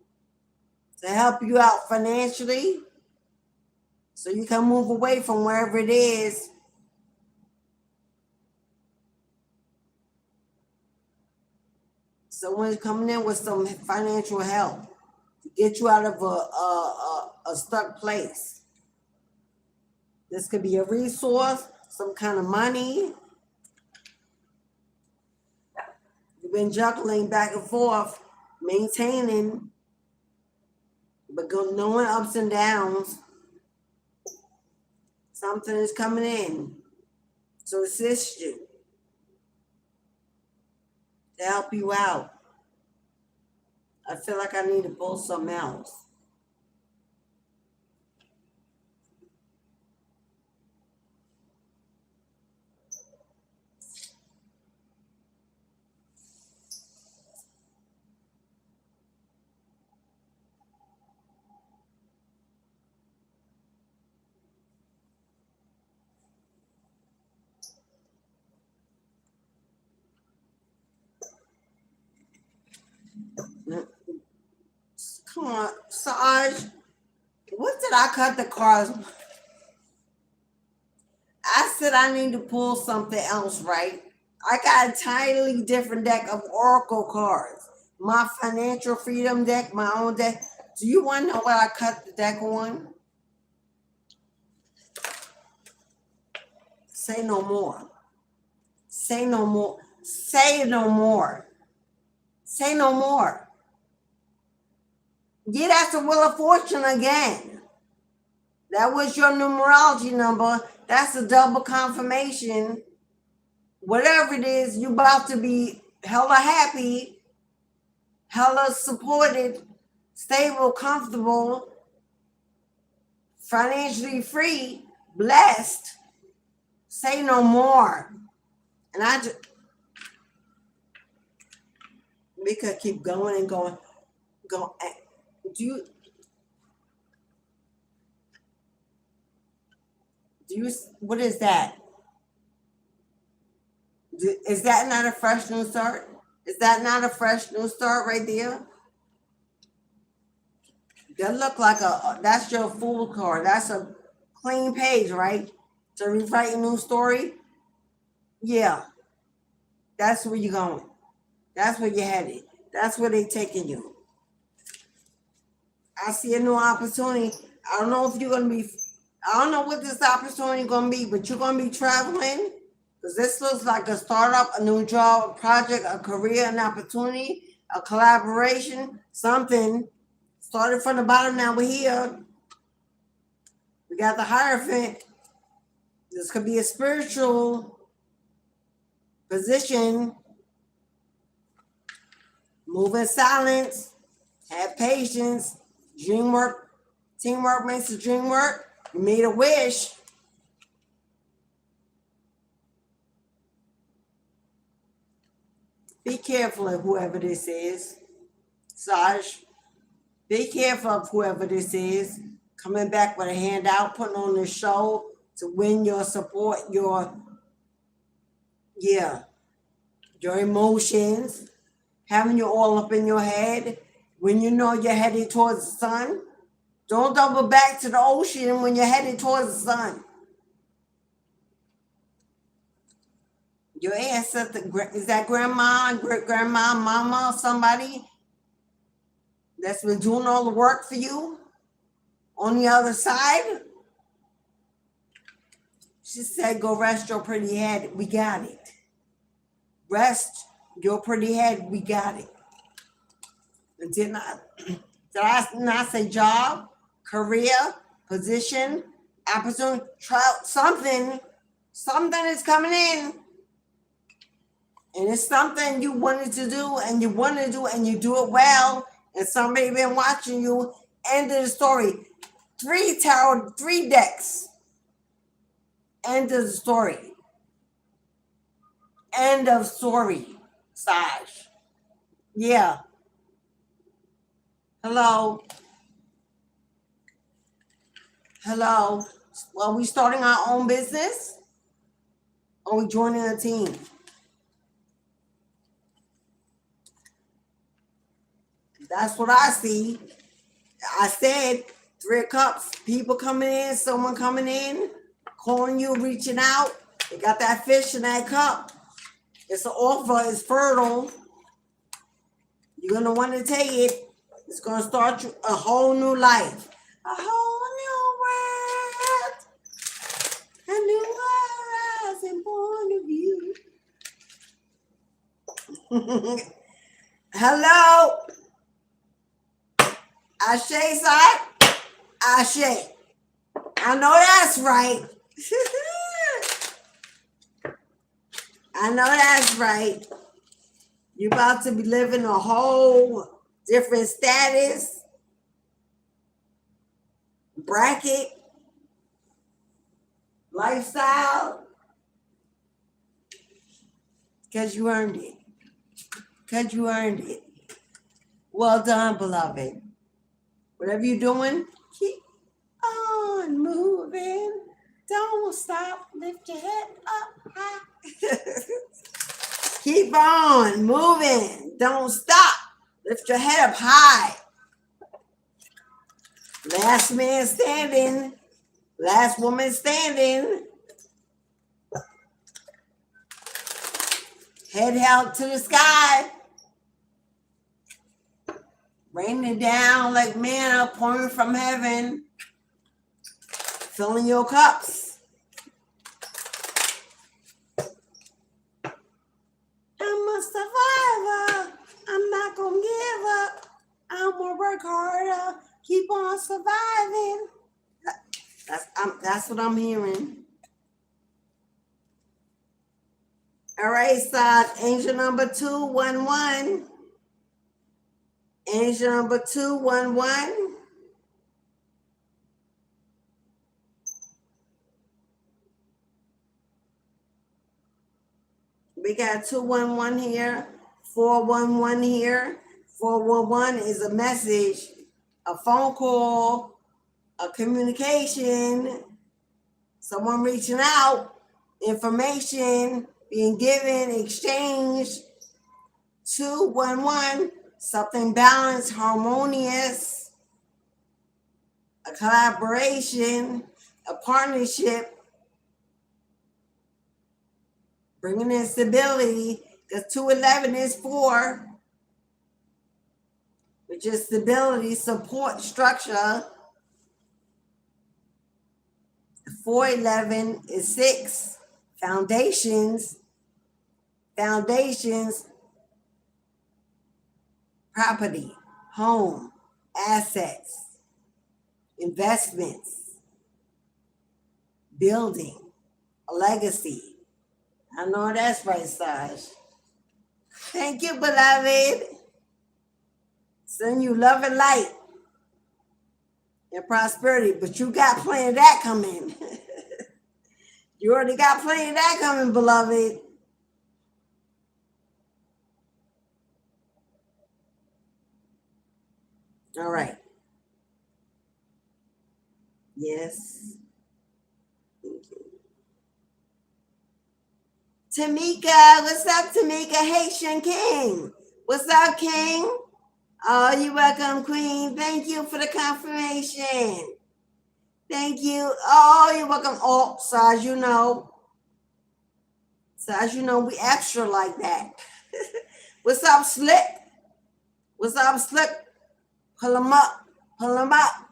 out financially, so you can move away from wherever it is. Someone's coming in with some financial help to get you out of a stuck place. This could be a resource, some kind of money. You've been juggling back and forth, maintaining, but knowing ups and downs. Something is coming in to assist you, to help you out. I feel like I need to pull something else. Come on, Saj. What did I cut the cards? I said I need to pull something else, right? I got a entirely different deck of Oracle cards. My financial freedom deck, my own deck. Do you want to know what I cut the deck on? Say no more. Say no more. Say no more. Say no more. Yeah, that's the Wheel of Fortune again. That was your numerology number. That's a double confirmation. Whatever it is, you're about to be hella happy, hella supported, stable, comfortable, financially free, blessed. Say no more. And we could keep going and going. Do you, what is that? Is that not a fresh new start? Is that not a fresh new start right there? That look like that's your Fool card. That's a clean page, right? To rewrite a new story? Yeah. That's where you're going. That's where you're headed. That's where they're taking you. I see a new opportunity. I don't know what this opportunity is going to be, but you're going to be traveling, because this looks like a startup, a new job, a project, a career, an opportunity, a collaboration, something. Started from the bottom, now we're here. We got the Hierophant. This could be a spiritual position, move in silence, have patience, dream work, teamwork makes the dream work. You made a wish. Be careful of whoever this is, Saj. Be careful of whoever this is. Coming back with a handout, putting on the show to win your support, your emotions, having you all up in your head. When you know you're headed towards the sun, don't double back to the ocean when you're headed towards the sun. Your ancestor, is that grandma, great-grandma, mama, somebody that's been doing all the work for you on the other side? She said, go rest your pretty head. We got it. Rest your pretty head. We got it. And did I not say job, career, position, opportunity, something is coming in. And it's something you wanted to do and you want to do and you do it well. And somebody been watching you. End of the story. 3 tarot, 3 decks. End of the story. End of story, Saj. Yeah. Hello. Hello. Are we starting our own business? Or are we joining a team? That's what I see. I said 3 of Cups, people coming in, someone coming in, calling you, reaching out. They got that fish in that cup. It's an offer, it's fertile. You're going to want to take it. It's going to start you a whole new life. A whole new world. A new horizon point of view. Hello. Ashe, side. Ashe. I know that's right. I know that's right. You're about to be living a whole different status, bracket, lifestyle, because you earned it. Because you earned it. Well done, beloved. Whatever you're doing, keep on moving. Don't stop. Lift your head up high. Keep on moving. Don't stop. Lift your head up high. Last man standing. Last woman standing. Head held to the sky. Raining down like manna pouring from heaven. Filling your cups. I'm a survivor. I'm not gonna give up. I'm gonna work harder. Keep on surviving. That's what I'm hearing. All right, Sod. Angel number 211. Angel number 211. We got 211 here, 411 here. 411 is a message, a phone call, a communication, someone reaching out, information being given, exchanged. 211, something balanced, harmonious, a collaboration, a partnership. Bringing in stability, because 211 is 4, which is stability, support, structure. 411 is 6, foundations, property, home, assets, investments, building, a legacy. I know that's right, Saj. Thank you, beloved. Send you love and light and prosperity, but you got plenty of that coming. You already got plenty of that coming, beloved. All right. Yes. Thank you. Tamika, what's up, Tamika? Haitian King. What's up, King? Oh, you're welcome, Queen. Thank you for the confirmation. Thank you. Oh, you're welcome. Oh, so as you know, we extra like that. What's up, Slick? What's up, Slick? Pull them up. Pull them up.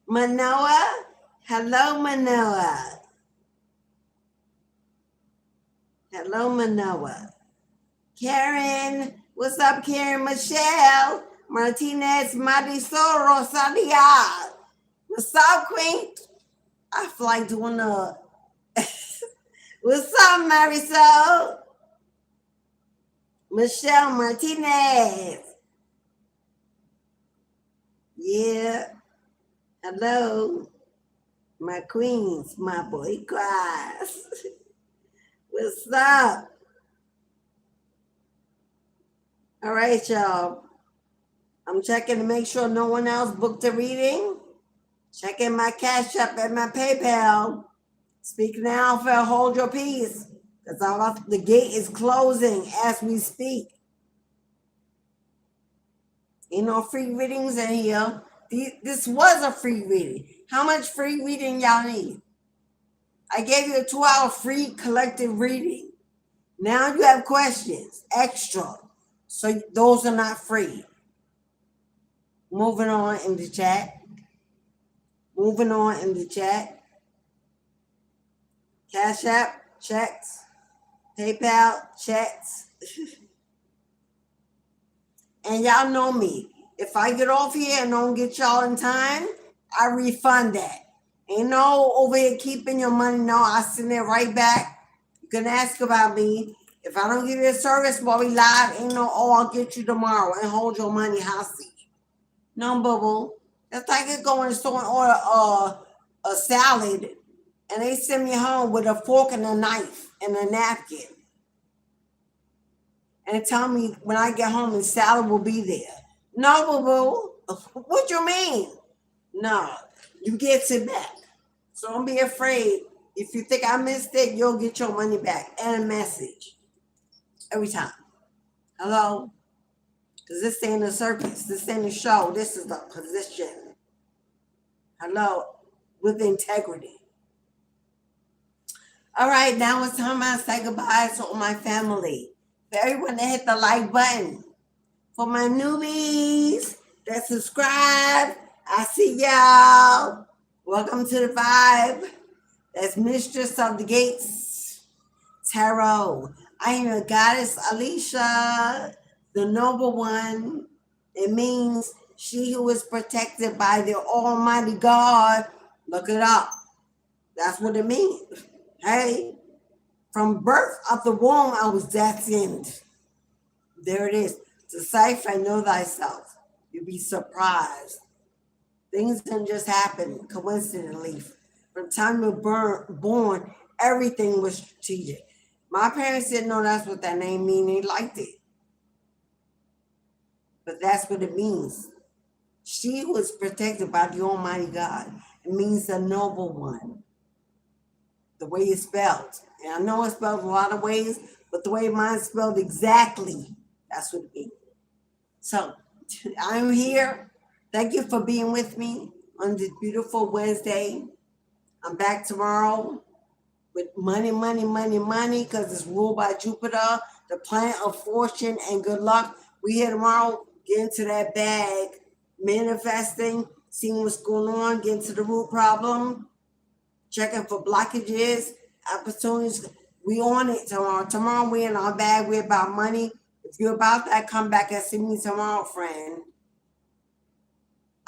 Manoa. Hello, Manoa. Hello, Manoa. Karen. What's up, Karen? Michelle. Martinez, Marisol, Rosalia. What's up, Queen? I feel like doing a... What's up, Marisol? Michelle Martinez. Yeah. Hello. My queens, my boy class. What's up? All right, y'all. I'm checking to make sure no one else booked a reading. Checking my Cash App and my PayPal. Speak now for hold your peace. Because the gate is closing as we speak. Ain't no free readings in here. This was a free reading. How much free reading y'all need? I gave you a 2-hour free collective reading. Now you have questions, extra. So those are not free. Moving on in the chat. Moving on in the chat. Cash App, checks. PayPal, checks. And y'all know me. If I get off here and don't get y'all in time, I refund that. Ain't no over here keeping your money. No, I send it right back. You can ask about me. If I don't give you a service while we live, ain't no, oh, I'll get you tomorrow and hold your money hostage. No, boo-boo. It's like it going to store and order a salad and they send me home with a fork and a knife and a napkin. And tell me when I get home the salad will be there. No, boo-boo. What you mean? No, you get it back. So don't be afraid. If you think I missed it, you'll get your money back and a message. Every time. Hello? Because this ain't a circus. This ain't a show. This is the position. Hello? With integrity. All right, now it's time I say goodbye to all my family. For everyone that hit the like button. For my newbies that subscribe, I see y'all. Welcome to the vibe. That's Mistress of the Gates Tarot. I am your goddess Alicia, the noble one. It means she who is protected by the Almighty God. Look it up. That's what it means. Hey, from birth of the womb, I was destined. There it is. Decipher and know thyself. You'll be surprised. Things didn't just happen coincidentally. From the time you were born, everything was strategic. My parents didn't know that's what that name means. They liked it. But that's what it means. She was protected by the Almighty God. It means the noble one. The way it's spelled. And I know it's spelled a lot of ways, but the way mine's spelled exactly, that's what it means. So I'm here. Thank you for being with me on this beautiful Wednesday. I'm back tomorrow with money, because it's ruled by Jupiter, the planet of fortune and good luck. We here tomorrow, get into that bag, manifesting, seeing what's going on, get into the root problem, checking for blockages, opportunities. We on it tomorrow. Tomorrow we in our bag, we're about money. If you're about that, come back and see me tomorrow, friend.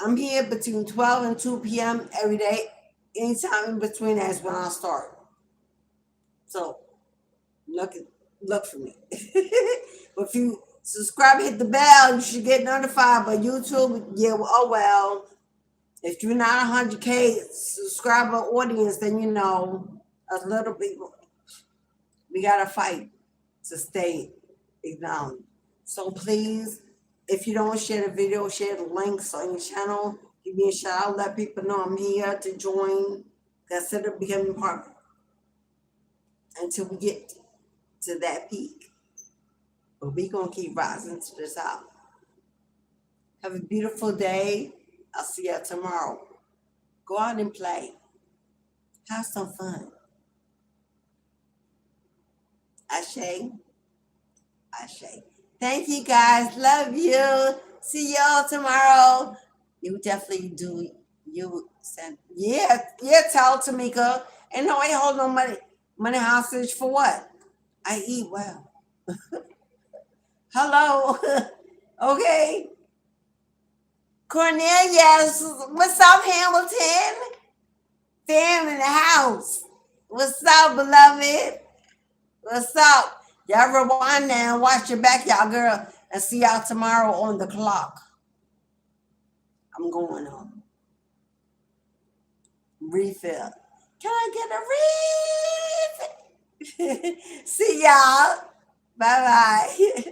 I'm here between 12 and 2 p.m. every day. Anytime in between that is when I start. So look for me. But if you subscribe, hit the bell, you should get notified. But YouTube, yeah, oh well. If you're not 100K subscriber audience, then you know us little people, we gotta fight to stay acknowledged. So please, if you don't share the video, share the links on your channel. Give me a shout out. Let people know I'm here to join. Consider becoming part until we get to that peak. But we gonna keep rising to this out. Have a beautiful day. I'll see you tomorrow. Go out and play. Have some fun. Ashe. Ashe. Thank you guys. Love you. See y'all tomorrow. You definitely do. You send. Yeah. Tell Tamika. And no, ain't hold no money hostage for what? I eat well. Hello. Okay. Cornelius, what's up, Hamilton? Fam in the house. What's up, beloved? What's up? Y'all rewind now and watch your back, y'all, girl. And see y'all tomorrow on the clock. I'm going on. Refill. Can I get a refill? See y'all. Bye-bye.